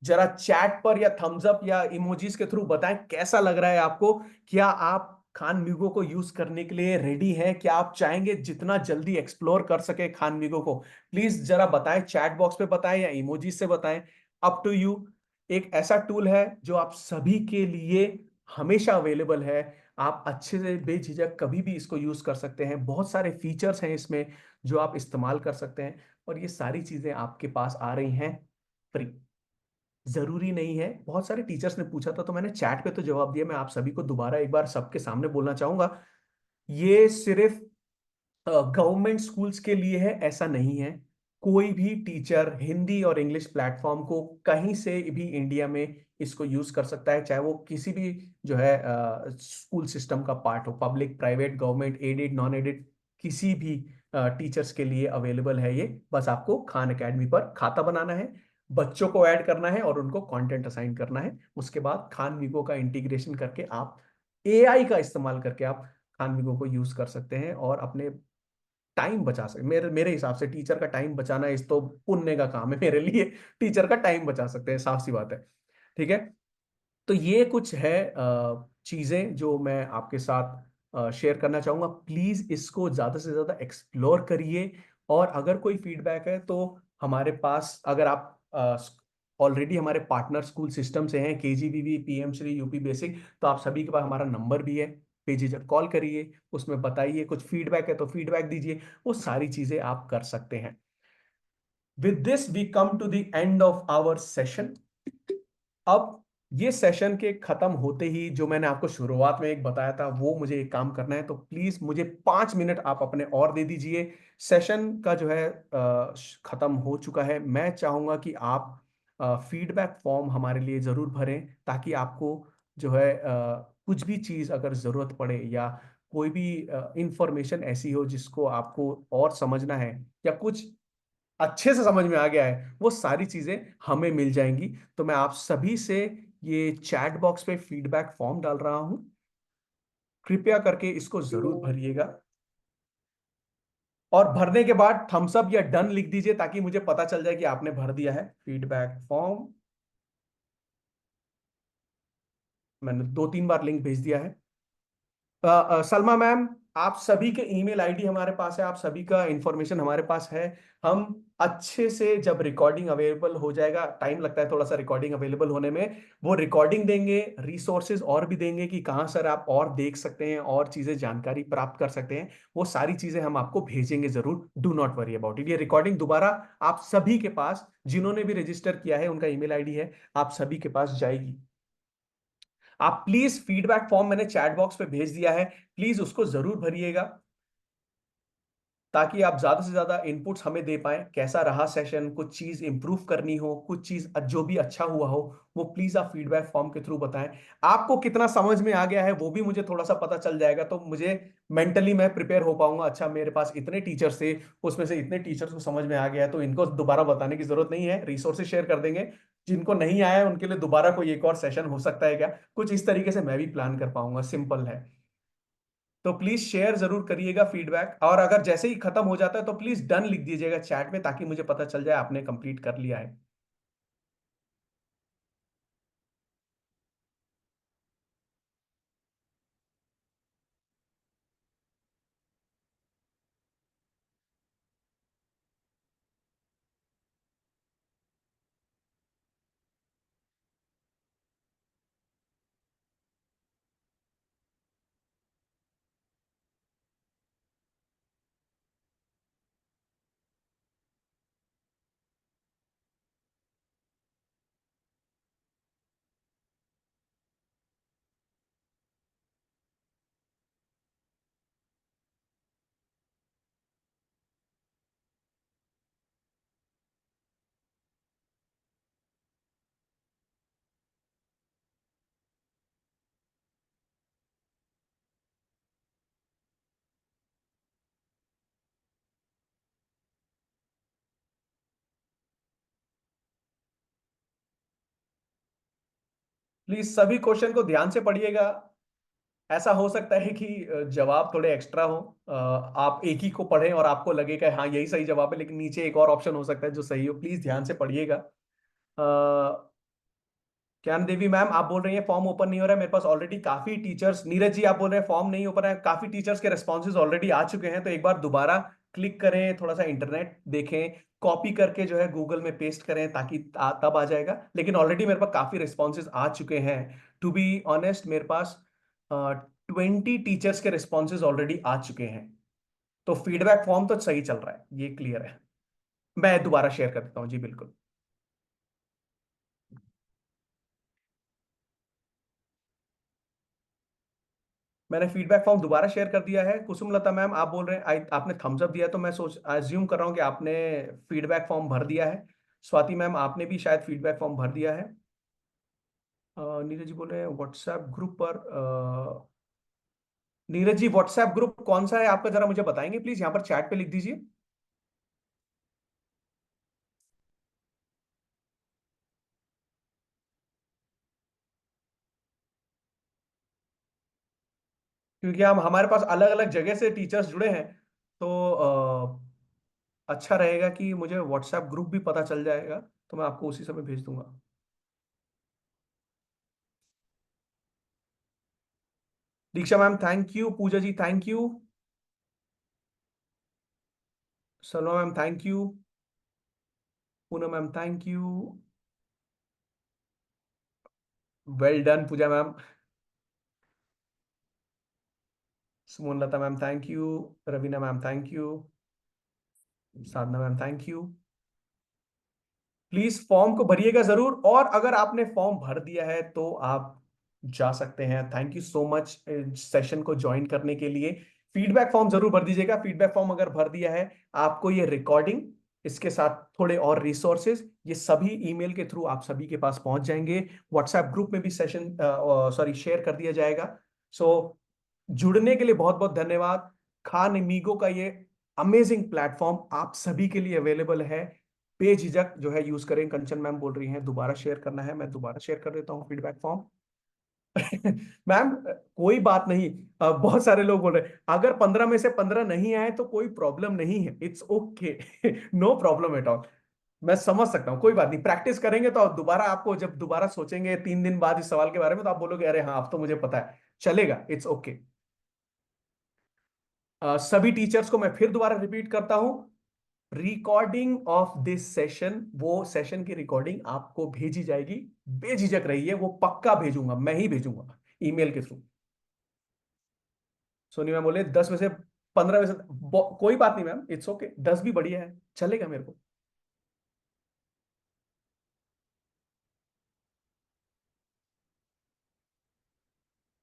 जरा चैट पर या थम्स अप या इमोजीज के थ्रू बताएं कैसा लग रहा है आपको। क्या आप खान मीगो को यूज करने के लिए रेडी हैं? क्या आप चाहेंगे जितना जल्दी एक्सप्लोर कर सके खान मीगो को? प्लीज जरा बताएं, चैट बॉक्स पे बताएं या इमोजीज से बताएं। Up to you. एक ऐसा टूल है जो आप सभी के लिए हमेशा अवेलेबल है। आप अच्छे से बेझिझक कभी भी इसको यूज कर सकते हैं। बहुत सारे फीचर्स हैं इसमें जो आप इस्तेमाल कर सकते हैं, और ये सारी चीजें आपके पास आ रही हैं फ्री। जरूरी नहीं है, बहुत सारे टीचर्स ने पूछा था तो मैंने चैट पे तो जवाब दिया। मैं आप सभी को दोबारा एक बार सबके सामने बोलना चाहूंगा, ये सिर्फ गवर्नमेंट स्कूल्स के लिए है ऐसा नहीं है। कोई भी टीचर हिंदी और इंग्लिश प्लेटफॉर्म को कहीं से भी इंडिया में इसको यूज कर सकता है, चाहे वो किसी भी जो है स्कूल सिस्टम का पार्ट हो, public, private, government, aided, non aided, किसी भी टीचर्स के लिए अवेलेबल है ये। बस आपको खान एकेडमी पर खाता बनाना है, बच्चों को ऐड करना है और उनको कंटेंट असाइन करना है। उसके बाद खान वीगो का इंटीग्रेशन करके आप एआई का इस्तेमाल करके आप खान वीगो को यूज कर सकते हैं और अपने टाइम बचा सकते। मेरे मेरे हिसाब से टीचर का टाइम बचाना इस तो पुण्य का काम है मेरे लिए। टीचर का टाइम बचा सकते हैं, साफ सी बात है। ठीक है। तो ये कुछ है चीजें जो मैं आपके साथ शेयर करना चाहूंगा। प्लीज इसको ज्यादा से ज्यादा एक्सप्लोर करिए। और अगर कोई फीडबैक है तो हमारे पास, अगर आप ऑलरेडी हमारे पार्टनर स्कूल सिस्टम से हैं, KGBV, PM Shri, UP basic, तो आप सभी के पास हमारा नंबर भी है। बेझिझक कॉल करिए, उसमें बताइए, कुछ फीडबैक है तो फीडबैक दीजिए। वो सारी चीजें आप कर सकते हैं। With this we come to the end of our session. अब ये सेशन के खत्म होते ही जो मैंने आपको शुरुआत में एक बताया था, वो मुझे एक काम करना है, तो प्लीज मुझे 5 मिनट आप अपने और दे दीजिए। सेशन का जो है खत्म हो चुका है। मैं चाहूंगा कि आप फीडबैक फॉर्म हमारे लिए जरूर भरें, ताकि आपको जो है कुछ भी चीज अगर जरूरत पड़े या कोई भी इंफॉर्मेशन ऐसी हो जिसको आपको और समझना है, या कुछ अच्छे से समझ में आ गया है, वो सारी चीजें हमें मिल जाएंगी। तो मैं आप सभी से ये चैट बॉक्स पे फीडबैक फॉर्म डाल रहा हूं। कृपया करके इसको जरूर भरिएगा, और भरने के बाद थम्स अप या डन लिख दीजिए ताकि मुझे पता चल जाए कि आपने भर दिया है फीडबैक फॉर्म। मैंने 2-3 बार लिंक भेज दिया है। सलमा मैम, आप सभी के ईमेल आईडी हमारे पास है, आप सभी का इंफॉर्मेशन हमारे पास है। हम अच्छे से, जब रिकॉर्डिंग अवेलेबल हो जाएगा, टाइम लगता है थोड़ा सा रिकॉर्डिंग अवेलेबल होने में, वो रिकॉर्डिंग देंगे, रिसोर्सेज और भी देंगे कि कहाँ सर आप और देख सकते हैं और चीजें जानकारी प्राप्त कर सकते हैं। वो सारी चीजें हम आपको भेजेंगे जरूर। Do not worry about it. ये रिकॉर्डिंग दोबारा आप सभी के पास, जिन्होंने भी रजिस्टर किया है उनका ईमेल आईडी है, आप सभी के पास जाएगी। आप प्लीज फीडबैक फॉर्म मैंने चैट बॉक्स पे भेज दिया है, प्लीज उसको जरूर भरिएगा, ताकि आप ज्यादा से ज्यादा इनपुट्स हमें दे पाएं। कैसा रहा सेशन, कुछ चीज इंप्रूव करनी हो, कुछ चीज जो भी अच्छा हुआ हो, वो प्लीज आप फीडबैक फॉर्म के थ्रू बताएं। आपको कितना समझ में आ गया है वो भी मुझे थोड़ा सा पता चल जाएगा, तो मुझे मेंटली मैं प्रिपेयर हो पाऊंगा। अच्छा, मेरे पास इतने टीचर्स थे, उसमें से इतने टीचर्स को समझ में आ गया है, तो इनको दोबारा बताने की जरूरत नहीं है, रिसोर्सेज शेयर कर देंगे। जिनको नहीं आया है उनके लिए दोबारा कोई एक और सेशन हो सकता है क्या, कुछ इस तरीके से मैं भी प्लान कर पाऊंगा। सिंपल है। तो प्लीज शेयर जरूर करिएगा फीडबैक, और अगर जैसे ही खत्म हो जाता है तो प्लीज डन लिख दीजिएगा चैट में, ताकि मुझे पता चल जाए आपने कंप्लीट कर लिया है। प्लीज सभी क्वेश्चन को ध्यान से पढ़िएगा। ऐसा हो सकता है कि जवाब थोड़े एक्स्ट्रा हो, आप एक ही को पढ़ें और आपको लगेगा हाँ यही सही जवाब है, लेकिन नीचे एक और ऑप्शन हो सकता है जो सही हो। प्लीज ध्यान से पढ़िएगा। ज्ञान देवी मैम आप बोल रही हैं फॉर्म ओपन नहीं हो रहा है, मेरे पास ऑलरेडी काफी टीचर्स। नीरज जी आप बोल रहे हैं फॉर्म नहीं ओपन है, काफी टीचर्स के रिस्पॉन्सेज ऑलरेडी आ चुके हैं, तो एक बार दोबारा क्लिक करें, थोड़ा सा इंटरनेट देखें, कॉपी करके जो है गूगल में पेस्ट करें ताकि तब आ जाएगा। लेकिन ऑलरेडी मेरे पास काफी रिस्पॉन्सेज आ चुके हैं। टू बी ऑनेस्ट मेरे पास 20 टीचर्स के रिस्पॉन्सेज ऑलरेडी आ चुके हैं, तो फीडबैक फॉर्म तो सही चल रहा है, ये क्लियर है। मैं दोबारा शेयर कर देता हूँ जी, बिल्कुल। मैंने फीडबैक फॉर्म दोबारा शेयर कर दिया है। कुसुमलता मैम आप बोल रहे हैं आपने थम्स अप दिया, तो मैं सोच अज्यूम कर रहा हूँ कि आपने फीडबैक फॉर्म भर दिया है। स्वाति मैम आपने भी शायद फीडबैक फॉर्म भर दिया है। नीरज जी बोल रहे हैं व्हाट्सएप ग्रुप पर। नीरज जी व्हाट्सएप ग्रुप कौन सा है आपका, जरा मुझे बताएंगे प्लीज, यहाँ पर चैट पे लिख दीजिए। क्योंकि हम हमारे पास अलग अलग जगह से टीचर्स जुड़े हैं, तो अच्छा रहेगा कि मुझे व्हाट्सएप ग्रुप भी पता चल जाएगा, तो मैं आपको उसी समय भेज दूंगा। Diksha ma'am thank you, Pooja ji thank you, Salma ma'am thank you, Poonam ma'am thank you, well done Pooja ma'am, Sumanlata ma'am thank you, Raveena ma'am thank you, Sadhana ma'am thank you. Please form को भरिएगा जरूर, और अगर आपने फॉर्म भर दिया है तो आप जा सकते हैं। Thank you so much session को ज्वाइन करने के लिए। फीडबैक फॉर्म जरूर भर दीजिएगा। फीडबैक फॉर्म अगर भर दिया है, आपको ये रिकॉर्डिंग, इसके साथ थोड़े और रिसोर्सेज, ये सभी ईमेल के थ्रू आप सभी के पास पहुंच जाएंगे। व्हाट्सएप ग्रुप में भी सेशन सॉरी शेयर कर दिया जाएगा। सो जुड़ने के लिए बहुत बहुत धन्यवाद। खान मीगो का ये अमेजिंग प्लेटफॉर्म आप सभी के लिए अवेलेबल है, बेझिझक जो है यूज करें। कंचन मैम बोल रही हैं दोबारा शेयर करना है, मैं दोबारा शेयर कर देता हूँ फीडबैक फॉर्म। मैम कोई बात नहीं, बहुत सारे लोग बोल रहे हैं अगर 15 में से 15 नहीं आए तो कोई प्रॉब्लम नहीं है, it's okay, no problem at all. मैं समझ सकता हूँ, कोई बात नहीं, प्रैक्टिस करेंगे तो दोबारा आपको जब दोबारा सोचेंगे 3 दिन बाद इस सवाल के बारे में, तो आप बोलोगे अरे हाँ अब तो मुझे पता है, चलेगा, इट्स ओके। सभी टीचर्स को मैं फिर दोबारा रिपीट करता हूं, रिकॉर्डिंग ऑफ दिस सेशन, वो सेशन की रिकॉर्डिंग आपको भेजी जाएगी। बेझिझक रहिए, वो पक्का भेजूंगा, मैं ही भेजूंगा ईमेल के थ्रू। सोनी मैम बोले 10 में से 15 में से कोई बात नहीं मैम, इट्स ओके, 10 भी बढ़िया है, चलेगा मेरे को।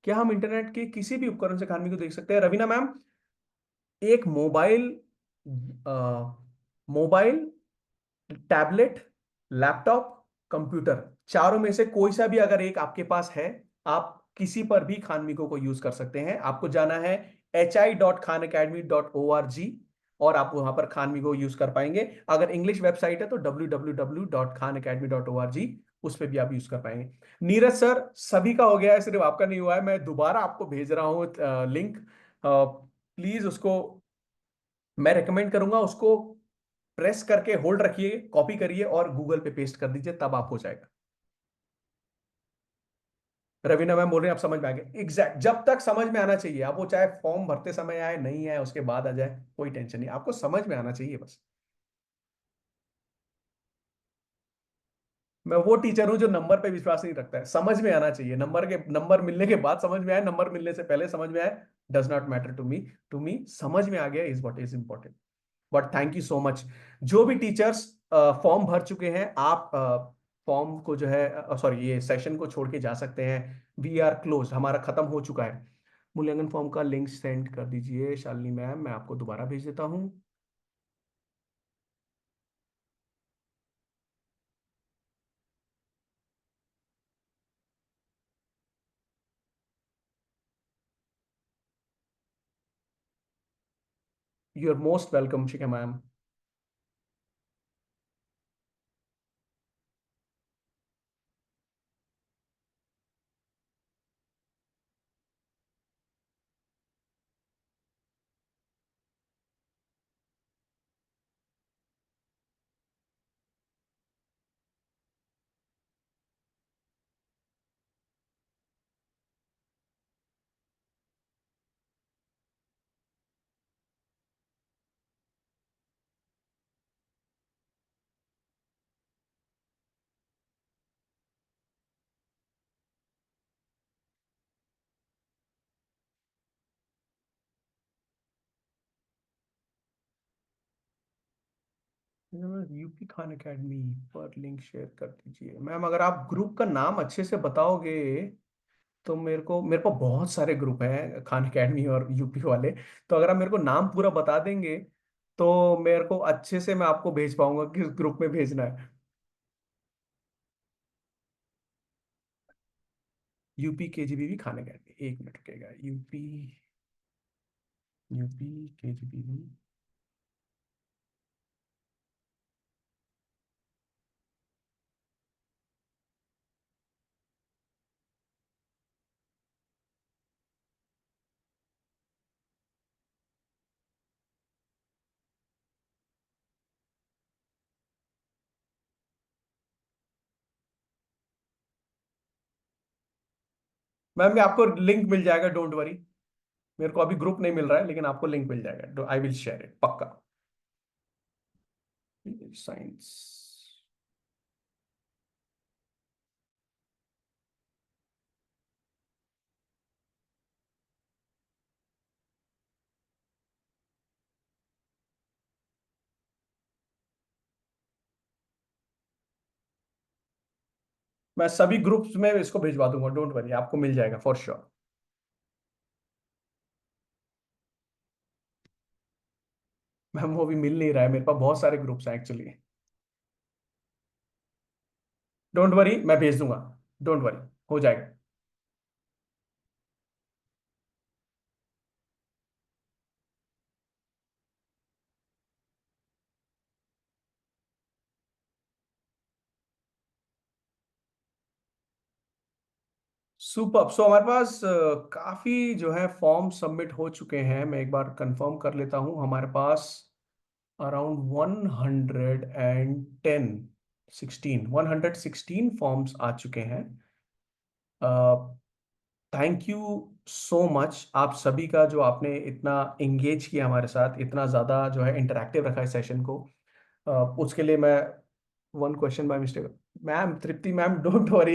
क्या हम इंटरनेट के किसी भी उपकरण से खानवी को देख सकते हैं? रवीना मैम, एक mobile, mobile, tablet, laptop, computer, चारों में से कोई सा भी अगर एक आपके पास है, आप किसी पर भी खानमिको को यूज कर सकते हैं। आपको जाना है hi.khanacademy.org और आप वहां पर खानमिको यूज कर पाएंगे। अगर इंग्लिश वेबसाइट है तो www.khanacademy.org, उस पर भी आप यूज कर पाएंगे। नीरज सर सभी का हो गया है, सिर्फ आपका नहीं हुआ है, मैं दोबारा आपको भेज रहा हूं लिंक। प्लीज उसको मैं रेकमेंड करूंगा, उसको प्रेस करके होल्ड रखिए, कॉपी करिए और गूगल पे पेस्ट कर दीजिए, तब आप हो जाएगा। रवीना मैम बोल रहे हैं आप समझ में आ गए, एग्जैक्ट, जब तक समझ में आना चाहिए, आप वो चाहे फॉर्म भरते समय आए, नहीं आए उसके बाद आ जाए, कोई टेंशन नहीं, आपको समझ में आना चाहिए बस। मैं वो टीचर हूं जो नंबर पे विश्वास नहीं रखता है, समझ में आना चाहिए, नंबर मिलने के बाद समझ में आए, नंबर मिलने से पहले समझ में आए, does not matter to me. To me समझ में आ गया is what is important. But thank you so much. जो भी टीचर्स फॉर्म भर चुके हैं, आप फॉर्म को जो है सॉरी ये सेशन को छोड़ के जा सकते हैं। वी आर क्लोज, हमारा खत्म हो चुका है। मूल्यांकन फॉर्म का लिंक सेंड कर दीजिए शालिनी मैम, मैं आपको दोबारा भेज देता हूँ। You are most welcome Shikha ma'am. UP Khan academy पर लिंक शेयर कर दीजिए मैम। अगर आप ग्रुप का नाम अच्छे से बताओगे तो मेरे को बहुत सारे ग्रुप हैं खान एकेडमी और यूपी वाले। तो अगर आप मेरे को नाम पूरा बता देंगे तो मेरे को अच्छे से मैं आपको भेज पाऊंगा किस ग्रुप में भेजना है। UP KGBV Khan Academy, 1 minute रुकेगा। UP UP KGBV. मैम मैं आपको लिंक मिल जाएगा, डोंट वरी। मेरे को अभी ग्रुप नहीं मिल रहा है लेकिन आपको लिंक मिल जाएगा। आई विल शेयर इट पक्का। साइंस। मैं सभी ग्रुप्स में इसको भिजवा दूंगा, डोंट वरी, आपको मिल जाएगा फॉर श्योर। मैम वो भी मिल नहीं रहा है, मेरे पास बहुत सारे ग्रुप्स हैं एक्चुअली। डोंट वरी, मैं भेज दूंगा। डोंट वरी, हो जाएगा। सुपर। सो हमारे पास काफी जो है फॉर्म सबमिट हो चुके हैं। मैं एक बार कंफर्म कर लेता हूं। हमारे पास अराउंड 116 फॉर्म्स आ चुके हैं। थैंक यू सो मच आप सभी का, जो आपने इतना एंगेज किया हमारे साथ, इतना ज़्यादा जो है इंटरैक्टिव रखा है सेशन को। उसके लिए मैं 1 question by mistake. Ma'am Tripti ma'am, don't worry,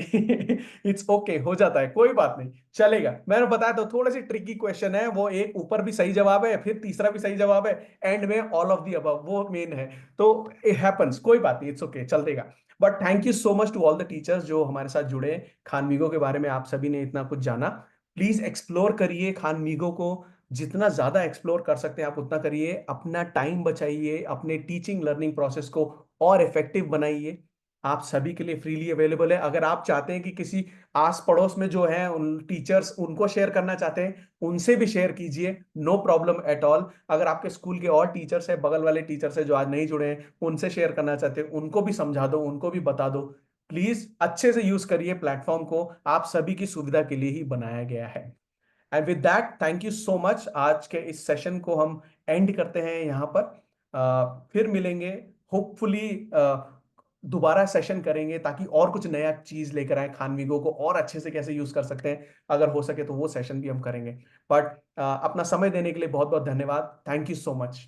it's okay, हो जाता है, कोई बात नहीं, चलेगा। मैंने बताया तो थोड़ा सी ट्रिकी क्वेश्चन है वो। एक ऊपर भी सही जवाब है, फिर तीसरा भी सही जवाब है, एंड में ऑल ऑफ दी अबव, वो मेन है। तो इट हैपेंस, कोई बात नहीं, इट्स ओके, चल देगा। But thank you so much to all the teachers जो हमारे साथ जुड़े। खानवीगो के बारे में आप सभी ने इतना कुछ जाना। प्लीज एक्सप्लोर करिए खानवीगो को, जितना ज्यादा एक्सप्लोर कर सकते हैं आप उतना करिए। अपना टाइम बचाइए, अपने टीचिंग लर्निंग प्रोसेस को और इफेक्टिव बनाइए। आप सभी के लिए फ्रीली अवेलेबल है। अगर आप चाहते हैं कि किसी आस पड़ोस में जो है उन टीचर्स उनको शेयर करना चाहते हैं, उनसे भी शेयर कीजिए, नो प्रॉब्लम एट ऑल। अगर आपके स्कूल के और टीचर्स है, बगल वाले टीचर्स है जो आज नहीं जुड़े हैं, उनसे शेयर करना चाहते हैं, उनको भी समझा दो, उनको भी बता दो। प्लीज अच्छे से यूज करिए प्लेटफॉर्म को, आप सभी की सुविधा के लिए ही बनाया गया है। And with that thank you so much. आज के इस सेशन को हम एंड करते हैं यहाँ पर। फिर मिलेंगे होपफुली, दोबारा सेशन करेंगे ताकि और कुछ नया चीज लेकर आए, खानवीगो को और अच्छे से कैसे यूज कर सकते हैं। अगर हो सके तो वो सेशन भी हम करेंगे। बट अपना समय देने के लिए बहुत बहुत धन्यवाद। Thank you so much.